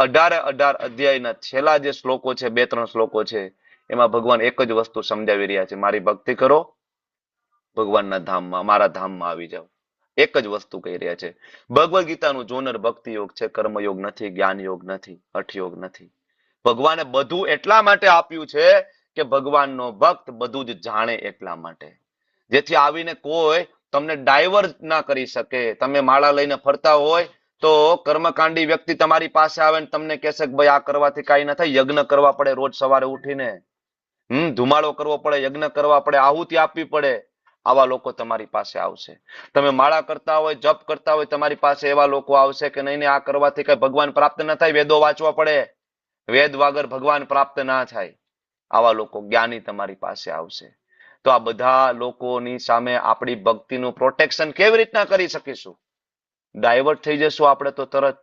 [SPEAKER 1] 18 અધ્યાયના છેલ્લા જે શ્લોકો છે, 2-3 શ્લોકો છે, એમાં ભગવાન એક જ વસ્તુ સમજાવી રહ્યા છે, મારી ભક્તિ કરો, ભગવાનના ધામમાં, મારા ધામમાં આવી જાઓ. એક જ વસ્તુ કહી રહ્યા છે. ભગવદ્ ગીતાનું જોનર ભક્તિ યોગ છે, કર્મયોગ નથી, જ્ઞાન યોગ નથી, હઠયોગ નથી. ભગવાને બધું એટલા માટે આપ્યું છે કે ભગવાનનો ભક્ત બધું જ જાણે એટલા માટે, જેથી આવીને કોઈ તમને ડાયવર્ટ ના કરી શકે. તમે માળા લઈને ફરતા હોય તો કર્મકાંડી વ્યક્તિ તમારી પાસે આવે ને તમને કહેશે કે ભાઈ આ કરવાથી કાંઈ ના થાય, યજ્ઞ કરવા પડે, રોજ સવારે ઉઠીને ધુમાડો કરવો પડે, યજ્ઞ કરવા પડે, આહુતિ આપવી પડે. આવા લોકો તમારી પાસે આવશે. તમે માળા કરતા હોય, જપ કરતા હોય, તમારી પાસે એવા લોકો આવશે કે નહીં આ કરવાથી કઈ ભગવાન પ્રાપ્ત ના થાય, વેદો વાંચવા પડે, વેદ વગર ભગવાન પ્રાપ્ત ના થાય. આવા લોકો જ્ઞાની તમારી પાસે આવશે. તો આ બધા લોકોની સામે આપણી ભક્તિનું પ્રોટેક્શન કેવી રીતના કરી શકીશું? ડાયવર્ટ થઈ જશું આપણે તો તરત.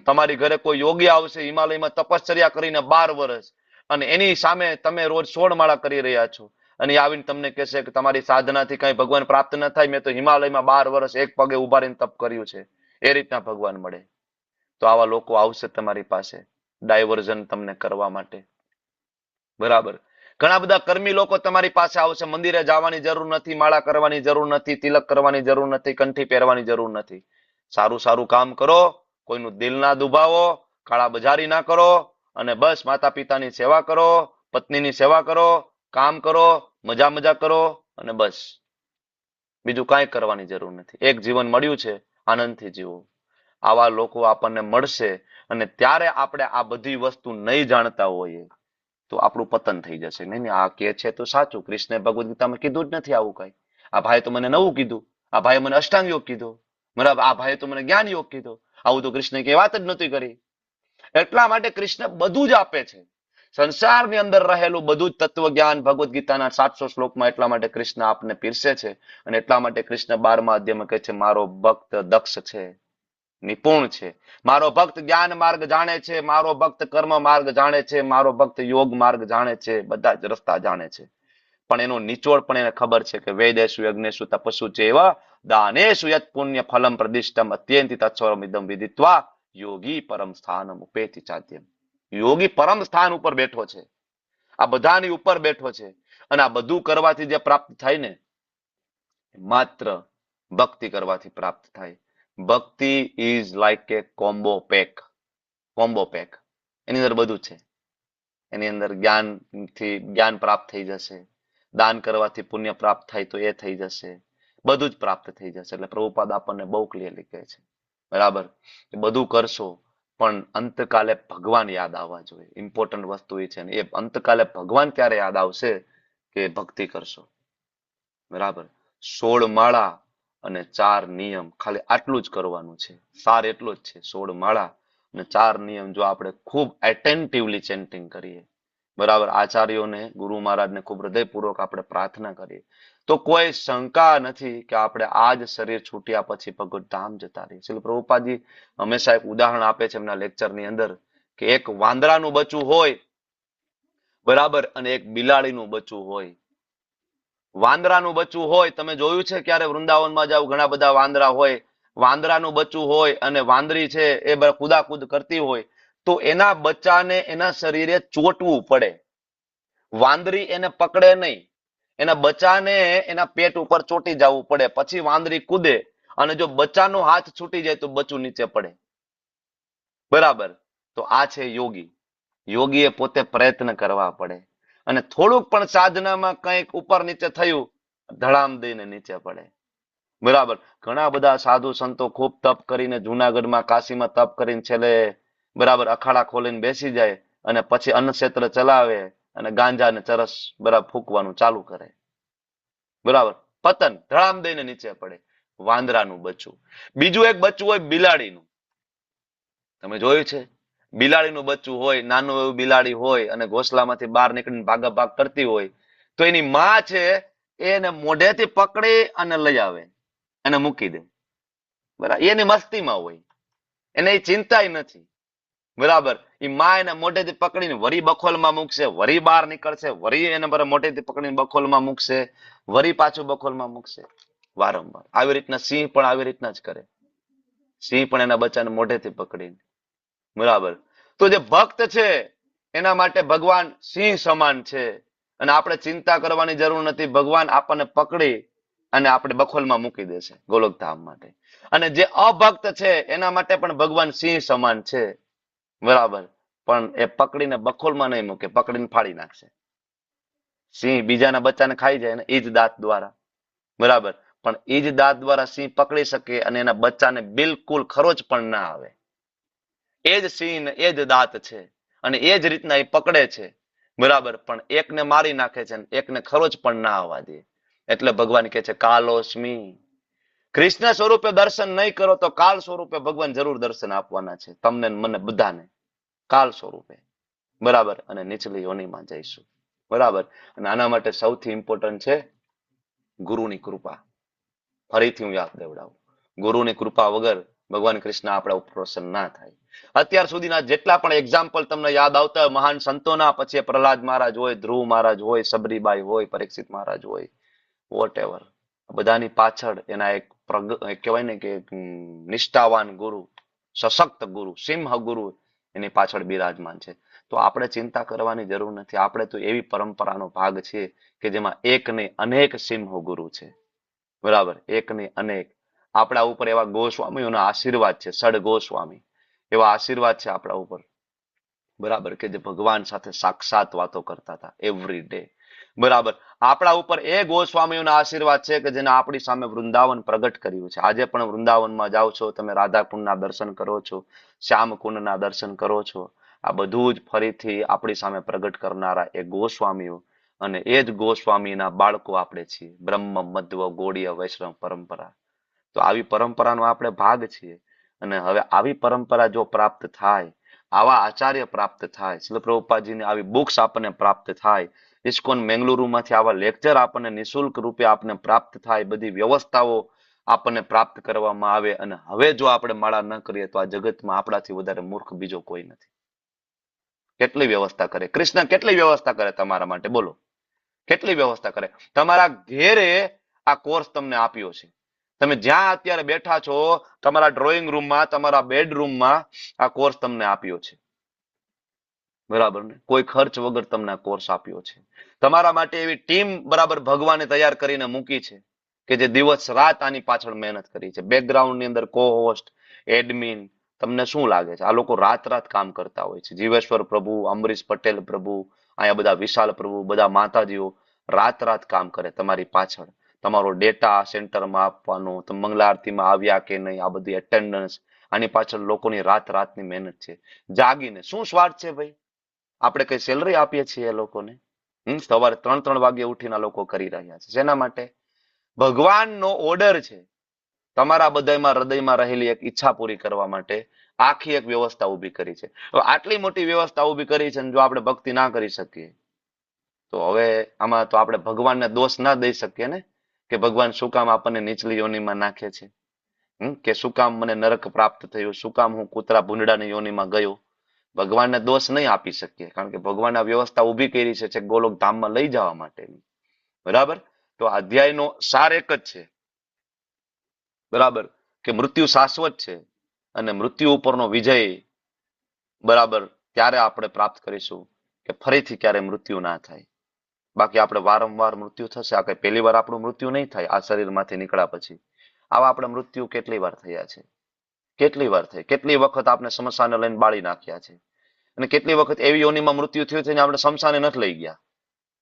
[SPEAKER 1] તમારી ઘરે કોઈ યોગી આવશે હિમાલયમાં તપશ્ચર્યા કરીને 12 વર્ષ, અને એની સામે તમે રોજ 16 માળા કરી રહ્યા છો, અને આવીને તમને કહેશે કે તમારી સાધનાથી કઈ ભગવાન પ્રાપ્ત ન થાય, મેં તો હિમાલયમાં 12 વર્ષ એક પગે ઉભા રહીને તપ કર્યું છે, એ રીતના ભગવાન મળે. તો આવા લોકો આવશે તમારી પાસે ડાયવર્ઝન તમને કરવા માટે. બરાબર. ઘણા બધા કર્મી લોકો તમારી પાસે આવશે, મંદિરે જવાની જરૂર નથી, માળા કરવાની જરૂર નથી, તિલક કરવાની જરૂર નથી, કંઠી પહેરવાની જરૂર નથી. સારું કામ કરો, કોઈનું દિલ ના દુભાવો, કાળા બજારી ના કરો, અને બસ માતા પિતાની સેવા કરો, પત્નીની સેવા કરો, કામ કરો, મજા કરો, અને બસ બીજું કાંઈ કરવાની જરૂર નથી. એક જીવન મળ્યું છે, આનંદથી જીવો. આવા લોકો આપણને મળશે, અને ત્યારે આપણે આ બધી વસ્તુ નહીં જાણતા હોઈએ તો આપણું પતન થઈ જશે. નહીં આ કે છે તો સાચું, કૃષ્ણે ભગવદ્ ગીતામાં કીધું જ નથી આવું કઈ. આ ભાઈ તો મને નવું કીધું, આ ભાઈ મને અષ્ટાંગ યોગ કીધો, બરાબર, આ ભાઈ તો મને જ્ઞાન યોગ કીધો. આવું તો કૃષ્ણે કઈ વાત જ નથી કરી. એટલા માટે કૃષ્ણ બધું જ આપે છે. સંસારની અંદર રહેલું બધું જ તત્વ જ્ઞાન ભગવદ્ ગીતાના 700 શ્લોકમાં એટલા માટે કૃષ્ણ આપને પીરસે છે. અને એટલા માટે કૃષ્ણ 12મા અધ્યાયમાં કહે છે, મારો ભક્ત દક્ષ છે, નિપુણ છે, મારો ભક્ત જ્ઞાન માર્ગ જાણે છે, મારો ભક્ત કર્મ માર્ગ જાણે છે, મારો ભક્ત યોગ માર્ગ જાણે છે, બધા જ રસ્તા જાણે છે. પણ એનો નિચોડ પણ એને ખબર છે કે વેદેશુ યજ્ઞેશુ તપસ્સુ ચેવ દાનેશુ યત પુણ્ય ફલમ પ્રદિષ્ટમ અત્યંતિ તત્સર્વમ ઇદમ વિદિત્વા યોગી પરમ સ્થાનમ ઉપેતિ ચાદ્યમ. યોગી પરમ સ્થાન ઉપર બેઠો છે, આ બધાની ઉપર બેઠો છે. અને આ બધું કરવાથી જે પ્રાપ્ત થાય ને, માત્ર ભક્તિ કરવાથી પ્રાપ્ત થાય. ભક્તિ is like a combo pack. એની અંદર બધું છે. એની અંદર જ્ઞાન પ્રાપ્ત થઈ જશે, દાન કરવાથી પુણ્ય પ્રાપ્ત થાય તો એ થઈ જશે, બધું જ પ્રાપ્ત થઈ જશે. એટલે પ્રભુપાદ આપણને બહુ ક્લિયરલી કહે છે, બરાબર, એ બધું કરશો પણ અંતકાલે ભગવાન યાદ આવવા જોઈએ. ઇમ્પોર્ટન્ટ વસ્તુ એ છે ને, એ અંતકાલે ભગવાન ક્યારે યાદ આવશે કે ભક્તિ કરશો, બરાબર. 16 માળા અને 4 નિયમ, ખાલી આટલું જ કરવાનું છે. સાર એટલું જ છે, 16 માળા અને 4 નિયમ જો આપણે ખૂબ એટેન્ટિવલી ચેન્ટિંગ કરીએ, બરાબર, આચાર્યોને, ગુરુ મહારાજને ખૂબ હૃદયપૂર્વક આપણે પ્રાર્થના કરીએ, તો કોઈ શંકા નથી કે આપણે આ જ શરીર છૂટ્યા પછી ભગવત ધામ જતા રહીએ. શ્રીલ પ્રભુપાદજી હંમેશા એક ઉદાહરણ આપે છે એમના લેક્ચરની અંદર કે એક વાંદરાનું બચ્ચું હોય, બરાબર, અને એક બિલાડીનું બચ્ચું હોય. વાંદરાનું બચ્ચું હોય, તમે જોયું છે ક્યારે વૃંદાવનમાં જાવ, ઘણા બધા વાંદરા હોય, વાંદરાનું બચ્ચું હોય અને વાંદરી છે એ કુદાકુદ કરતી હોય, તો એના બચ્ચાને એના શરીરે ચોટવું પડે. વાંદરી એને પકડે નહીં, એના બચ્ચાને એના પેટ ઉપર ચોટી જવું પડે, પછી વાંદરી કૂદે. અને જો બચ્ચાનો હાથ છૂટી જાય તો બચ્ચું નીચે પડે, બરાબર. તો આ છે યોગી. યોગીએ પોતે પ્રયત્ન કરવા પડે, અને થોડુંક પણ સાધનામાં કંઈક ઉપર નીચે થયું, ધડામ દઈને નીચે પડે, બરાબર. ઘણા બધા સાધુ સંતો ખૂબ તપ કરીને જુનાગઢમાં, કાશીમાં તપ કરીને છેલ્લે, બરાબર, અખાડા ખોલીને બેસી જાય અને પછી અન્નક્ષેત્ર ચલાવે અને ગાંજા ને ચરસ, બરાબર, ફૂંકવાનું ચાલુ કરે, બરાબર. પતન, ધડામ દઈને નીચે પડે. વાંદરાનું બચ્ચું. બીજું એક બચ્ચું હોય બિલાડીનું, તમે જોયું છે? બિલાડીનું બચ્ચું હોય, નાનું એવું બિલાડી હોય અને ઘોસલામાંથી બહાર નીકળીને ભાગાભાગ કરતી હોય, તો એની માં છે એને મોઢેથી પકડી અને લઈ આવે, એને મૂકી દે, બરાબર. એની મસ્તીમાં હોય, એને એ ચિંતા નથી, બરાબર. એ માં એને મોઢેથી પકડીને વરી બખોલમાં મૂકશે, વરી બહાર નીકળશે, વરી એને મોઢેથી પકડીને બખોલમાં મૂકશે, વરી પાછું બખોલમાં મૂકશે, વારંવાર. આવી રીતના સિંહ પણ આવી રીતના જ કરે. સિંહ પણ એના બચ્ચાને મોઢેથી પકડીને, બરાબર. તો જે ભક્ત છે એના માટે ભગવાન સિંહ સમાન છે, અને આપણે ચિંતા કરવાની જરૂર નથી. ભગવાન આપણને પકડી અને આપણે બખોલમાં મૂકી દેશે ગોલોકધામ માટે. અને જે અભક્ત છે એના માટે પણ ભગવાન સિંહ સમાન છે, બરાબર. પણ એ પકડીને બખોલમાં નહીં મૂકે, પકડીને ફાડી નાખશે. સિંહ બીજાના બચ્ચાને ખાઈ જાય ને, એ જ દાંત દ્વારા, બરાબર. પણ એ જ દાંત દ્વારા સિંહ પકડી શકે અને એના બચ્ચાને બિલકુલ ખરોચ પણ ના આવે. એ જ સિંહ, એ જ દાંત છે, અને એ જ રીતના એ પકડે છે, બરાબર. પણ એકને મારી નાખે છે, એકને ખરોચ પણ ના આવવા દે. એટલે ભગવાન કહે છે કાલોસ્મી. કૃષ્ણ સ્વરૂપે દર્શન નહીં કરો તો કાલ સ્વરૂપે ભગવાન જરૂર દર્શન આપવાના છે, તમને મને બધાને, કાલ સ્વરૂપે, બરાબર. અને નીચલી યોનિમાં જઈશું, બરાબર. અને આના માટે સૌથી ઇમ્પોર્ટન્ટ છે ગુરુની કૃપા. ફરીથી હું યાદ દેવડાવું, ગુરુની કૃપા વગર ભગવાન કૃષ્ણ આપણા ઉપર પ્રસન્ન ના થાય. અત્યાર સુધીના જેટલા પણ એક્ઝામ્પલ તમને યાદ આવતા હોય મહાન સંતોના, પછી પ્રહલાદ મહારાજ હોય, ધ્રુવ મહારાજ હોય, સબરીબાઈ હોય, પરીક્ષિત મહારાજ હોય, વોટ એવર, બધાની પાછળ એના એક કહેવાય ને કે નિષ્ઠાવાન ગુરુ, સશક્ત ગુરુ, સિંહ ગુરુ એની પાછળ બિરાજમાન છે. તો આપણે ચિંતા કરવાની જરૂર નથી. આપણે તો એવી પરંપરાનો ભાગ છે કે જેમાં એક નહીં અનેક સિંહ ગુરુ છે, બરાબર. એક નહીં અનેક. આપણા ઉપર એવા ગોસ્વામીઓના આશીર્વાદ છે, સડ ગોસ્વામી, એવા આશીર્વાદ છે આપણા ઉપર, બરાબર, કે જે ભગવાન સાથે સાક્ષાત વાતો કરતા હતા એવરી ડે, બરાબર. આપણા ઉપર એ ગોસ્વામીઓના આશીર્વાદ છે કે જેને આપણી સામે વૃંદાવન પ્રગટ કર્યું છે. આજે પણ વૃંદાવનમાં જાઓ છો તમે, રાધાકુંડના દર્શન કરો છો, શ્યામકુંડના દર્શન કરો છો, આ બધું જ ફરીથી આપણી સામે પ્રગટ કરનારા એ ગોસ્વામીઓ, અને એ જ ગોસ્વામીના બાળકો આપણે છીએ. બ્રહ્મ, મધ્વ, ગૌડીય, વૈષ્ણવ પરંપરા. તો આવી પરંપરાનો આપણે ભાગ છીએ. અને હવે આવી પરંપરા જો પ્રાપ્ત થાય આવા આચાર્ય પ્રાપ્ત થાય, શિલ પ્રભુપાદજીની આવી બુક્સ આપણને પ્રાપ્ત થાય, ઇસ્કોન મેંગલુરુમાંથી આવા લેક્ચર આપણને નિઃશુલ્ક રૂપે આપણને પ્રાપ્ત થાય, બધી વ્યવસ્થાઓ આપણને પ્રાપ્ત કરવામાં આવે, અને હવે જો આપણે માળા ન કરીએ તો આ જગતમાં આપણાથી વધારે મૂર્ખ બીજો કોઈ નથી. કેટલી વ્યવસ્થા કરે કૃષ્ણ, કેટલી વ્યવસ્થા કરે તમારા માટે, બોલો કેટલી વ્યવસ્થા કરે. તમારા ઘેરે આ કોર્સ તમને આપ્યો છે. તમે જ્યાં અત્યારે બેઠા છો, તમારા ડ્રોઈંગ રૂમમાં, તમારા બેડરૂમમાં આ કોર્સ તમને આપ્યો છે. બરાબર ને? કોઈ ખર્ચ વગર તમને આ કોર્સ આપ્યો છે. તમારા માટે એવી ટીમ બરાબર ભગવાને તૈયાર કરીને મૂકી છે કે જે દિવસ રાત આની પાછળ મહેનત કરી છે. બેકગ્રાઉન્ડ ની અંદર કો હોસ્ટ, એડમિન, તમને શું લાગે છે? આ લોકો રાત રાત કામ કરતા હોય છે. જીવેશ્વર પ્રભુ, અમરીશ પટેલ પ્રભુ, અહીંયા બધા વિશાલ પ્રભુ, બધા માતાજીઓ રાત રાત કામ કરે તમારી પાછળ. તમારો ડેટા સેન્ટરમાં આપવાનો, તમે મંગલા આરતીમાં આવ્યા કે નહીં, આ બધી એટેન્ડન્સ, આની પાછળ લોકોની રાત રાતની મહેનત છે. જાગીને શું સ્વાર્થ છે ભાઈ? આપણે કઈ સેલરી આપીએ છીએ એ લોકોને? સવારે 3-3 વાગે ઉઠીને આ લોકો કરી રહ્યા છે. શેના માટે? ભગવાનનો ઓર્ડર છે. તમારા બધામાં હૃદયમાં રહેલી એક ઈચ્છા પૂરી કરવા માટે આખી એક વ્યવસ્થા ઊભી કરી છે. હવે આટલી મોટી વ્યવસ્થા ઊભી કરી છે, જો આપણે ભક્તિ ના કરી શકીએ તો હવે આમાં તો આપણે ભગવાનને દોષ ના દઈ શકીએ ને, કે ભગવાન શું કામ આપણને નીચલી યોનિમાં નાખે છે, કે શું કામ મને નરક પ્રાપ્ત થયું, શું કામ હું કૂતરા ભૂંડડાની યોનિમાં ગયો. ભગવાનને દોષ નહીં આપી શકીએ, કારણ કે ભગવાન આ વ્યવસ્થા ઊભી કરી છે ગોલોક ધામમાં લઈ જવા માટેની. બરાબર? તો અધ્યાયનો સાર એક જ છે, બરાબર, કે મૃત્યુ શાશ્વત છે અને મૃત્યુ ઉપરનો વિજય બરાબર ત્યારે આપણે પ્રાપ્ત કરીશું કે ફરીથી ક્યારે મૃત્યુ ના થાય. બાકી આપણે વારંવાર મૃત્યુ થશે. આ કઈ પહેલી વાર આપણું મૃત્યુ નહીં થાય આ શરીરમાંથી નીકળ્યા પછી. આવા આપણે મૃત્યુ કેટલી વાર થયા છે, કેટલી વાર થઈ, કેટલી વખત આપણે સ્મશાને લઈને બાળી નાખ્યા છે, અને કેટલી વખત એવી યોનિમાં મૃત્યુ થયું છે આપણે સ્મશાને નથી લઈ ગયા.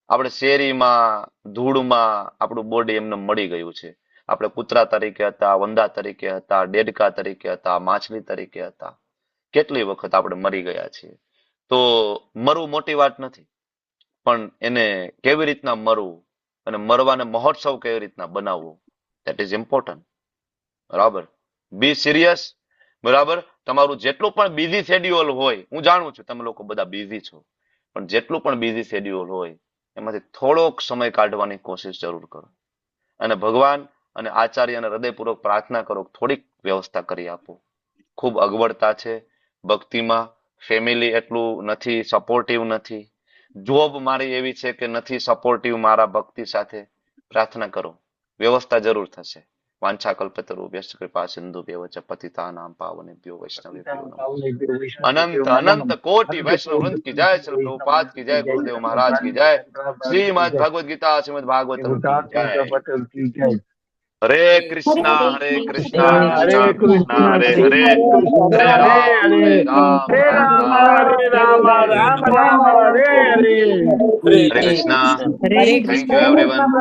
[SPEAKER 1] આપણે શેરીમાં ધૂળમાં આપણું બોડી એમને મળી ગયું છે. આપણે કૂતરા તરીકે હતા, વંદા તરીકે હતા, ડેડકા તરીકે હતા, માછલી તરીકે હતા. કેટલી વખત આપણે મરી ગયા છીએ. તો મરવું મોટી વાત નથી, પણ એને કેવી રીતના મરવું અને મરવાને મહોત્સવ કેવી રીતના બનાવવો, ધેટ ઇઝ ઇમ્પોર્ટન્ટ. બરાબર? બી સિરિયસ. બરાબર? તમારું જેટલું પણ બિઝી શેડ્યુલ હોય, હું જાણું છું તમે લોકો બધા બિઝી છો, પણ જેટલું પણ બિઝી શેડ્યુલ હોય એમાંથી થોડોક સમય કાઢવાની કોશિશ જરૂર કરો, અને ભગવાન અને આચાર્યને હૃદયપૂર્વક પ્રાર્થના કરો, થોડીક વ્યવસ્થા કરી આપો. ખૂબ અગવડતા છે ભક્તિમાં, ફેમિલી એટલું નથી સપોર્ટિવ નથી, જોબ મારી એવી છે કે નથી સપોર્ટિવ મારા ભક્તિ સાથે. પ્રાર્થના કરો, વ્યવસ્થા જરૂર થશે. વાંછા કલ્પતરુભ્યશ્ચ કૃપા સિંધુભ્યઃ ચ પતિતાનાં પાવનેભ્યો વૈષ્ણવેભ્યો નમઃ. અનંત અનંત કોટિ વૈષ્ણવ વૃંદ की जय, श्री प्रभुपाद की जय, गुरुदेव महाराज की जय, श्रीमद् भगवद गीता श्रीमद् भागवतम की जय. Hare Krishna Hare Krishna Krishna Krishna Hare Hare, Hare Ram Hare Ram Ram Ram Hare Hare. Hare Krishna. Thank you everyone.